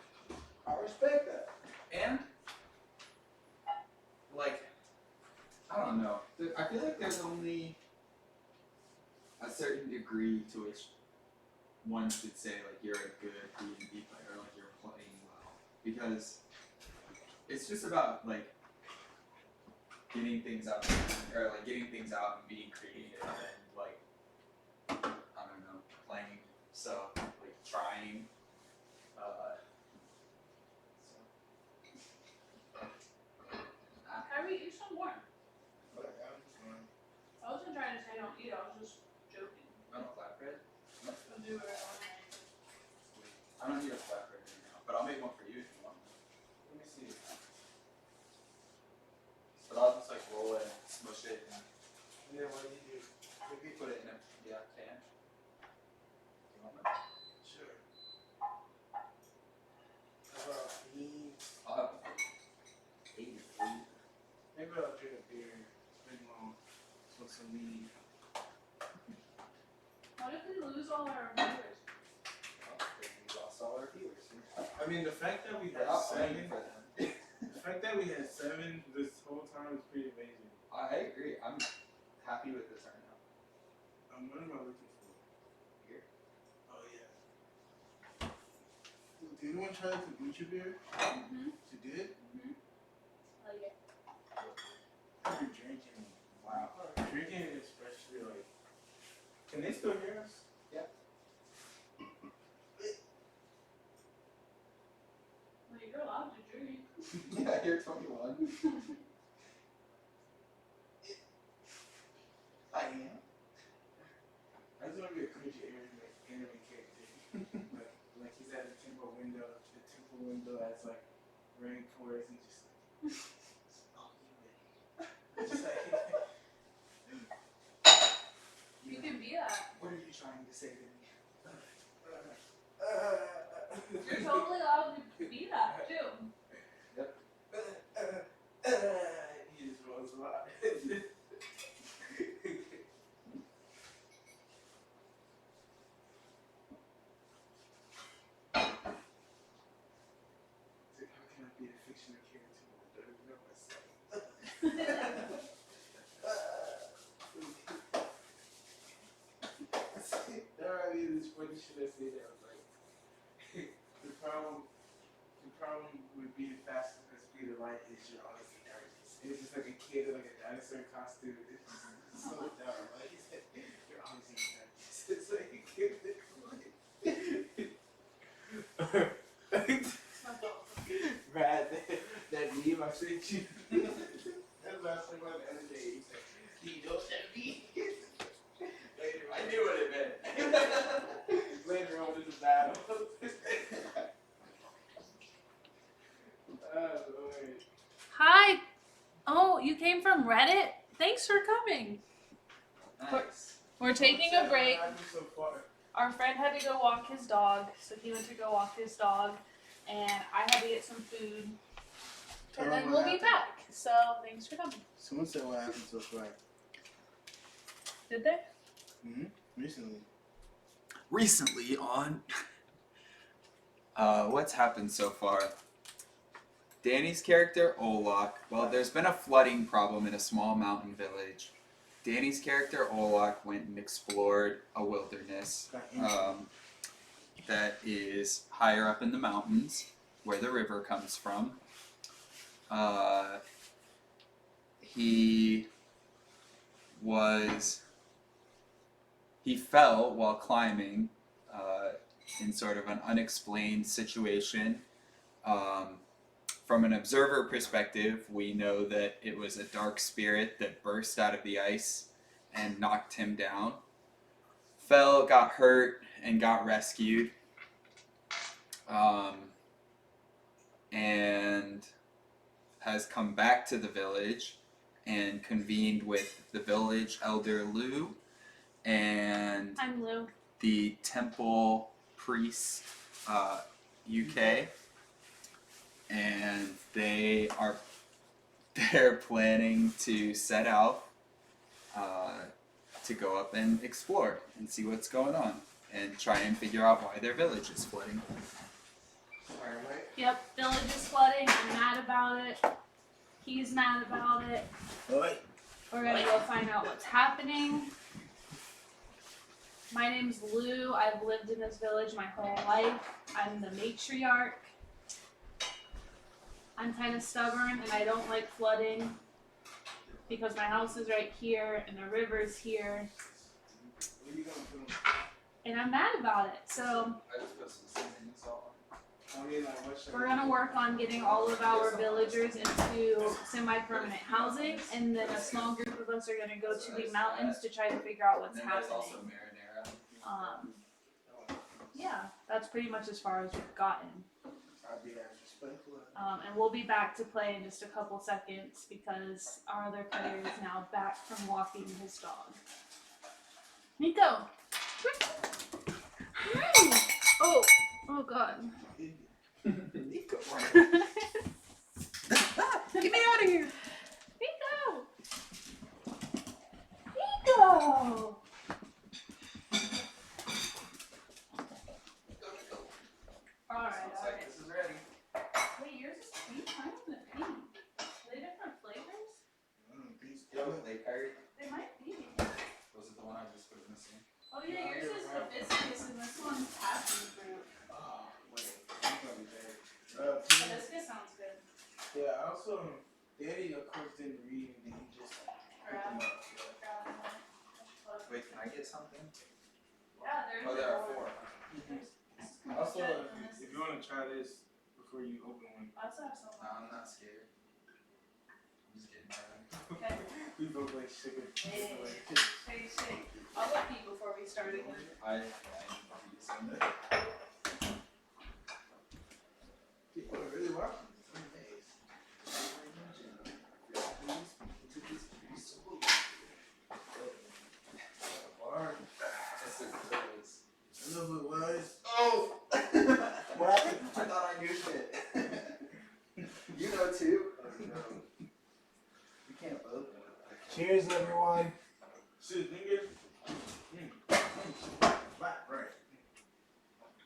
I respect that. And, like, I don't know. I feel like there's only a certain degree to which one should say, like, you're a good D&D player, like, you're playing well. Because it's just about, like, getting things out, or, like, getting things out and being creative and, like, I don't know, playing. So, like, trying. Kyrie, eat some more. But I'm just going. I wasn't trying to say don't eat, I was just joking. I don't flatbread. I'll do it on I don't need a flatbread right now, but I'll make one for you if you want. Let me see. But I'll just like roll it and smush it and And then what do you do? maybe put it in a can. You want that? Sure. How about me? I'll have 8 or 3. Maybe I'll drink a beer. Maybe I'll smoke some weed. What if we lose all our viewers? We lost all our viewers. I mean, the fact that we We're had not playing 7, for them. the fact that we had 7 this whole time is pretty amazing. I agree. I'm happy with this right now. What am I looking for? Here. Oh yeah. Did anyone try the kombucha beer? Mm-hmm. You did? Like it. I've been drinking. Wow. Drinking especially like. Can they still hear us? Well, you're allowed to drink. Yeah, you're 21. I am. I just want to be a cringy anime character. that's like rainforest and just like, oh, you just like, You can be that. What are you trying to say to me? You're totally allowed to be that too. he just rolls a lot. How can I be a fictional character when I don't even know myself? There I mean, this funny shit I say that I was like, the problem with being fast at the speed of light is you're honestly darkness. It's just like a kid in like a dinosaur costume. It's just so dumb. Like he said, you're honestly darkness. It's like a kid. Brad, that meme I sent you. That's last time on the other day. He said, "Do you know what that means?" Later, I knew what it meant. Later on in the battle. Oh Lord. Hi. Oh, you came from Reddit? Thanks for coming. Nice. We're taking a break. What happened so far? Our friend had to go walk his dog, so he went to go walk his dog, and I had to get some food. Tell And him then what we'll be happened. back. So thanks for coming. Someone said what happened so far. Did they? Recently. Recently on what's happened so far? Danny's character, Olak. Well, there's been a flooding problem in a small mountain village. Danny's character, Olak, went and explored a wilderness that is higher up in the mountains where the river comes from. He fell while climbing in sort of an unexplained situation. From an observer perspective, we know that it was a dark spirit that burst out of the ice and knocked him down. Fell, got hurt, and got rescued. And has come back to the village and convened with the village elder Lou and I'm Lou. the temple priest UK, and they're planning to set out to go up and explore and see what's going on and try and figure out why their village is flooding. Yep, village is flooding. I'm mad about it. He's mad about it. Oi. We're gonna go find out what's happening. My name's Lou. I've lived in this village my whole life. I'm the matriarch. I'm kind of stubborn and I don't like flooding because my house is right here and the river's here. Where you going to? And I'm mad about it. So I just put some seasoning salt on. I mean, like, what should we're gonna work on getting all of our villagers into semi-permanent housing, and then a small group of us are gonna go to the mountains to try to figure out what's And then there's also happening. marinara. Yeah, that's pretty much as far as we've gotten. I'll be as respectful. And we'll be back to play in just a couple seconds because our other player is now back from walking his dog. Nico! Hi! Oh god. Nico. Get me out of here! Nico! Nico! Alright. This is ready. Wait, yours is pink? Mine isn't pink. Are they different flavors? Play card. They might be. Was it the one I just put missing? Oh yeah, yours is hibiscus and this one's passion fruit. Oh, wait. He's gonna be bad. Hibiscus sounds good. Yeah, also, Daddy, of course, didn't read and he just picked them up. Wait, can I get something? Yeah, there's Oh, there are 4. Also, if you want to try this before you open one. I also have some. No, I'm not scared. I'm just getting tired. Okay. We both like sugar. Hey, shake. I'll let you before we start again. I need some. People are really shit. You know too. We can't both. Cheers, everyone. See, the thing is, right.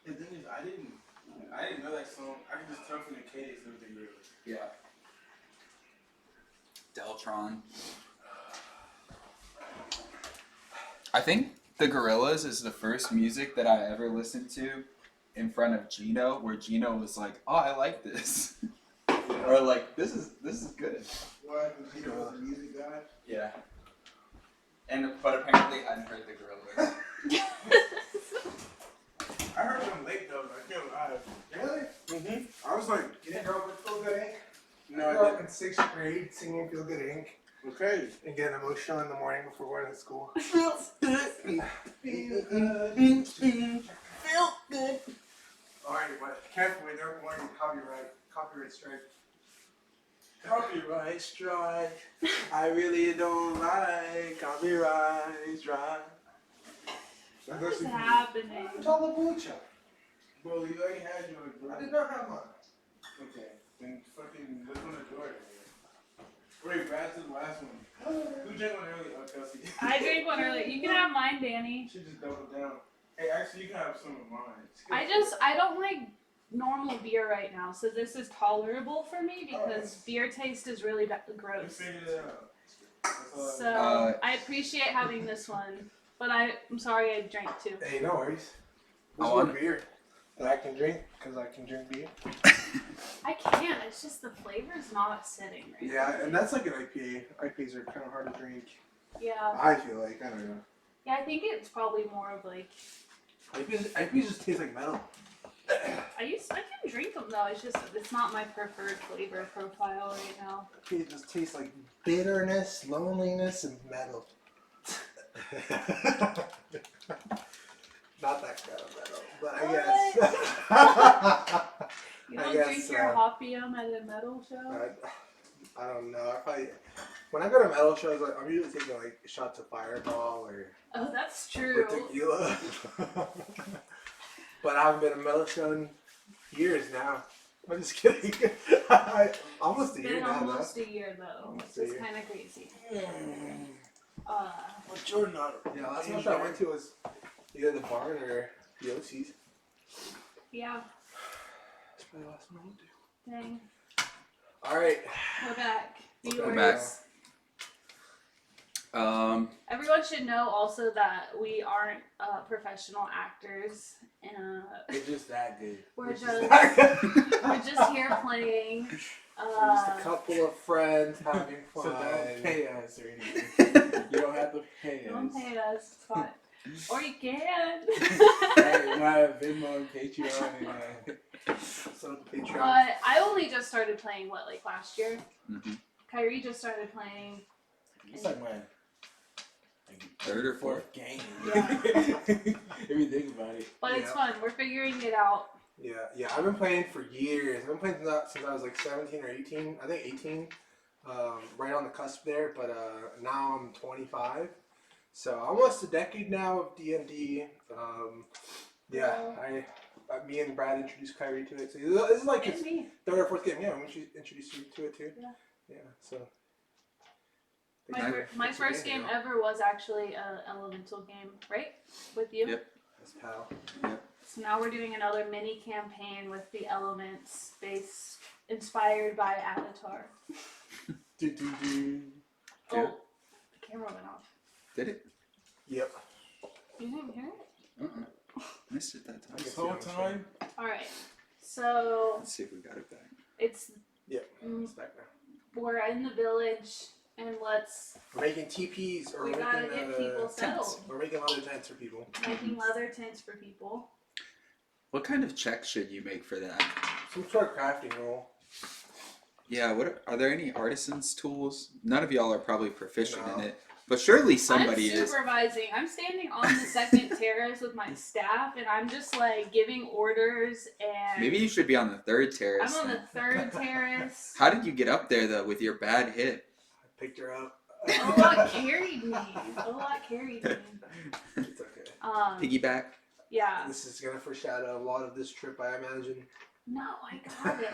The thing is, I didn't know that song. I could just tell from the cadence it was a gorilla. Yeah. Deltron. I think The Gorillas is the first music that I ever listened to in front of Gino, where Gino was like, "Oh, I like this," or like, "This is good." What? You know, the music guy? Yeah. But apparently hadn't heard The Gorillas. I heard them late though. I feel alive. Really? Mm-hmm. I was like, You didn't grow up with Feel Good Inc? no, I I grew up didn't. in 6th grade singing Feel Good Inc. Okay. and getting emotional in the morning before going to school. Feels good. Feel good. Feel good. Alright, but carefully, don't want to copyright strike. Copyright strike. I really don't like copyright strike. What is happening? Talabucha. Bro, you already had yours, bro. I did not have mine. Okay. Then fucking look on the door. Wait, Brad's the last one. Who drank one earlier? Oh, Kelsey. I drank one earlier. You can have mine, Danny. She just doubled down. Hey, actually, you can have some of mine. I don't like normal beer right now, so this is tolerable for me because beer taste is really We gross. figured it out. That's all I So I appreciate having this one, but I'm sorry I drank two. Hey, no worries. I This want- is beer that I can drink because I can drink beer. I can't. It's just the flavor's not sitting right. Yeah, and that's like an IPA. IPAs are kind of hard to drink. Yeah. I feel like, I don't know. Yeah, I think it's probably more of like IPAs just taste like metal. I can drink them though. It's not my preferred flavor profile right now. IPA just tastes like bitterness, loneliness, and metal. Not that kind of metal, but I guess. You I don't guess, drink your hopium at a metal show? I don't know. I probably when I go to metal shows, like I'm usually taking like shots of Fireball or Oh, that's or true. tequila. But I haven't been to a metal show in years now. I'm just kidding. Almost a year Been now. almost a year though. Almost a It's year. kind of crazy. But you're not. Yeah, last one I went to was either the barn or the OC's. Yeah. That's probably the last one I went to. Dang. All right. We're back. We're Viewers. back. Everyone should know also that we aren't professional actors. It's just that good. We're Which is just that- we're just here playing. We're just a couple of friends having fun. So don't pay us or anything. You don't have to pay us. Don't pay us. It's fine. Or you can. Hey, we have Venmo and Patreon and So Patreon. But I only just started playing like last year. Mhm. Kyrie just started playing. it's like my Third or fourth game. Yeah. If you think about it. But it's Yeah. fun. We're figuring it out. Yeah, I've been playing for years. I've been playing since I was like 17 or 18. I think 18, right on the cusp there. But now I'm 25, so almost a decade now of D&D. Me and Brad introduced Kyrie to it. So this is like his And me. third or fourth game. Yeah, we introduced you to it too. Yeah. Yeah. So. My first game ever was actually an elemental game, right? With you. Yep. That's pal. So now we're doing another mini campaign with the elements inspired by Avatar. Do, do, do. Oh, Yeah. the camera went off. Did it? Yep. You didn't hear it? Missed it that time. This whole time. All right. So Let's see if we got it back. it's Yep. mm, It's back now. we're in the village, and We're making TPs or we we're gotta making get people settled. tents. We're making leather tents for people. Making leather tents for people. What kind of check should you make for that? Some sort of crafting roll. Yeah, are there any artisans tools? None of y'all are probably proficient No. in it, but surely somebody I'm is. supervising. I'm standing on the second terrace with my staff, and I'm just like giving orders. And Maybe you should be on the third terrace. I'm on the then. third terrace. How did you get up there though with your bad hip? I picked her up. Olak carried me. Olak carried me. It's okay. Piggyback. Yeah. This is gonna foreshadow a lot of this trip, I imagine. No, I got it.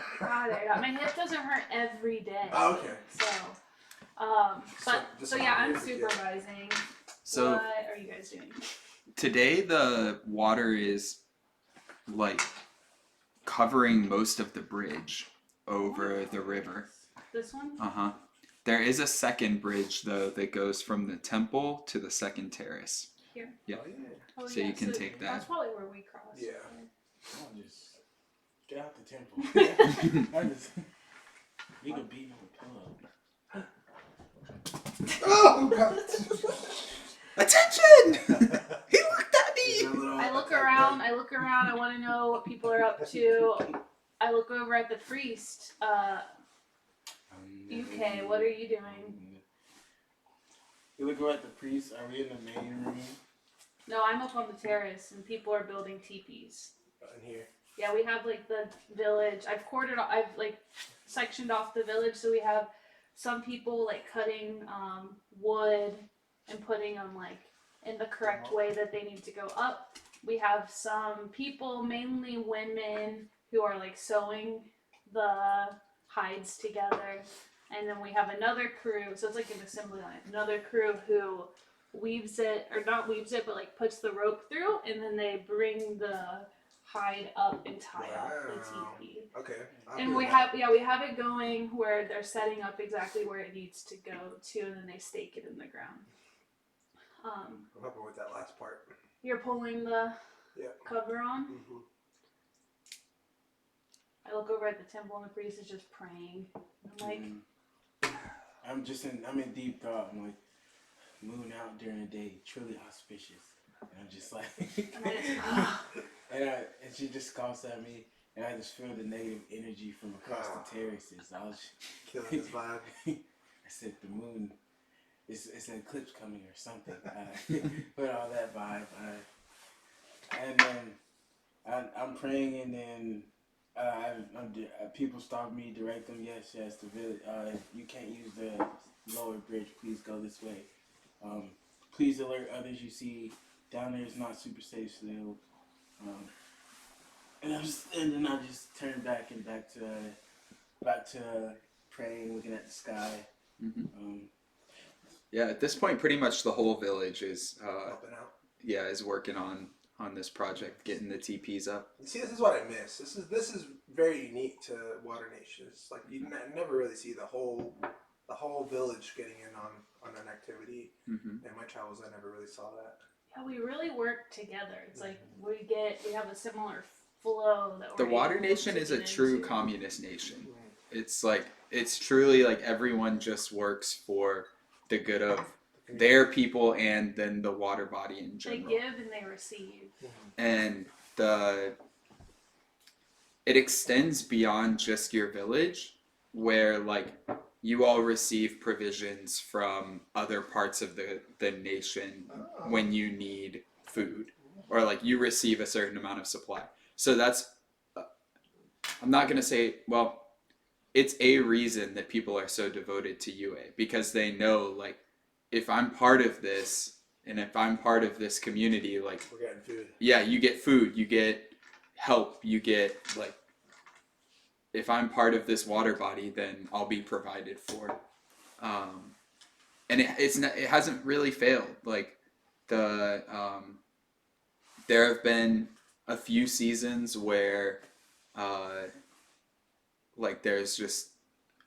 My hip doesn't hurt every day. Oh, okay. So yeah, I'm supervising. So what are you guys doing? today the water is like covering most of the bridge over the river. This one? There is a second bridge though that goes from the temple to the second terrace. Here. Yeah. Oh, yeah. Oh, So you can take that. That's probably where we crossed. Yeah. I'll just get out the temple. You can beat me with a pillow. Oh God! Attention! He looked at me. I look around. I want to know what people are up to. I look over at the priest. UK, what are you doing? You look at the priest. Are we in the main room? No, I'm up on the terrace, and people are building teepees. In here. Yeah, we have like the village. I've like sectioned off the village, so we have some people like cutting wood and putting them like in the correct way that they need to go up. We have some people, mainly women, who are like sewing the hides together, and then we have another crew. So it's like an assembly line. Another crew who weaves it, or not weaves it, but like puts the rope through, and then they bring the hide up and tie off the teepee. Okay. And we have it going where they're setting up exactly where it needs to go to, and then they stake it in the ground. I'm helping with that last part. You're pulling the cover on. Mm-hmm. I look over at the temple, and the priest is just praying. I'm like, I'm in deep thought. I'm like, moon out during the day, truly auspicious. And I'm just like, and she just coughs at me, and I just feel the negative energy from across the terraces. I was killing this vibe. I said the moon, it's an eclipse coming or something. Put all that vibe. And then I'm praying, and then people stop me, direct them. Yes, the village. You can't use the lower bridge. Please go this way. Please alert others you see. Down there is not super safe still. And then I just turn back to praying, looking at the sky. Mm-hmm. Yeah, at this point, pretty much the whole village is Helping out. Yeah, is working on this project, getting the TPs up. See, this is what I miss. This is very unique to Water Nation. It's like you never really see the whole village getting in on an activity. Mm-hmm. In my travels, I never really saw that. yeah, we really work together. It's like we have a similar flow that The we're Water able Nation to is a get true into. communist nation. It's truly like everyone just works for the good of their people and then the water body in They general. give and they receive. And it extends beyond just your village, where like you all receive provisions from other parts of the nation when you need food, or like you receive a certain amount of supply. So that's I'm not gonna say, well, it's a reason that people are so devoted to UA, because they know like if I'm part of this and if I'm part of this community, like We're getting food. yeah, you get food, you get help, you get like, if I'm part of this water body, then I'll be provided for. And it hasn't really failed. Like there have been a few seasons where like there's just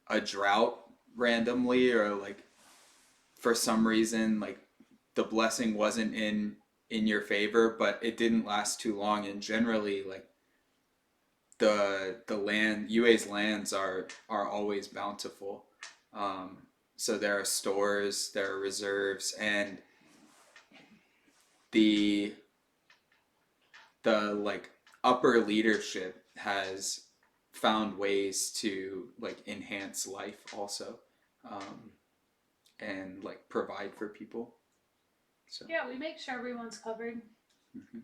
a drought randomly, or like for some reason like the blessing wasn't in your favor, but it didn't last too long, and generally like the land, UA's lands are always bountiful. So there are stores, there are reserves, and the like upper leadership has found ways to like enhance life also, and like provide for people. So Yeah, we make sure everyone's covered. mm-hmm.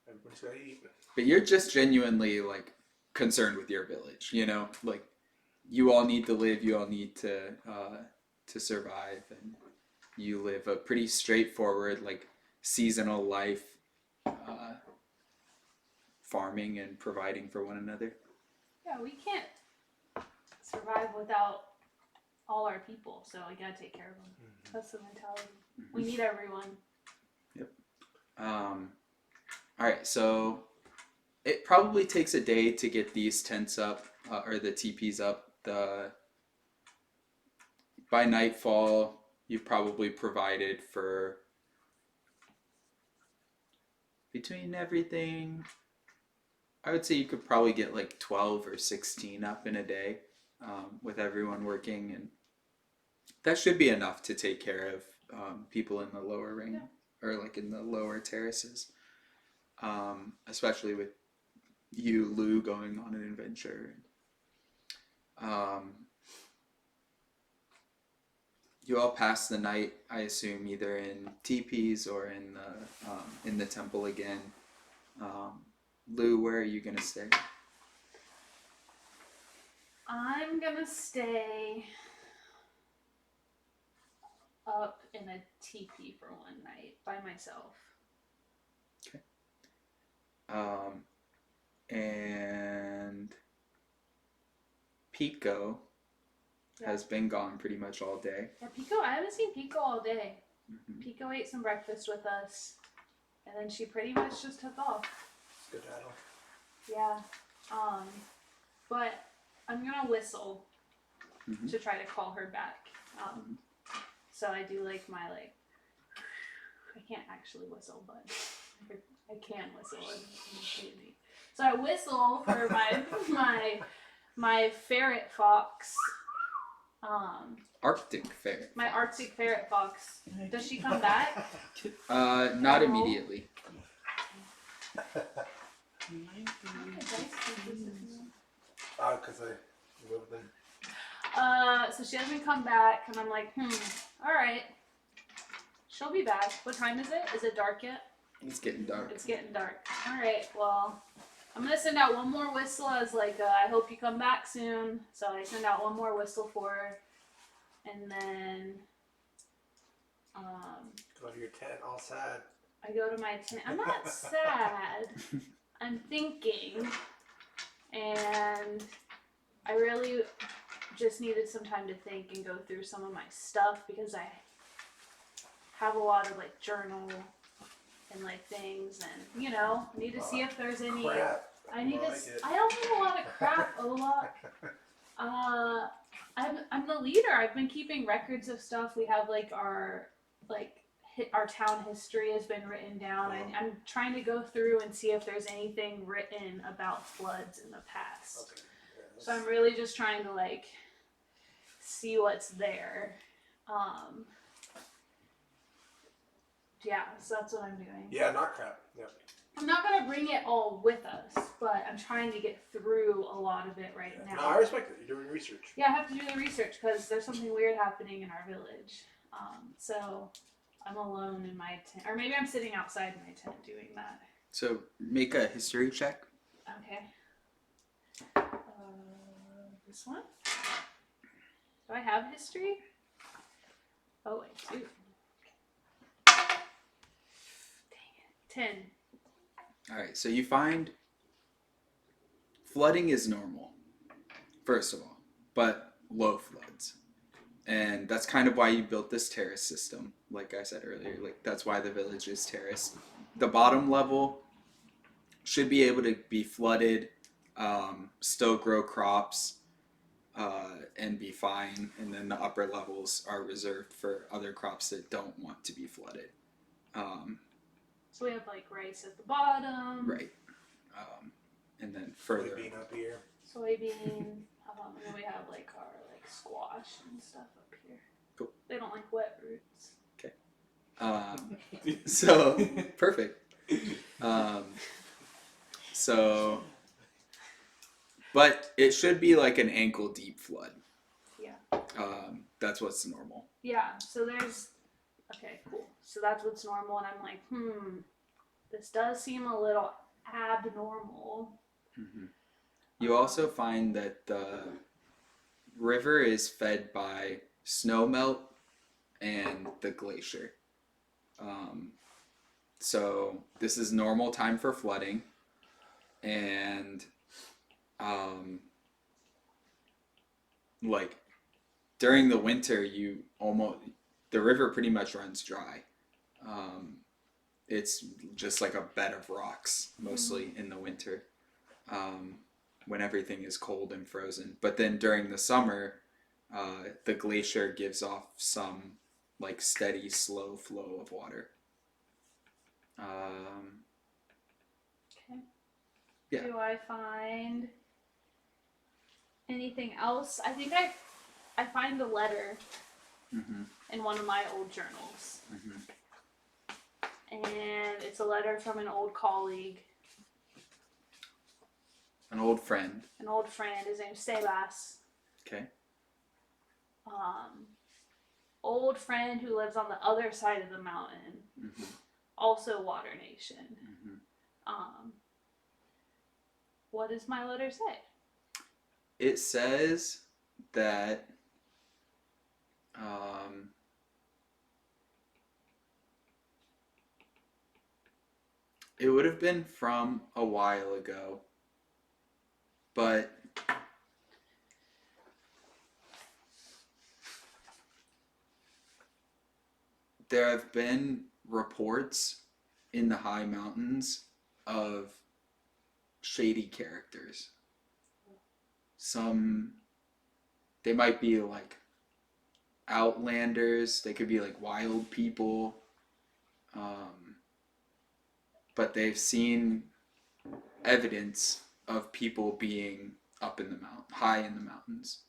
Everybody's gotta eat. But you're just genuinely like concerned with your village, you know, like you all need to live, you all need to survive, and you live a pretty straightforward like seasonal life farming and providing for one another. Yeah, we can't survive without all our people, so we gotta take care of them. That's the mentality. We need everyone. Yep. All right, so it probably takes a day to get these tents up, or the teepees up. By nightfall, you've probably provided for, between everything, I would say you could probably get like 12 or 16 up in a day, with everyone working, and that should be enough to take care of people in the lower ring, or like in the lower terraces, especially with you, Lou, going on an adventure. You all pass the night, I assume, either in teepees or in the temple again. Lou, where are you gonna stay? I'm gonna stay up in a teepee for one night by myself. Okay. And Pico has been gone pretty much all day. Yeah, Pico, I haven't seen Pico all day. Mm-hmm. Pico ate some breakfast with us, and then she pretty much just took off. Good battle. Yeah. But I'm gonna whistle to try to call her back. So I do like my I can't actually whistle, but I can whistle. So I whistle for my ferret fox. Arctic ferret. My Arctic ferret fox. Does she come back? Not immediately. Because I moved them. So she hasn't come back, and I'm like, alright. She'll be back. What time is it? Is it dark yet? It's getting dark. It's getting dark. Alright, well, I'm gonna send out one more whistle as I hope you come back soon. So I send out one more whistle for her. And then, go to your tent all sad. I go to my tent. I'm not sad. I'm thinking. And I really just needed some time to think and go through some of my stuff because I have a lot of journal and things, and need to see if there's any. Crap. I need to. I don't have a lot of crap, Olak. I'm the leader. I've been keeping records of stuff. We have our town history has been written down. I'm trying to go through and see if there's anything written about floods in the past. Okay. Yeah, So I'm really just trying to see what's there. Yeah, so that's what I'm doing. yeah, not crap. Yeah. I'm not gonna bring it all with us, but I'm trying to get through a lot of it right now. No, I respect it. You're doing research. Yeah, I have to do the research because there's something weird happening in our village. So I'm alone in my tent, or maybe I'm sitting outside my tent doing that. So make a history check. Okay. This one? Do I have history? Oh, I do. Dang it. 10. All right, so you find flooding is normal, first of all, but low floods. And that's kind of why you built this terrace system, like I said earlier. That's why the village is terraced. The bottom level should be able to be flooded, still grow crops, and be fine. And then the upper levels are reserved for other crops that don't want to be flooded. So we have rice at the bottom. Right. And then further. Soybean up here. Soybean. And then we have our squash and stuff up here. Cool. They don't like wet roots. Okay. So perfect. But it should be an ankle deep flood. Yeah. That's what's normal. Yeah. So there's. Okay. Cool. So that's what's normal, and I'm like, this does seem a little abnormal. Mm-hmm. You also find that the river is fed by snowmelt and the glacier. So this is normal time for flooding. and like during the winter, the river pretty much runs dry. It's just like a bed of rocks mostly in the winter, when everything is cold and frozen. But then during the summer, the glacier gives off some like steady, slow flow of water. Okay. Yeah. Do I find anything else? I think I find a letter in one of my old journals. And it's a letter from an old colleague. An old friend. An old friend. His name's Sebas. Okay. Old friend who lives on the other side of the mountain. Also Water Nation. What does my letter say? It says that it would have been from a while ago, but there have been reports in the high mountains of shady characters. They might be like outlanders, they could be like wild people, but they've seen evidence of people being up in the high in the mountains,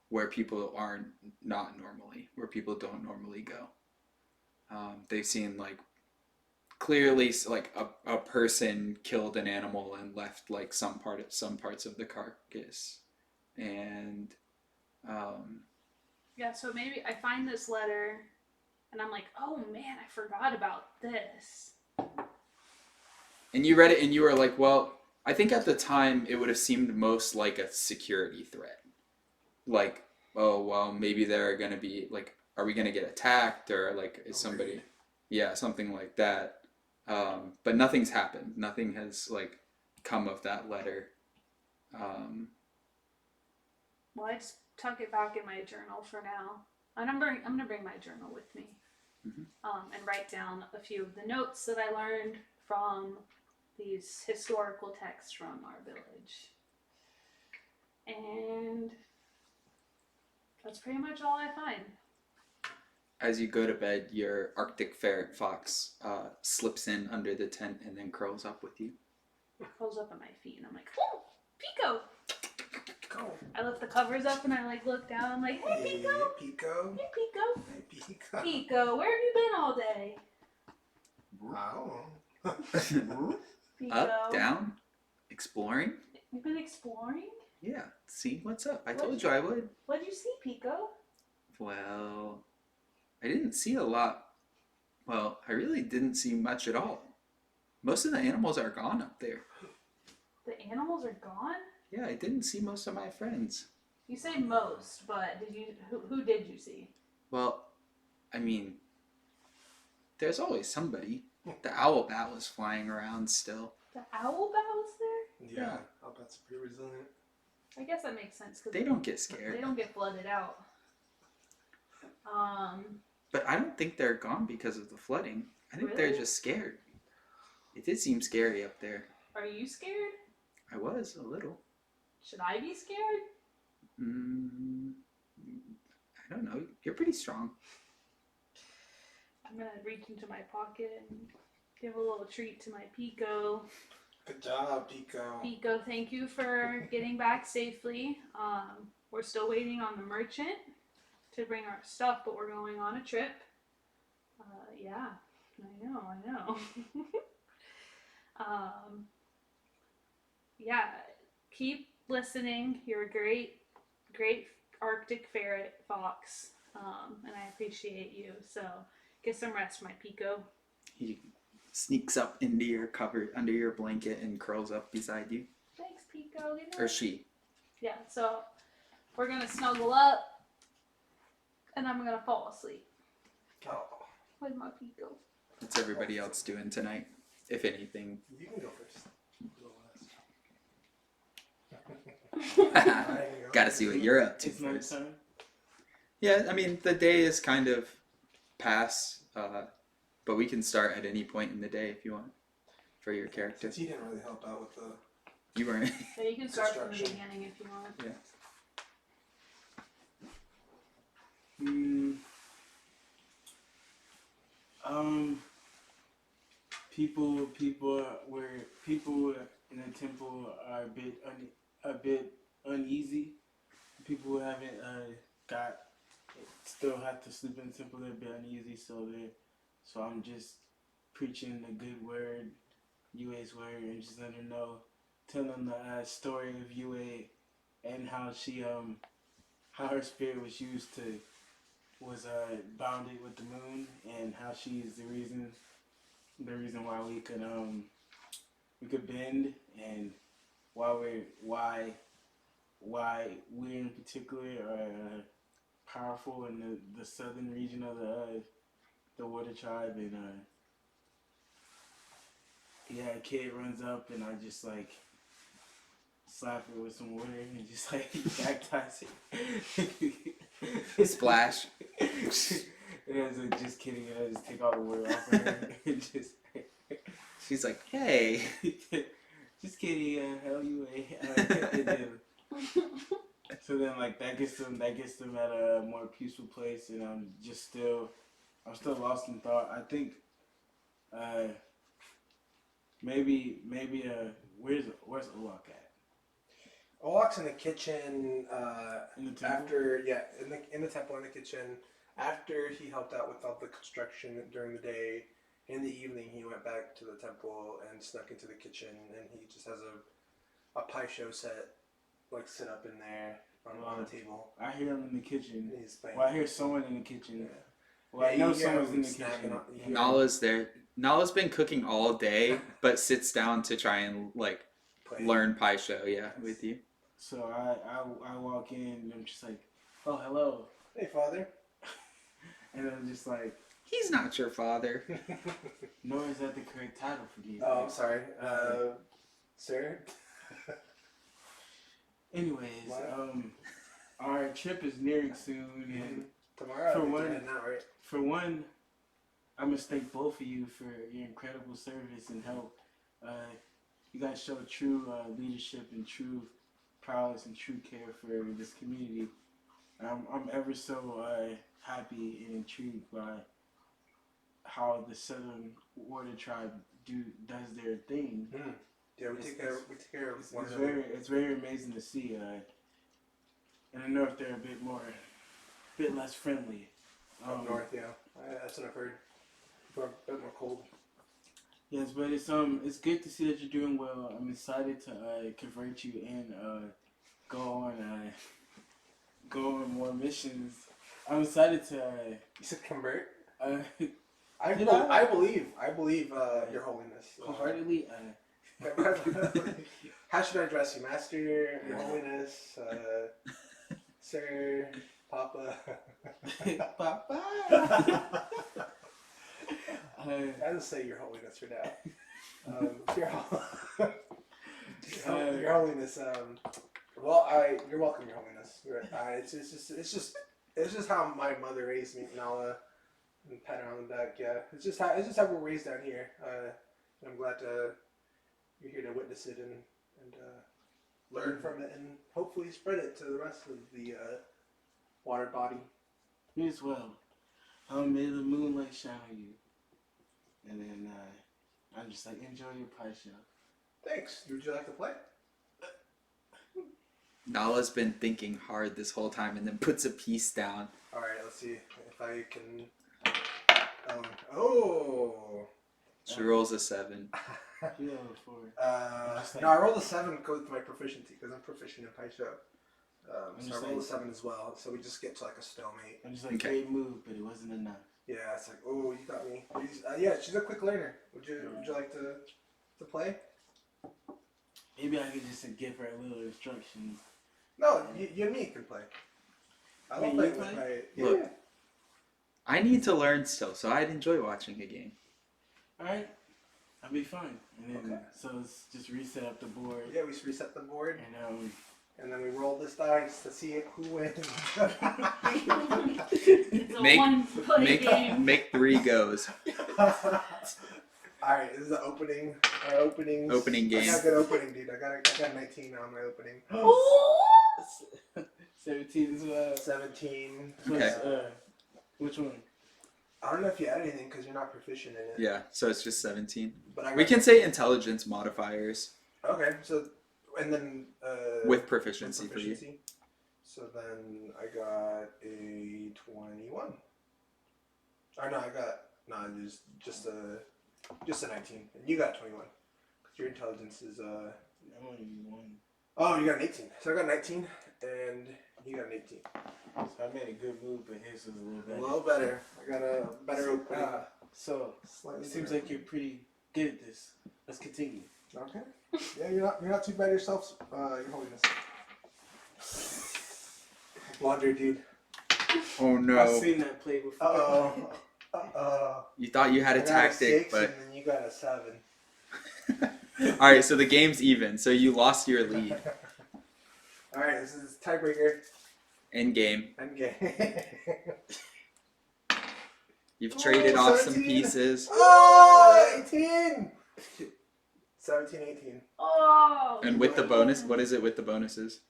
where people are not normally, where people don't normally go. They've seen like clearly like a person killed an animal and left like some parts of the carcass, and yeah, so maybe I find this letter and I'm like, oh man, I forgot about this. And you read it and you were like, well, I think at the time it would have seemed most like a security threat. Like, oh, well, maybe they're going to be like, are we going to get attacked, or like is somebody, yeah, something like that. But nothing's happened. Nothing has like come of that letter. Well, I just tuck it back in my journal for now. I'm gonna bring my journal with me, and write down a few of the notes that I learned from these historical texts from our village. And that's pretty much all I find. As you go to bed, your Arctic ferret fox slips in under the tent and then curls up with you. Curls up at my feet, and I'm like, oh, Pico! I lift the covers up and I like look down. I'm like, hey, Pico! Hey, Pico. Hey, Pico! Hey, Pico. Pico, where have you been all day? I don't know. Pico. Up, down, exploring. You've been exploring? Yeah, see what's up. I told you I would. What'd you see, Pico? Well, I didn't see a lot. Well, I really didn't see much at all. Most of the animals are gone up there. The animals are gone? Yeah, I didn't see most of my friends. You say most, but who did you see? Well, I mean, there's always somebody. The owl bat was flying around still. The owl bat was there? Yeah, I'll bet it's pretty resilient. I guess that makes sense. Cause They don't get scared. They don't get flooded out. But I don't think they're gone because of the flooding. I think they're Really? just scared. It did seem scary up there. Are you scared? I was, a little. Should I be scared? I don't know. You're pretty strong. I'm gonna reach into my pocket and give a little treat to my Pico. Good job, Pico. Pico, thank you for getting back safely. We're still waiting on the merchant to bring our stuff, but we're going on a trip. Yeah, I know. Yeah, keep listening. You're a great Arctic ferret fox, and I appreciate you. So get some rest, my Pico. He sneaks up into your cover, under your blanket, and curls up beside you. Thanks, Pico. Or she. Yeah, so we're gonna snuggle up, and I'm gonna fall asleep Oh, with my Pico. What's everybody else doing tonight, if anything? you can go first. Go last. There you go. Gotta see what you're up to It's first. nighttime. Yeah, I mean the day is kind of past, but we can start at any point in the day if you want for your character. Since you didn't really help out with the. You weren't. So you can start from the Construction. beginning if you want. People in the temple are a bit uneasy. People who haven't still have to sleep in the temple. They're a bit uneasy, so I'm just preaching the good word, Yue's word, and just letting her know, telling them the story of Yue and how how her spirit was bounded with the moon, and how she is the reason why we could bend, and why we in particular are powerful in the southern region of the water tribe. And a kid runs up, and I just like slap it with some water and just like baptize it. Splash. And I was like, just kidding, and I just take all the water off of her and just. She's like, hey. Just kidding, hell you ain't. So then, like, that gets them at a more peaceful place, and I'm still lost in thought. I think, maybe, where's Olak at? Olak's in the kitchen. In the temple? In the temple, in the kitchen. After he helped out with all the construction during the day, in the evening he went back to the temple and snuck into the kitchen, and he just has a pie show set, like set up in there on the table. I hear him in the kitchen. He's playing. Well, I hear someone in the kitchen. Yeah. Well, I know you hear someone's him in the snacking kitchen. on- Nala's there. Nala's been cooking all day, but sits down to try and like playing. learn pie show. Yeah, with you. So I walk in, and I'm just like, oh, hello. Hey, father. And I'm just like, He's not your father. nor is that the correct title for these. Oh, I'm sorry, sir. Anyways, What? our trip is nearing soon, and Tomorrow. For I'll be one- dead now, right? for one, I must thank both of you for your incredible service and help. You guys show true leadership and true prowess and true care for this community. I'm ever so happy and intrigued by how the Southern Water Tribe does their thing. Yeah, we take care of one It's another. it's very amazing to see. And I know if they're a bit less friendly. Up north, yeah. That's what I've heard. We're a bit more cold. Yes, but it's good to see that you're doing well. I'm excited to convert you and go on more missions. I'm excited to. You said convert? Uh, I Did I? believe Your Holiness. wholeheartedly. How should I address you, Master, Your Holiness, Sir, Papa? Papa. I just say Your Holiness for now. Your Holiness. You're welcome, Your Holiness. It's just how my mother raised me, Nala, and pat her on the back. Yeah, it's just how we're raised down here. I'm glad you're here to witness it and learn from it, and hopefully spread it to the rest of the water body. Me as well. May the moonlight shine on you. And then I'm just like, enjoy your pie show. Thanks. Would you like to play? Nala's been thinking hard this whole time and then puts a piece down. All right. Let's see if I can. Oh. She rolls a 7. You know, for No, I rolled a 7 with my proficiency because I'm proficient in pie show. So just I rolled a like- 7 as well. So we just get to like a stalemate. I'm just like, Okay. great move, but it wasn't enough. Yeah, it's like, oh, you got me. Yeah, she's a quick learner. Would you like to play? Maybe I could just give her a little instructions. No, you and me can play. I love Wait, playing you with play? my. Look. Yeah. I need to learn still, so I'd enjoy watching a game. Alright, I'll be fine. And then, Okay. so let's just reset up the board. Yeah, we reset the board. And and then we roll this dice to see who wins. It's a Make- one-play game. Make 3 goes. Alright, this is the opening. Our openings. Opening game. I got a good opening, dude. I got 19 on my opening. Ooh. 17 as well. 17. Okay. Which one? I don't know if you add anything because you're not proficient in it. Yeah, so it's just 17. But I We got- can say intelligence modifiers Okay, so and then with proficiency for you. So then I got a 21. Or no, I got just a 19, and you got 21 because your intelligence is I'm only 1. Oh, you got an 18. So I got 19, and you got an 18. So I made a good move, but his was a little A better. little better. I got a better opening. So Slightly it seems better. like you're pretty good at this. Let's continue. Okay. Yeah, you're not too bad yourself, Your Holiness. Blunder, dude. Oh I've no. seen that play before. Uh-oh. Uh-oh. You thought you had a I got tactic, 6, but... and then you got a 7. Alright, so the game's even, so you lost your lead. Alright, this is tiebreaker. In game. End game. You've Oh, traded off some 17. pieces. Oh, 18! 17, 18. Oh. And with the bonus, what is it with the bonuses?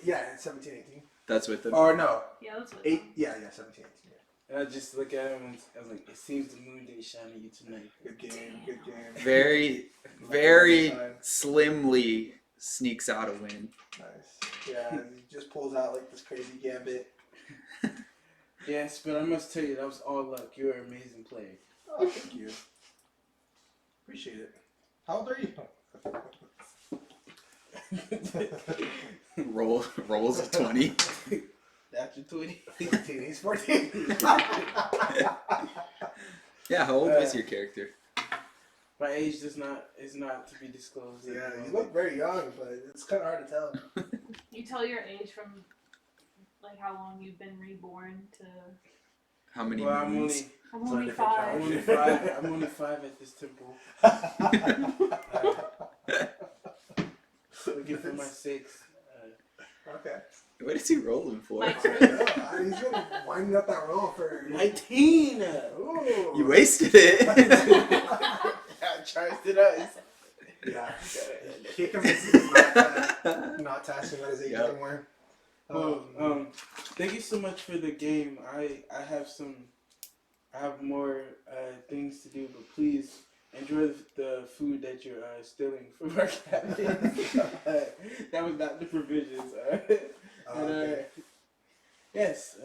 Yeah, it's 17, 18. That's with the... Or no, Yeah, that's what. 8. Yeah, 17, 18. Yeah. And I just look at him and I was like, it seems the moon didn't shine on you tonight. Good game, good game. Very, very slimly sneaks out a win. Nice. Yeah, he just pulls out like this crazy gambit. Yes, but I must tell you, that was all luck. You're an amazing player. Oh, thank you. Appreciate it. How old are you? Rolls a 20. After 20. 14. He's 14. Yeah, how old was your character? My age is not to be disclosed. Yeah, you look very young, but it's kind of hard to tell. You tell your age from like how long you've been reborn to. How many Well, moons? I'm It's only a different 5. I'm only 5. I'm only 5 at this temple. Looking for my 6. Okay. What is he rolling for? My He's gonna wind up that roll for 19. Ooh. You wasted it. I charged it up. Yeah. He convinces him not to ask him about his age Yep. anymore. Well, thank you so much for the game. I have more things to do, but please enjoy the food that you're stealing from our cabin. That was not the provisions. Okay. Yes.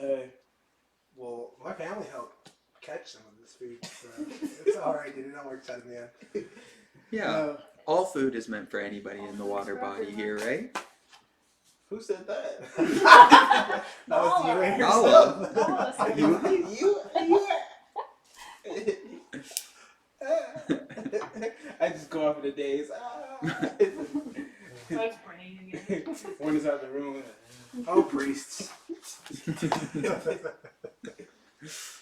Well, my family helped catch some of this food, so it's alright, dude. It all works out in the end. Yeah. All food is meant for anybody in the water body here, right? Who said that? That was you and Nala. yourself. You. I just go off in the days. That's brain again. One is out the room. Oh, priests.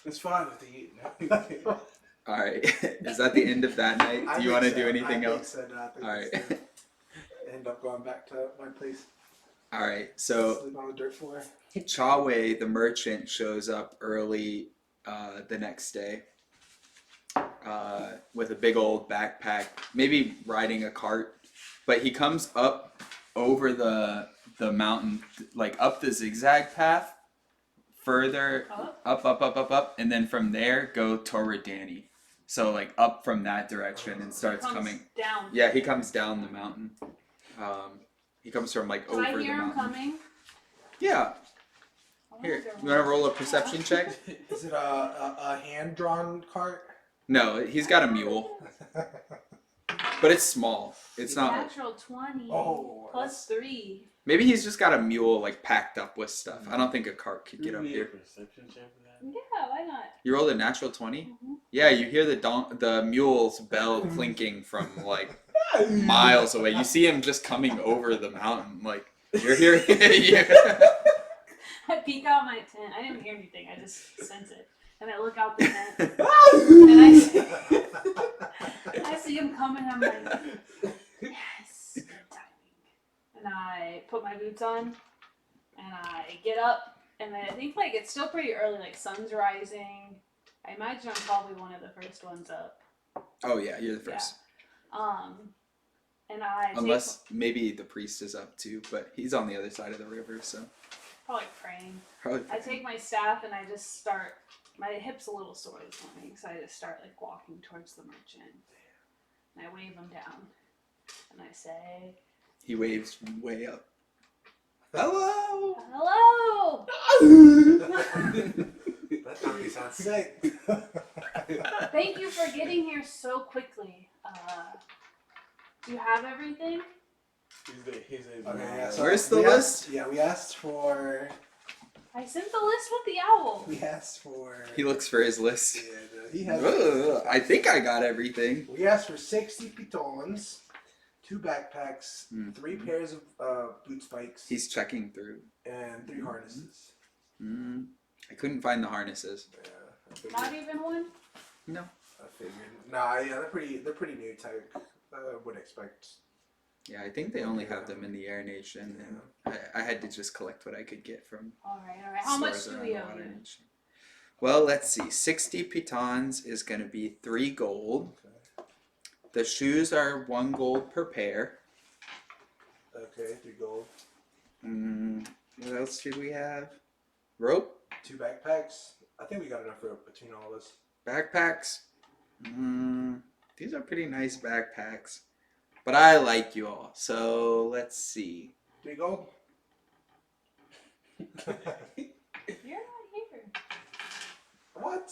It's fine with the Alright. Is that the end of that night? I Do you think want to so. do anything I else? Think so, no, I think Alright. so. End up going back to my place. Alright, so Sleep on the dirt floor. Chawe, the merchant, shows up early the next day with a big old backpack, maybe riding a cart, but he comes up over the mountain, like up the zigzag path, further up, and then from there go Toradani. So like up from that direction and starts Comes coming. down. Yeah, he comes down the mountain. He comes from like Do over I the hear him mountain. coming? Yeah. I Here, wonder you want to roll a perception check? Is it a hand-drawn cart? No, he's got a mule, but it's small. It's not. Natural 20 Oh, plus 3. Maybe he's just got a mule like packed up with stuff. I don't think a cart could get up need a here. perception check for that. Yeah, why not? You rolled a natural 20? Mhm. Yeah, you hear the mule's bell clinking from like miles away. You see him just coming over the mountain. Like you're hearing. I peek out my tent. I didn't hear anything. I just sense it. And I look out the tent. And I see him coming. I'm like, yes, good timing. and I put my boots on, and I get up, and I think like it's still pretty early, like sun's rising. I imagine I'm probably one of the first ones up. Oh yeah, you're the first. Yeah. And I Unless maybe the priest is up too, but he's on the other side of the river, so. probably praying. Probably. I take my staff and I just start. My hip's a little sore this morning, so I just start like walking towards the merchant, and I wave him down, and I say, He waves way up. Hello. "Hello." That donkey sounds sick. Thank you for getting here so quickly. Do you have everything? Here's a Okay, yeah, so Where's the we list? We asked for. I sent the list with the owl. We asked for. He looks for his list. Yeah, he has. Ugh, I think I got everything. We asked for 60 pitons, 2 backpacks, 3 pairs of boot spikes, He's checking through. and 3 harnesses. I couldn't find the harnesses. Yeah, I figured. Not even one? No. I figured. Nah, yeah, they're pretty new type. I would expect. Yeah, I think they only have them in the Air Nation, and I had to just collect what I could get from Alright. How much stores do around we the owe Water you? Nation. Well, let's see. 60 pitons is going to be 3 gold. Okay. The shoes are 1 gold per pair. Okay, 3 gold. What else should we have? Rope? 2 backpacks. I think we got enough rope between all of us. Backpacks? These are pretty nice backpacks. But I like you all, so let's see. 3 gold. You're not here. What?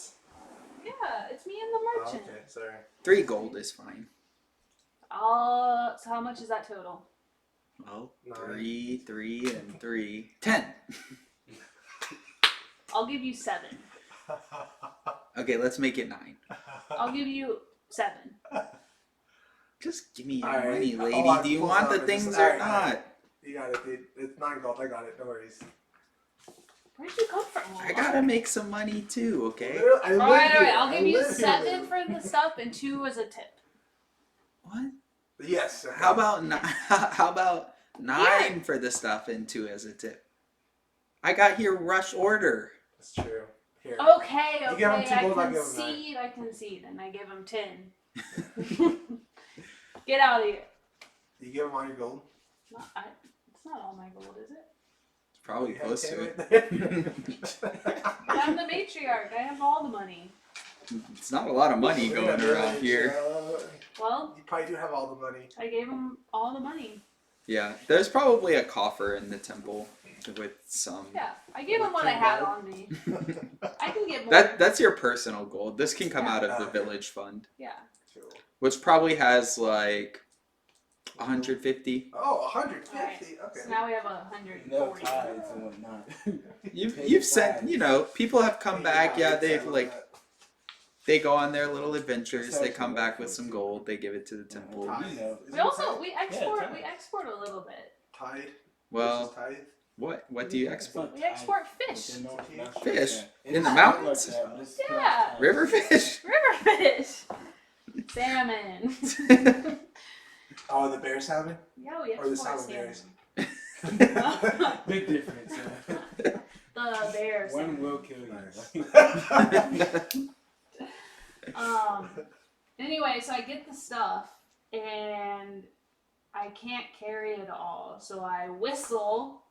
Yeah, it's me and the Oh, merchant. okay, sorry. 3 gold is fine. So how much is that total? Well, 9. 3, and 3. 10. I'll give you 7. Okay, let's make it 9. I'll give you 7. Just give me your All right. money, lady. Hold on, Do you hold want on, the just- things all or right, all not? right. You got it, dude. It's 9 gold. I got it. No worries. Where'd you come from? I gotta make some money too, okay? I live Alright, here. I'll I give you live here, 7 man. for the stuff and 2 as a tip. What? Yes. Okay. How about 9 for the stuff and 2 as a tip? I got here rush order. That's true. Here. Okay, You give him okay, 2 gold, I'll give him 9. I concede, and I give him 10. Get out of here. You give him all your gold. It's not all my gold, is it? It's probably You have close 10 to it. right there. I'm the matriarch. I have all the money. It's not a lot of money going around here. Well, You probably do have all the money. I gave him all the money. Yeah, there's probably a coffer in the temple with some. Yeah, I gave him what I had on me. I can get more. That's your personal gold. This can come out of the Okay. village fund, Yeah. Cool. which probably has like 150. Oh, 150. Alright, Okay. So now we have 140. no tides and whatnot. You've sent, you know, people have come back. Yeah, they've I love like that. they go on their little adventures. They come back with some gold. They give it to the temple. You know. We also we Yeah, export a little bit. Tide. Well, versus tide. what do you export? We export fish. Fish? In the mountains? Yeah. River fish. River fish. Salmon. Oh, the bear salmon. Yeah, we Or the export salmon salmon. berries. Big difference. The bear One salmon. will kill you. Nice. Anyway, so I get the stuff and I can't carry it all, so I whistle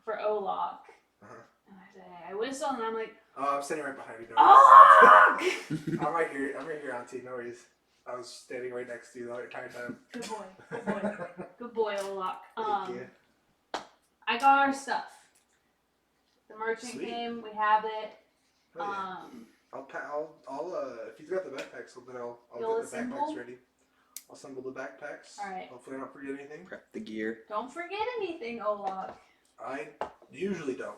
for Olok. And I whistle and I'm like, Oh, I'm standing right behind you. No Olok! I'm right here. I'm right here, Auntie. No worries. I was standing right next to you the entire time. Good boy, good boy, good boy, Olok. Thank you. I got our stuff. The merchant Sweet. came, we have it. Oh, yeah. I'll if you've got the backpacks, then I'll You'll get the assemble? backpacks ready. I'll assemble the backpacks. Alright. Hopefully I don't forget anything. Prep the gear. Don't forget anything, Olok. I usually don't.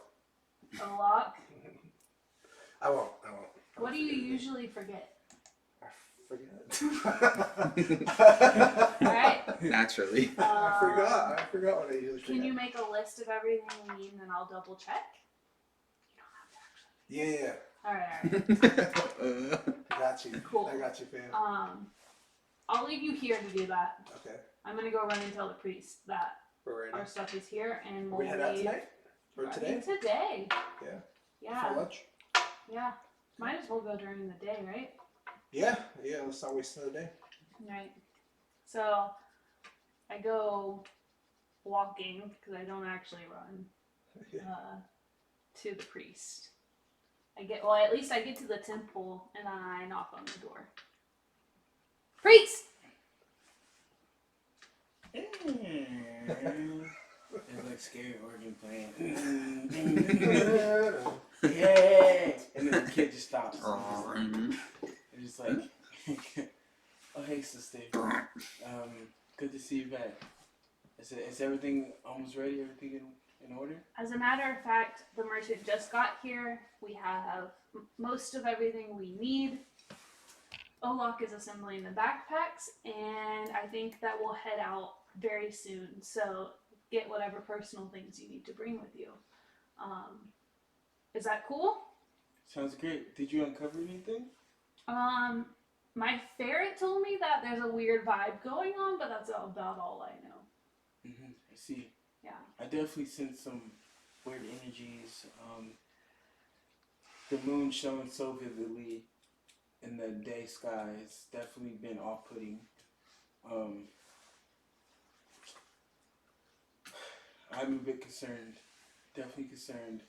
Olok, I won't. what do you usually forget? I forget. Alright. Naturally. I forgot what I usually Can forget. you make a list of everything we need and then I'll double check? Yeah. Alright. Got you. Cool. I got you, fam. I'll leave you here to do that. Okay. I'm gonna go run and tell the priest that For right our now. stuff is here, and Are we'll we head out leave tonight? Or I today? think today. Yeah. Yeah. For lunch? Yeah. Might as well go during the day, right? Yeah. Yeah. Let's not waste another day. Right. So I go walking because I don't actually run to the priest. At least I get to the temple and I knock on the door. Priest! It's like scary organ playing. Yeah, and then the kid just stops. It's just like, oh hey sister, good to see you back. Is everything almost ready? Everything in order? As a matter of fact, the merchant just got here. We have most of everything we need. Olak is assembling the backpacks, and I think that we'll head out very soon. So get whatever personal things you need to bring with you. Is that cool? Sounds great. Did you uncover anything? My ferret told me that there's a weird vibe going on, but that's about all I know. I see. Yeah. I definitely sense some weird energies. The moon shone so vividly in the day sky. It's definitely been off-putting. I'm a bit concerned. Definitely concerned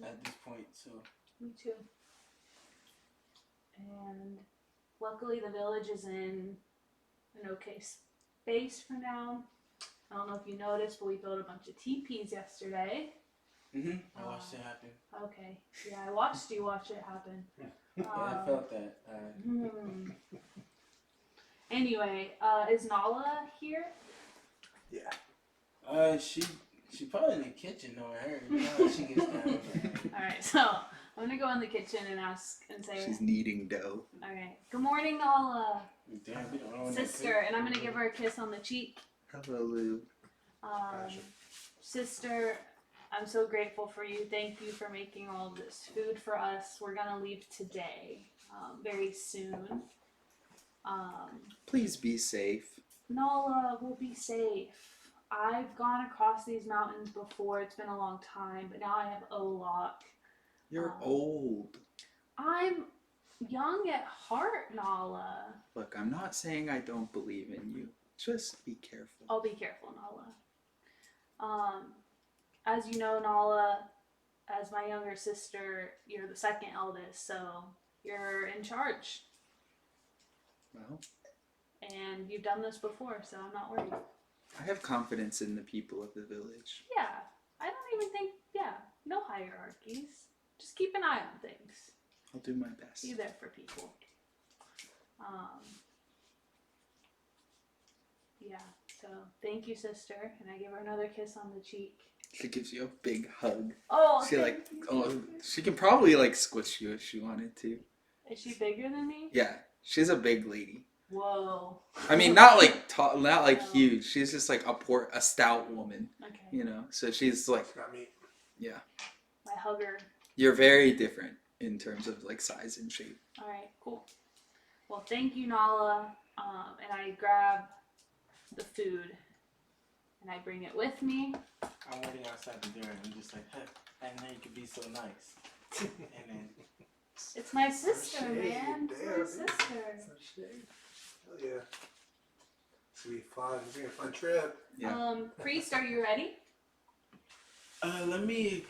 at this point. So. Me too. And luckily the village is in an okay space for now. I don't know if you noticed, but we built a bunch of teepees yesterday. I watched it happen. Okay. Yeah, I watched you watch it happen. Yeah, I felt that. Anyway, is Nala here? Yeah. She probably in the kitchen knowing her. You know how she gets down. Alright, so I'm gonna go in the kitchen and ask and say, She's kneading dough. alright, good morning, Nala. Damn, we don't know Sister, and I'm gonna give her a kiss on the cheek. Hello, Lou. Sister, I'm so grateful for you. Thank you for making all this food for us. We're gonna leave today, very soon. Please be safe. Nala will be safe. I've gone across these mountains before. It's been a long time, but now I have Olak. You're old. I'm young at heart, Nala. Look, I'm not saying I don't believe in you. Just be careful. I'll be careful, Nala. As you know, Nala, as my younger sister, you're the second eldest, so you're in charge. Well, And you've done this before, so I'm not worried. I have confidence in the people of the village. Yeah, I don't even think, no hierarchies. Just keep an eye on things. I'll do my best. Be there for people. Yeah, so thank you, sister. And I give her another kiss on the cheek. She gives you a big hug. Oh, She can probably squish you if she wanted to. Is she bigger than me? Yeah, she's a big lady. Whoa. I mean, not tall, not huge. She's just a stout woman. Okay. You know, so she's like, Not me. yeah. My hugger. You're very different in terms of size and shape. All right, cool. Well, thank you, Nala. And I grab the food and I bring it with me. I'm waiting outside the door and I'm just like, hey, I know you could be so nice. And then It's my sister, Shade, man. It's my damn. sister. Hell yeah. It's gonna be fun. It's gonna be a fun trip. Yeah. Priest, are you ready? let me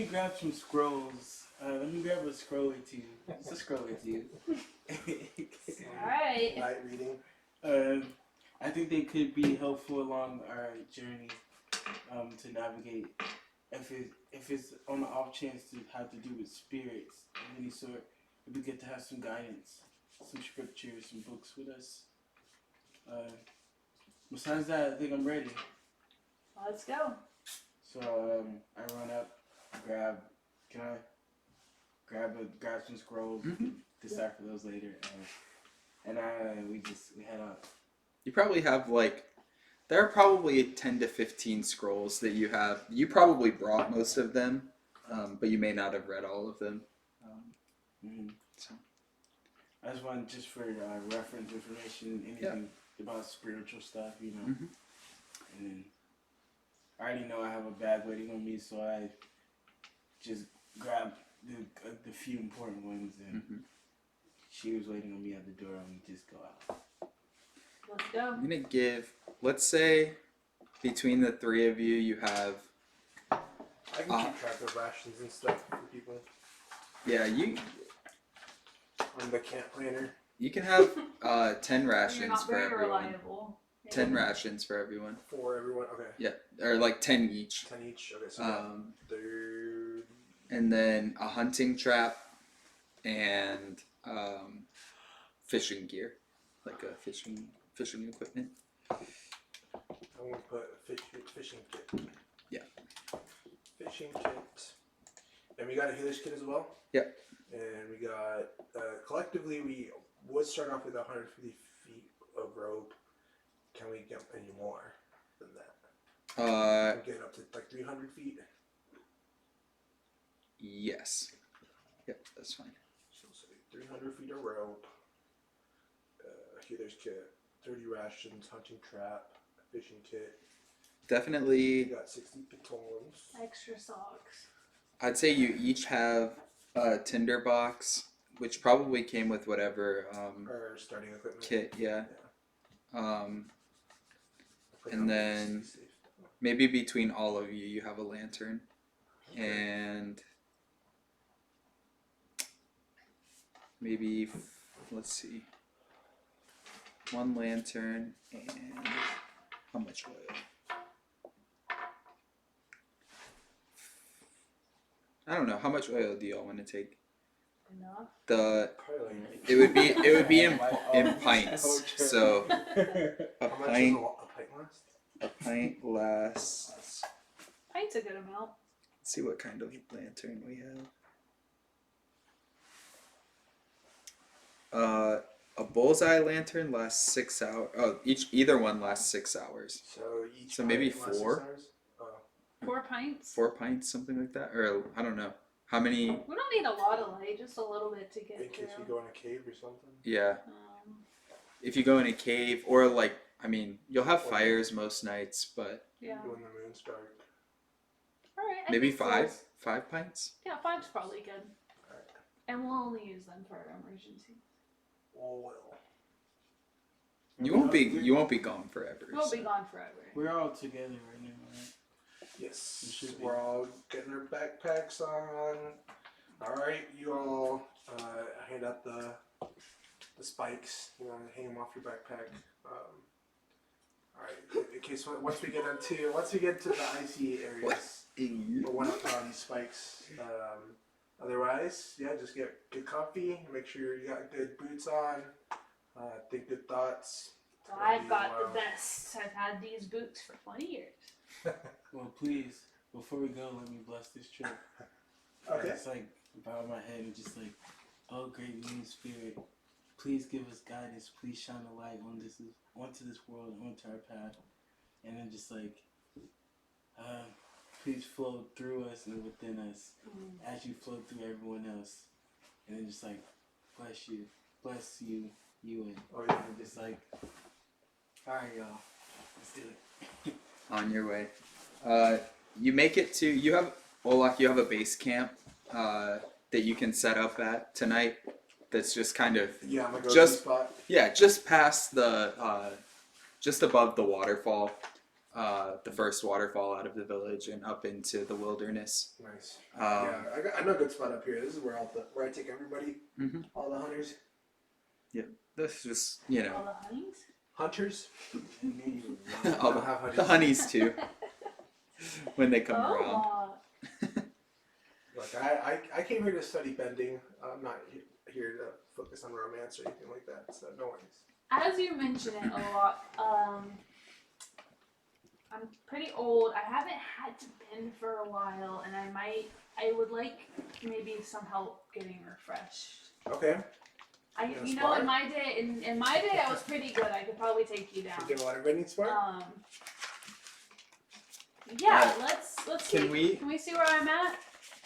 grab some scrolls. Let me grab a scroll or two. Just a scroll or two. All right. Night reading. I think they could be helpful along our journey to navigate. If it's on the off chance to have to do with spirits of any sort, it'd be good to have some guidance, some scriptures, some books with us. Besides that, I think I'm ready. Let's go. So I run up, grab some scrolls, decipher those later, and we head out. You probably have there are probably 10 to 15 scrolls that you have. You probably brought most of them, but you may not have read all of them. So I just want, just for reference information, anything about spiritual stuff, you know. Mhm. And then I already know I have a bag waiting on me, so I just grabbed the few important ones, and she was waiting on me at the door, and we just go out. Let's go. I'm gonna give. Let's say between the three of you, you have. I can keep track of rations and stuff for people Yeah, you on the camp planner. you can have 10 You're rations not for very everyone. reliable. 10 rations for everyone. For everyone, okay. Yeah, or like 10 each. 10 each. Okay, so third. And then a hunting trap and fishing gear, like a fishing equipment. I'm gonna put fishing kit. Yeah. Fishing kit. And we got a healer's kit as well. Yep. And we got collectively we would start off with 150 feet of rope. Can we get any more than that? Get up to like 300 feet. Yes. Yep, that's fine. So say 300 feet of rope. Healer's kit, 30 rations, hunting trap, fishing kit. We Definitely, got 60 pitons. Extra socks. I'd say you each have a tinder box, which probably came with whatever Or starting equipment. kit, yeah. Put And down then 60 safe. maybe between all of you, you have a lantern. And maybe, let's see, one lantern and how much oil? I don't know. How much oil do y'all want to take? Enough. Probably like It would be in pints. So a how much pint does a pint last? a pint lasts. Pint's a good amount. Let's see what kind of lantern we have. A bullseye lantern lasts 6 hours. Oh, either one lasts 6 hours. So maybe pint lasts 4? 6 hours? Oh. 4 pints. 4 pints, something like that, or I don't know. How many? We don't need a lot of light, just a little bit to get In case we through. go in a cave or something. Yeah, Um, if you go in a cave or like, I mean, you'll have fires most nights, but yeah. When the moon's dark. All right. I maybe think so. 5 pints. Yeah, 5's probably good. Alright. And we'll only use them for emergencies. Oil. You won't be gone forever. We'll so. be gone forever. We're all together right now, right? Yes. We should be. We're all getting our backpacks on. Alright, you all hand out the spikes. You want to hang them off your backpack. Alright, in case once we get into the icy areas, we'll want to put on these spikes. Otherwise, yeah, just get good coffee. Make sure you got good boots on. Think good thoughts. So I've got the best. I've had these boots for 20 years. Well, please, before we go, let me bless this trip. Okay. It's like bow my head and just like, oh great human spirit, please give us guidance. Please shine a light onto this world and onto our path. And then just like, please flow through us and within us as you flow through everyone else. And then just like, bless you, and Oh, yeah. just like, all right, y'all, let's do it. On your way. You make it to. You have Olak. You have a base camp that you can set up at tonight. That's just kind of Yeah, I'm gonna go Just- to the spot. just past the just above the waterfall, the first waterfall out of the village and up into the wilderness. Nice. Um, Yeah, I know a good spot up here. This is where I take everybody, Mhm. all the hunters. This is All the honeys? Hunters. I knew you were all don't have honeys. the honeys too when they come around. Oh, Look, I came here to study bending. I'm not here to focus on romance or anything like that. So no worries. as you mention it a lot, I'm pretty old. I haven't had to bend for a while, and I would like maybe some help getting refreshed. Okay. In spar? my day, I was pretty good. I could probably take you down. You get a lot of bending spark. Yeah, let's see. Can we- Can we see where I'm at?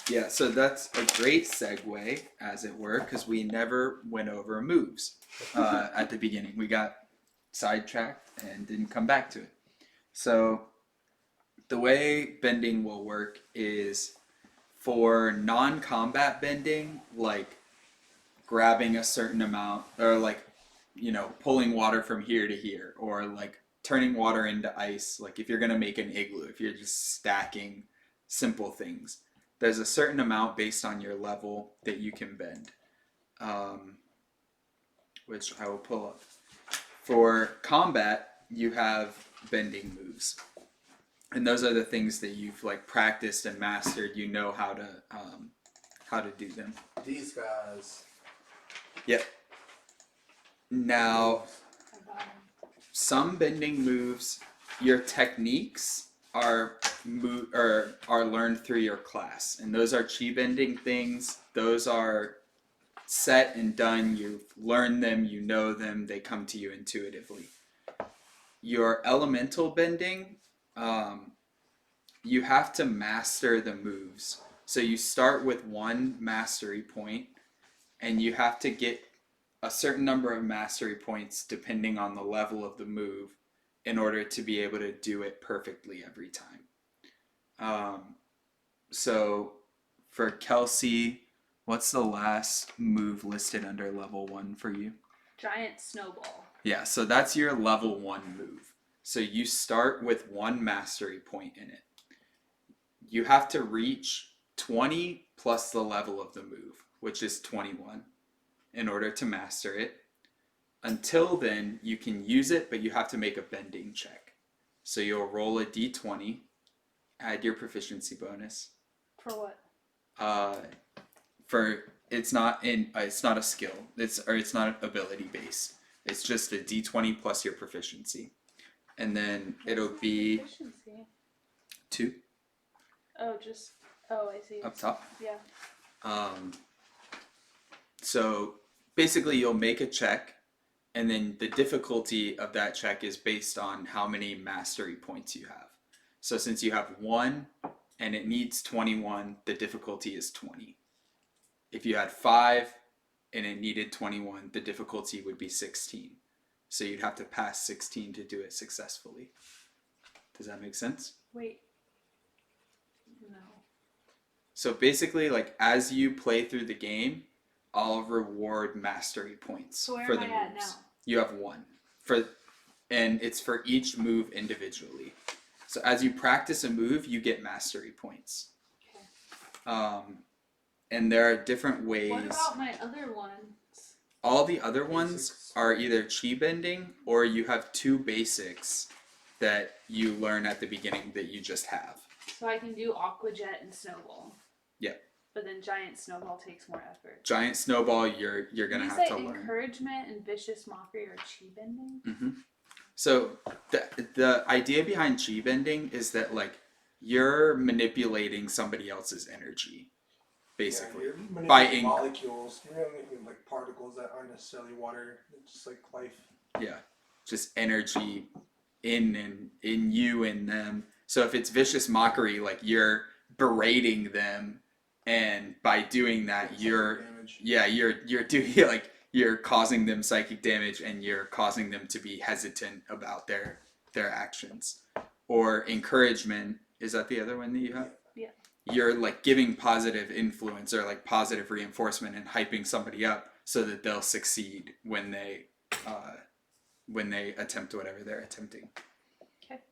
Yeah, so that's a great segue, as it were, because we never went over moves at the beginning. We got sidetracked and didn't come back to it. So the way bending will work is for non-combat bending, like grabbing a certain amount, or like, you know, pulling water from here to here, or like turning water into ice, like if you're going to make an igloo, if you're just stacking simple things, there's a certain amount based on your level that you can bend, which I will pull up. For combat, you have bending moves, and those are the things that you've like practiced and mastered. You know how to do them. These guys. Yep. Now, some bending moves, your techniques are learned through your class, and those are chi bending things. Those are set and done. You've learned them, you know them, they come to you intuitively. Your elemental bending, you have to master the moves. So you start with one mastery point, and you have to get a certain number of mastery points depending on the level of the move in order to be able to do it perfectly every time. So for Kelsey, what's the last move listed under level 1 for you? Giant snowball. Yeah, so that's your level 1 move. So you start with 1 mastery point in it. You have to reach 20 plus the level of the move, which is 21, in order to master it. Until then, you can use it, but you have to make a bending check. So you'll roll a d20, add your proficiency bonus. For what? It's not a skill. It's not ability based. It's just a d20 plus your proficiency, and then it'll be Proficiency? 2 I see. up top. Yeah. So basically, you'll make a check, and then the difficulty of that check is based on how many mastery points you have. So since you have 1 and it needs 21, the difficulty is 20. If you had 5 and it needed 21, the difficulty would be 16. So you'd have to pass 16 to do it successfully. Does that make sense? Wait. No. So basically, like, as you play through the game, I'll reward mastery points So where for am the I moves. at now? You have 1 and it's for each move individually. So as you practice a move, you get mastery points. Okay. And there are different ways. What about my other ones? All the other ones Basics. are either chi bending, or you have 2 basics that you learn at the beginning that you just have. So I can do aqua jet and snowball. Yeah. But then giant snowball takes more effort. Giant snowball, you're gonna You have say to learn. encouragement and vicious mockery are chi bending? Mm-hmm. So the idea behind chi bending is that, like, you're manipulating somebody else's energy, basically. Yeah, you're By manipulating molecules. You're manipulating like particles that aren't necessarily water. It's just like life. Yeah, just energy in you and them. So if it's vicious mockery, like, you're berating them, and by doing that, you're doing like, you're causing them psychic damage, and you're causing them to be hesitant about their actions. Or encouragement, is that the other one that you have? Yeah. You're like giving positive influence, or like positive reinforcement, and hyping somebody up so that they'll succeed when they attempt whatever they're attempting. Okay.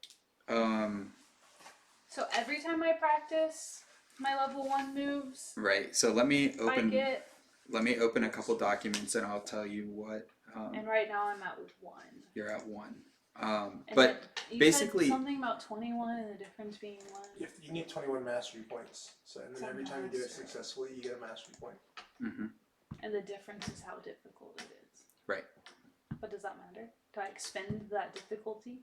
So every time I practice my level 1 moves, right. So let me open a couple documents, and I'll tell you what. And right now I'm at 1. You're at 1. And But you basically, said something about 21 and the difference being 1. You need 21 mastery points. So and then Some every time you do it mastery. successfully, you get a mastery point. mhm, And the difference is how difficult it is. right. But does that matter? Do I expend that difficulty?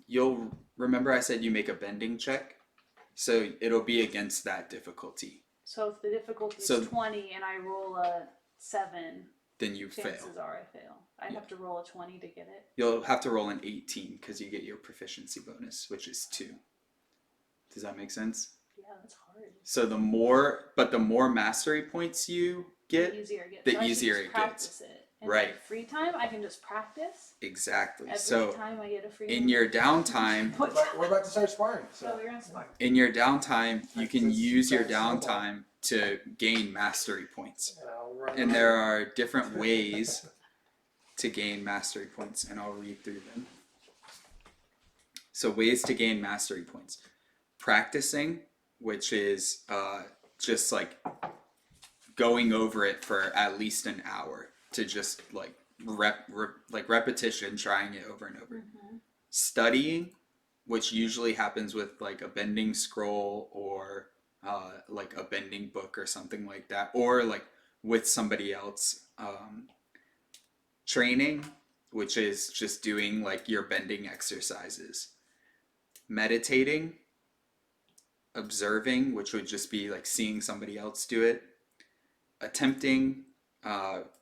You'll remember I said you make a bending check, so it'll be against that difficulty. So if the difficulty is So- 20 and I roll a 7, Then you chances fail. are I fail. I'd have to roll a 20 to get it. You'll have to roll an 18 because you get your proficiency bonus, which is 2. Does that make sense? Yeah, that's hard. So the more mastery points you The get, easier it gets. the So I should easier just it gets. practice it. in Right. my free time, I can just practice. Exactly. Every So time I get a free in your downtime, We're about to start sparring. So So we're gonna spark. in your downtime, you can Practice, use your practice, downtime to gain mastery points. and I'll run And there are different ways to gain mastery points, and I'll read through them. So ways to gain mastery points. Practicing, which is just like going over it for at least an hour to just like repetition, trying it over and over. Mm-hmm. Studying, which usually happens with like a bending scroll or like a bending book or something like that, or like with somebody else. Training, which is just doing like your bending exercises. Meditating. Observing, which would just be like seeing somebody else do it. Attempting,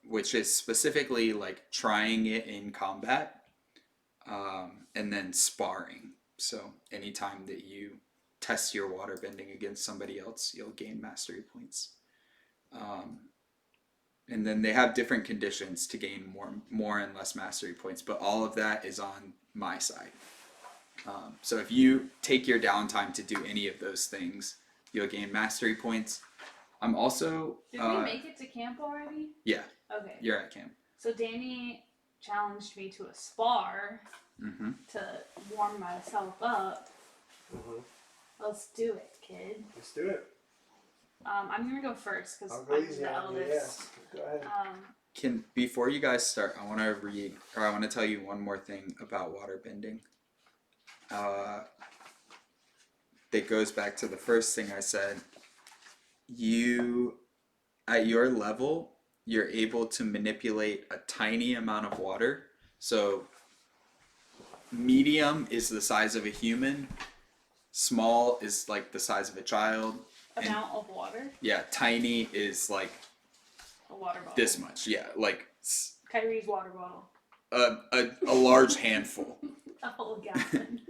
which is specifically like trying it in combat. And then sparring. So anytime that you test your water bending against somebody else, you'll gain mastery points. And then they have different conditions to gain more and less mastery points, but all of that is on my side. So if you take your downtime to do any of those things, you'll gain mastery points. I'm also... Did we make it to camp already? Yeah. Okay. You're at camp. So Danny challenged me to a spar to warm myself up. Mm-hmm. Let's do it, kid. Let's do it. I'm gonna go first because I'll go I'm easy the on you. eldest. Yeah. Go ahead. Before you guys start, I want to read, or I want to tell you one more thing about water bending. That goes back to the first thing I said. At your level, you're able to manipulate a tiny amount of water. So medium is the size of a human. Small is like the size of a child. Amount of water? Yeah, tiny is like a water bottle. This much, yeah, like Kyrie's water bottle. A large handful. A whole gallon.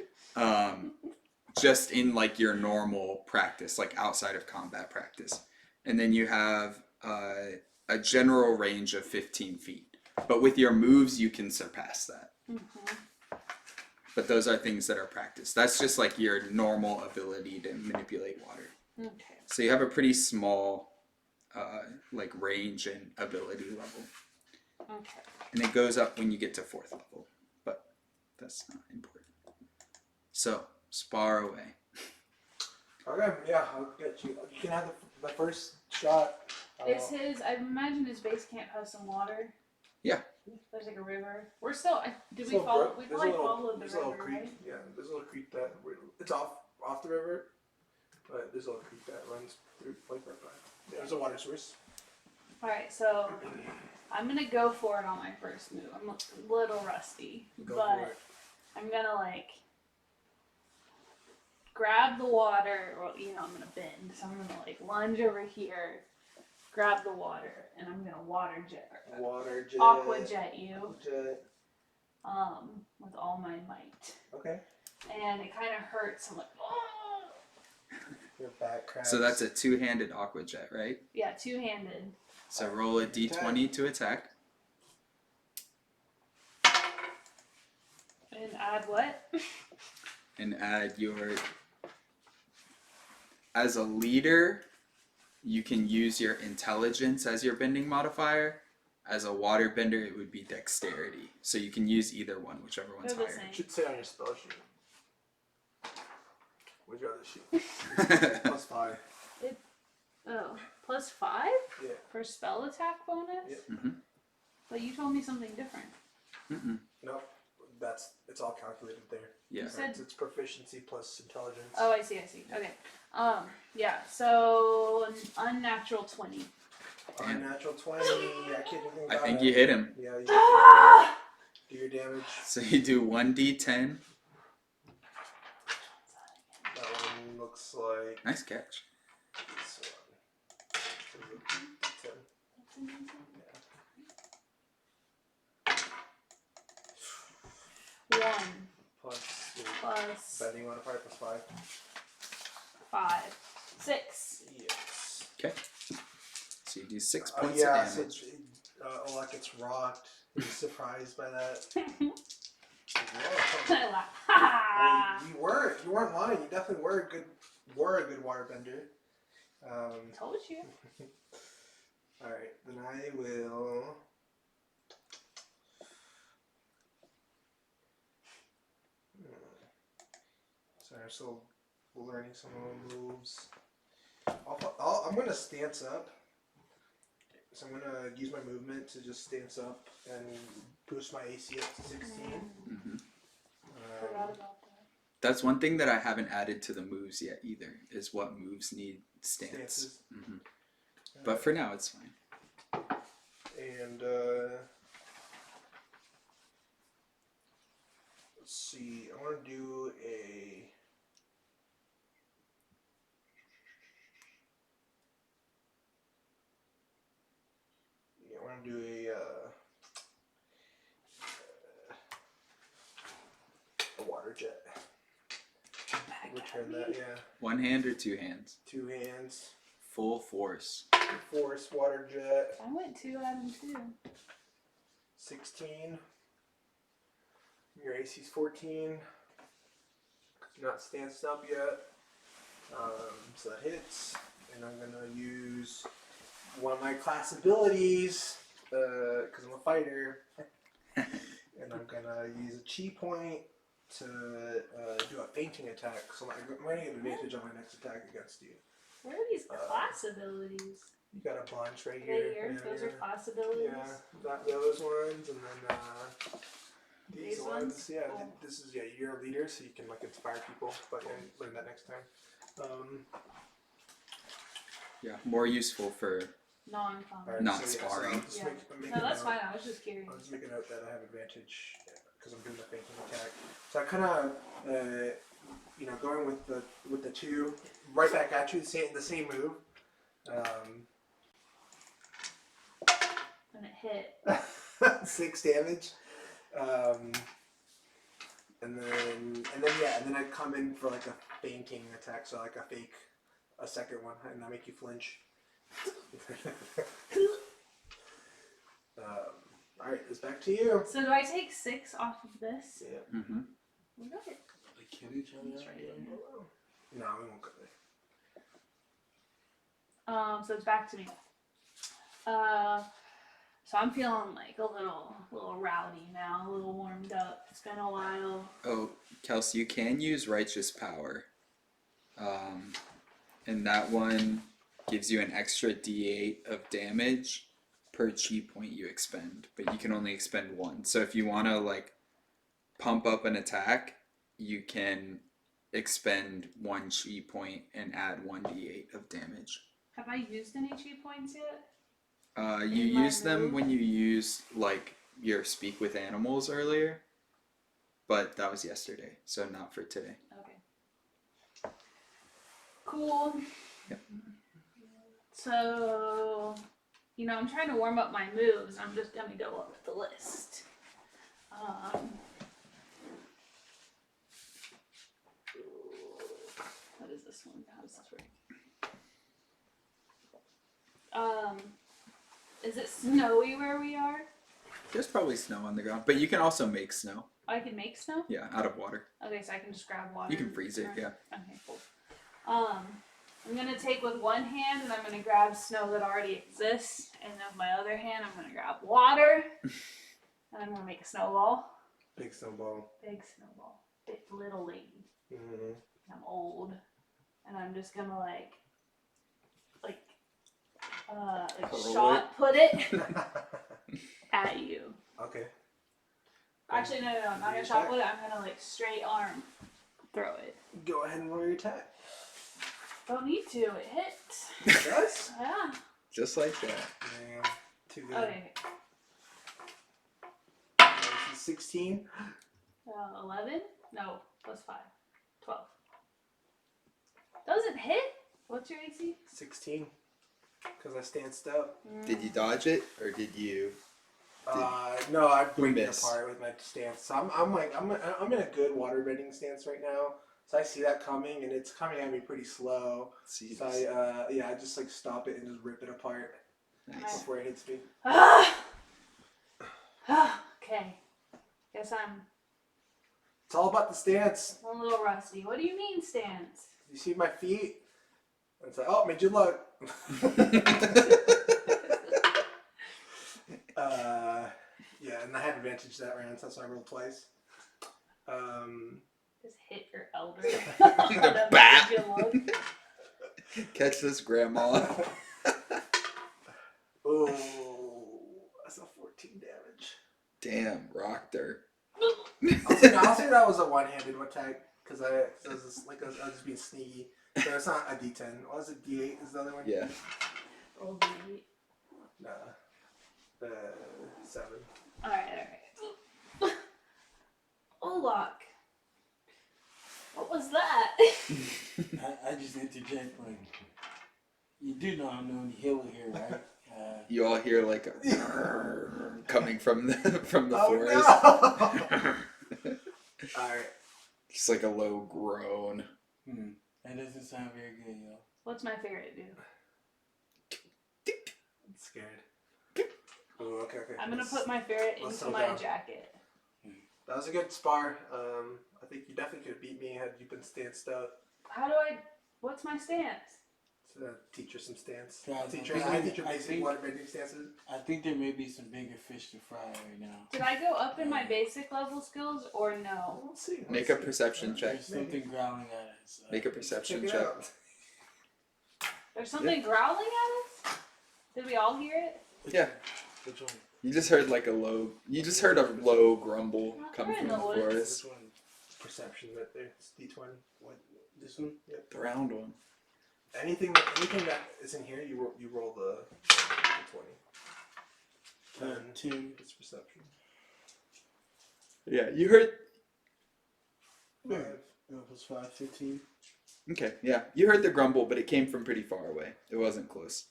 Just in like your normal practice, like outside of combat practice. And then you have a general range of 15 feet. But with your moves, you can surpass that. Mm-hmm. But those are things that are practiced. That's just like your normal ability to manipulate water. Okay. So you have a pretty small like range and ability level. Okay. And it goes up when you get to 4th level. But that's not important. So, spar away. Okay, yeah, I'll get you. You can have the first shot. I imagine his base camp has some water. Yeah. There's like a river. We're still, we There's a little follow, brook. we There's probably a little- followed the there's a little river, creek. right? Yeah, there's a little creek it's off the river, but there's a little creek that runs through right by. There's a water source. Alright, so I'm gonna go for it on my first move. I'm a little rusty, Go but for it. I'm gonna like grab the water, or I'm gonna bend. So I'm gonna like lunge over here, grab the water, and I'm gonna water jet, aqua jet you, with all my might. Okay. And it kind of hurts. I'm like, oh. Your back cracks. So that's a 2-handed aqua jet, right? Yeah, two-handed. So roll a d20 to attack. And add what? And add your... As a leader, you can use your intelligence as your bending modifier. As a water bender, it would be dexterity. So you can use either one, whichever one's They're the higher. same. It should say on your spell sheet. Where'd your other sheet? +5. Oh, +5? Yeah. For spell attack bonus? Yep. Mm-hmm. But you told me something different. Mm-mm. No, it's all calculated there. Yeah. You said, It's proficiency plus intelligence. oh, I see. Okay. Yeah, so an unnatural 20. Unnatural 20. Yeah, I can't do anything I about think it. you hit him. Yeah, you Ah! do your damage. So you do 1d10. That one looks like Nice catch. this one. 10. Yeah. 1 Plus bending modifier +5. 5. 6. Yes. Okay. So you do 6 points Yeah, of so damage. Olak gets rocked. He's surprised by that. I Whoa. laugh. Ha! Well, you weren't lying. You definitely were a good waterbender. Told you. All right, then I will. Sorry, I'm still learning some of the moves. I'm gonna stance up. So I'm gonna use my movement to just stance up and boost my AC up to 16. Mm-hmm. Forgot about that. That's one thing that I haven't added to the moves yet either, is what moves need stance. Stances. Mm-hmm. But for now, it's fine. And let's see. I want to do a. Yeah, I want to do a water jet. Return that, yeah. One hand or two hands? Two hands. Full force. Force water jet. I went 2 out of 2. 16. Your AC's 14. You're not stanced up yet. So that hits. And I'm going to use one of my class abilities because I'm a fighter. And I'm going to use a chi point to do a fainting attack. So I'm going to get advantage on my next attack against you. Where are these class abilities? You got a bunch right Right here. here. Those are class abilities. Yeah, those ones, and then these These ones. ones? Yeah, Oh. this is you're a leader, so you can like inspire people. But yeah, learn that next time. Yeah, more useful for Non-combat. Alright, Not so, sparring. I'm just Yeah. I'm making No, that's a fine. note. I was just curious. I'll just make a note that I have advantage because I'm doing the fainting attack. So I kind of, going with the two right back at you, the same move. And it hit. 6 damage. And then I come in for like a fainting attack, so like a second one, and I make you flinch. All right, it's back to you. So do I take 6 off of this? Yeah. Mm-hmm. We got it. They kill each other. That's right. No, we won't go there. So it's back to me. So I'm feeling like a little rowdy now, a little warmed up. It's been a while. Oh, Kelsey, you can use Righteous Power. And that one gives you an extra D8 of damage per chi point you expend, but you can only expend one. So if you want to like pump up an attack, you can expend 1 chi point and add 1 D8 of damage. Have I used any chi points yet? You In my use them move? when you use like your speak with animals earlier, but that was yesterday, so not for today. Okay. Cool. Yep. So, I'm trying to warm up my moves. I'm just gonna go up the list. What is this one? How does this work? Is it snowy where we are? There's probably snow on the ground, but you can also make snow. I can make snow? Yeah, out of water. Okay, so I can just grab water. You can and freeze it, turn yeah. Okay, cool. I'm gonna take with one hand and I'm gonna grab snow that already exists, and with my other hand I'm gonna grab water, and I'm gonna make a snowball. Big snowball. Big snowball. Big little lady. Mm-hmm. I'm old, and I'm just gonna like Curl shot put it at you. Okay. Actually, no, I'm not gonna shot put it. I'm gonna like straight arm throw it. Go ahead and roll your attack. Don't need to. It hits. It does? Yeah. Just like that. Damn. Too good. Okay. This is 16. 11? No, plus 5. 12. Doesn't hit? What's your AC? 16. Because I stanced up. Did you dodge it, or did you? No, I break it miss? apart with my stance. So I'm in a good water bending stance right now. So I see that coming, and it's coming at me pretty slow. See, So I just like stop it and just rip it apart nice. before it hits me. Ah! Okay. Guess I'm It's all about the stance. a little rusty. What do you mean stance? You see my feet? And it's like, oh, made you look. Yeah, and I had advantage that round, so that's why I rolled twice. Just hit your elder. The bat. Catch this, Grandma. Oh, that's a 14 damage. Damn, rocked her. I'll say that was a one-handed attack because I was just being sneaky. So it's not a D10. What was it? D8 is the other one? Yeah. Roll D8. No. 7. Alright. Olak. What was that? I just interject, like, you do know I'm the only healer here, right? You all hear like a coming from the forest. No! Alright. Just like a low groan. That doesn't sound very good, yo. What's my ferret do? I'm scared. Oh, okay. I'm gonna put my ferret let's into slow my down. jacket. That was a good spar. I think you definitely could have beat me had you been stanced up. What's my stance? To teach her some stance. Yeah, I teach I her think- basic waterbending stances. I think there may be some bigger fish to fry right now. Did I go up in my basic level skills or no? Let's see. Make a perception check. There's something growling at us. Make a perception Check it check. out. There's something growling at us? Did we all hear it? Yeah. Which one? You just heard like a low. You just heard a low grumble come from the forest. Which one? Perception right there. It's D20. What? This one? Yep. The round one. Anything that is in here, you roll the 20. 2. It's perception. Yeah, you heard. 5. Plus 5, 15. Okay, yeah, you heard the grumble, but it came from pretty far away. It wasn't close.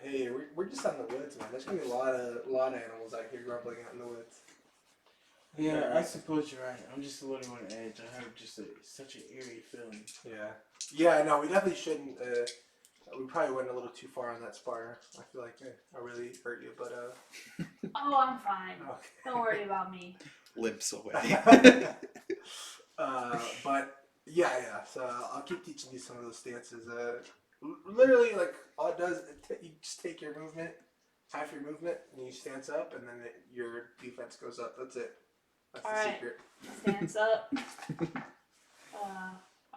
Hey, we're just out in the woods, man. There's gonna be a lot of animals out here grumbling out in the woods. Yeah, I suppose you're right. I'm just a little on edge. I have just such an eerie feeling. Yeah. No, we definitely shouldn't. We probably went a little too far on that spar. I feel like I really hurt you, but Oh, I'm fine. okay. Don't worry about me. Limps away. But yeah. So I'll keep teaching you some of those stances. Literally, like all it does, you just take your movement, half your movement, and you stance up, and then your defense goes up. That's it. That's All the right. secret. Stance up.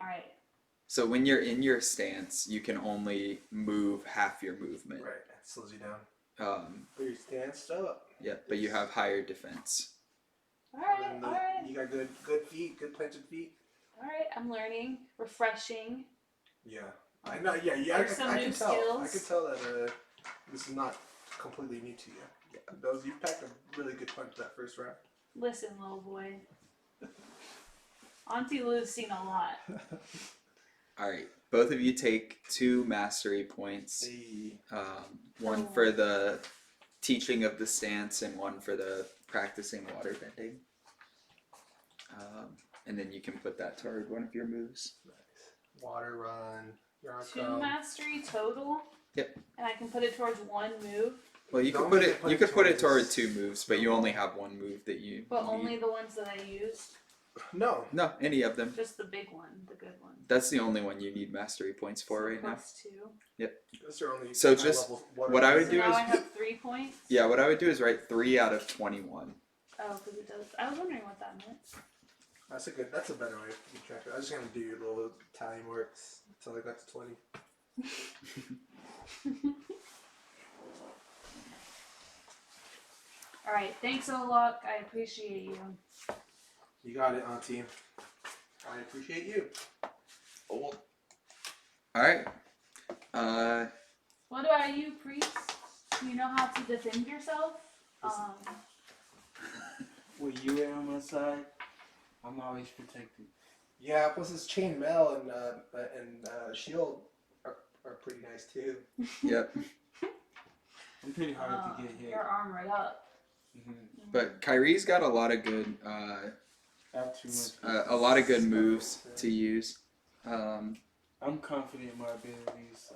Alright. So when you're in your stance, you can only move half your movement. Right. It slows you down. But you're stanced up. Yeah, but you have higher defense. Alright. You got good feet, good planted feet. Alright, I'm learning. Refreshing. Yeah. I know. Yeah. There's some I new can tell. I skills. can tell that this is not completely new to you. Yeah. You packed a really good punch that first round. Listen, little boy. Auntie Lou's seen a lot. Alright, both of you take 2 mastery points. Hey. One for the teaching of the stance and one for the practicing waterbending. And then you can put that toward one of your moves. Nice. Water run. 2 mastery total. Yep. And I can put it towards one move. Well, you could put it toward 2 moves, but you only have 1 move that you But need. only the ones that I used. No. No, any of them. Just the big one, the good one. That's the only one you need mastery points for right now. +2. Those are only So just what I would So do now is I have 3 points. yeah, what I would do is write 3 out of 21. Oh, because it does. I was wondering what that meant. That's a better way to keep track of it. I was just gonna do your little time works until I got to 20. Alright, thanks, Olak. I appreciate you. You got it, Auntie. I appreciate you. Oh. Alright. What about you, priest? Do you know how to defend yourself? With you there on my side, I'm always protected. Yeah, plus his chain mail and shield are pretty nice too. Yep. I'm pretty hard to get hit. Your arm right up. But Kyrie's got a lot of good I have too much. a lot of good moves to use. I'm confident in my abilities.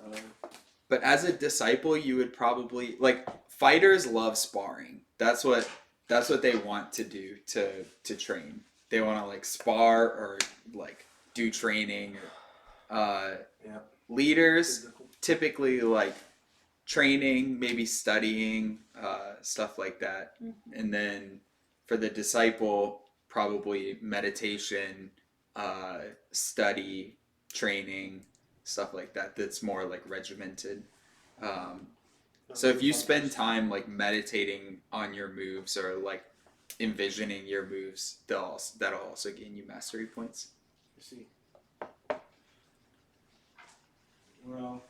But as a disciple, you would probably like fighters love sparring. That's what that's what they want to do to train. They want to like spar or like do training. Leaders typically like training, maybe studying, stuff like that. And then for the disciple, probably meditation, study, training, stuff like that. That's more like regimented. So if you spend time like meditating on your moves or like envisioning your moves, that'll also gain you mastery points. You see. Well,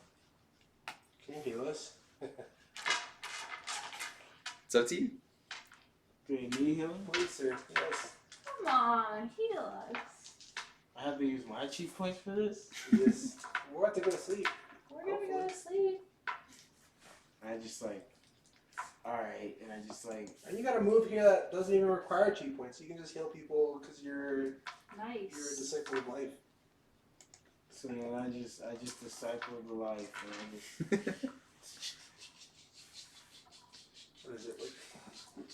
Can you heal us? It's up to you. do you need healing? Please, sir. Yes. Come on, heal us. I have to use my cheat points for this? Yes. We're about to go to sleep. We're gonna go to sleep. I just like, alright, and I just like, And you got a move here that doesn't even require cheat points. You can just heal people because you're a Nice. disciple of life. so then I just disciple the life, and I just, What is it like?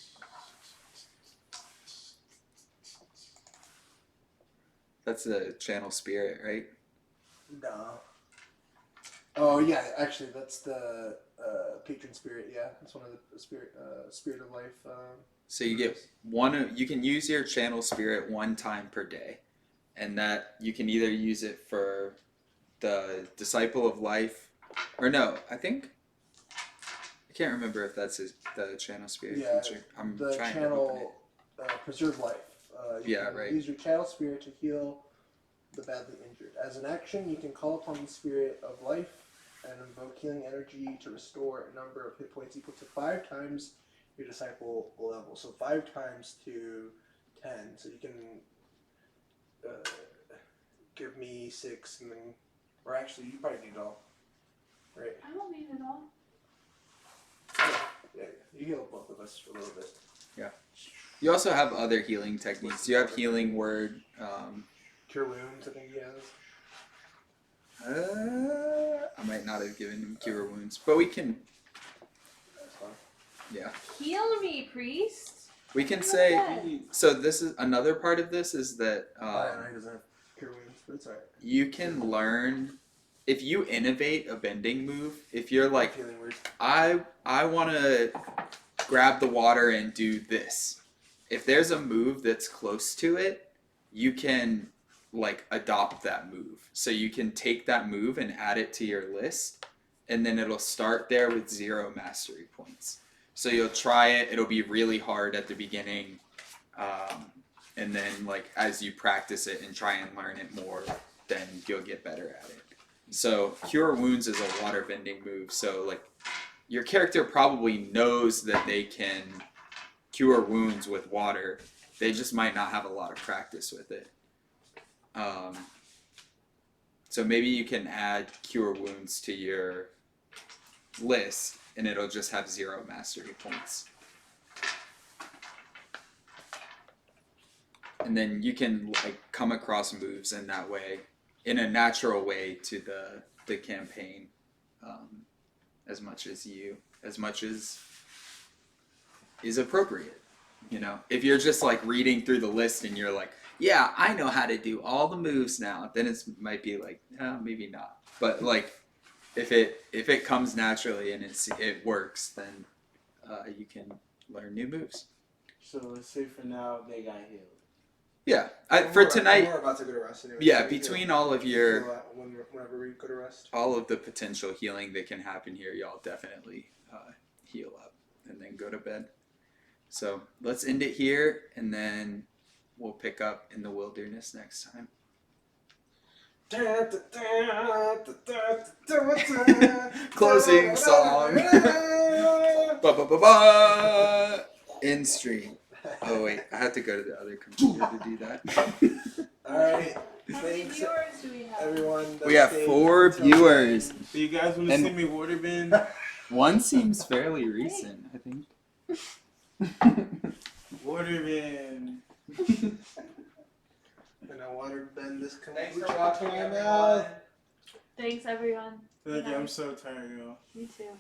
That's a channel spirit, right? No. Oh yeah, actually that's the patron spirit. Yeah, that's one of the spirit of life. So you get you can use your channel spirit one time per day, and that you can either use it for the disciple of life, or no, I can't remember if that's the channel spirit Yeah, feature. I'm the trying to open it. channel preserve life. You Yeah, can right. Use your channel spirit to heal the badly injured. As an action, you can call upon the spirit of life and invoke healing energy to restore a number of hit points equal to 5 times your disciple level. So 5 times to 10. So you can give me 6 and then, or actually you probably need it all. Right? I don't need it all. Yeah, you heal both of us for a little bit. Yeah. You also have other healing techniques. You have healing word. Cure wounds, I think he has. I might not have given him cure wounds, but we can. That's fine. Yeah. Heal me, priest. We can Go say. ahead. So this is another part of this is that I know he doesn't have cure wounds, but it's alright. you can learn if you innovate a bending move. If you're like, Healing words. I want to grab the water and do this. If there's a move that's close to it, you can like adopt that move. So you can take that move and add it to your list, and then it'll start there with 0 mastery points. So you'll try it. It'll be really hard at the beginning, and then like as you practice it and try and learn it more, then you'll get better at it. So cure wounds is a water bending move. So like your character probably knows that they can cure wounds with water. They just might not have a lot of practice with it. So maybe you can add cure wounds to your list and it'll just have 0 mastery points. And then you can like come across moves in that way, in a natural way to the campaign, as much as is appropriate. You know, if you're just like reading through the list and you're like, yeah, I know how to do all the moves now, then it might be like, maybe not. But like, if it comes naturally and it works, then you can learn new moves. so let's say for now they got healed. Yeah, for tonight. We're about to go to rest anyway. Yeah, so between all of your whenever we go to rest. all of the potential healing that can happen here, y'all definitely heal up and then go to bed. So let's end it here, and then we'll pick up in the wilderness next time. Closing song. Ba-ba-ba-ba. End stream. Oh wait, I have to go to the other computer to do that. Alright. How many Thanks viewers do we have? everyone. We have 4 viewers. So you guys want to And- see me water bend? One seems fairly recent, I think. Water bend. And I water bend this Thanks kombucha to my mouth. Thanks, everyone. Thank you. I'm so tired, y'all. Me too.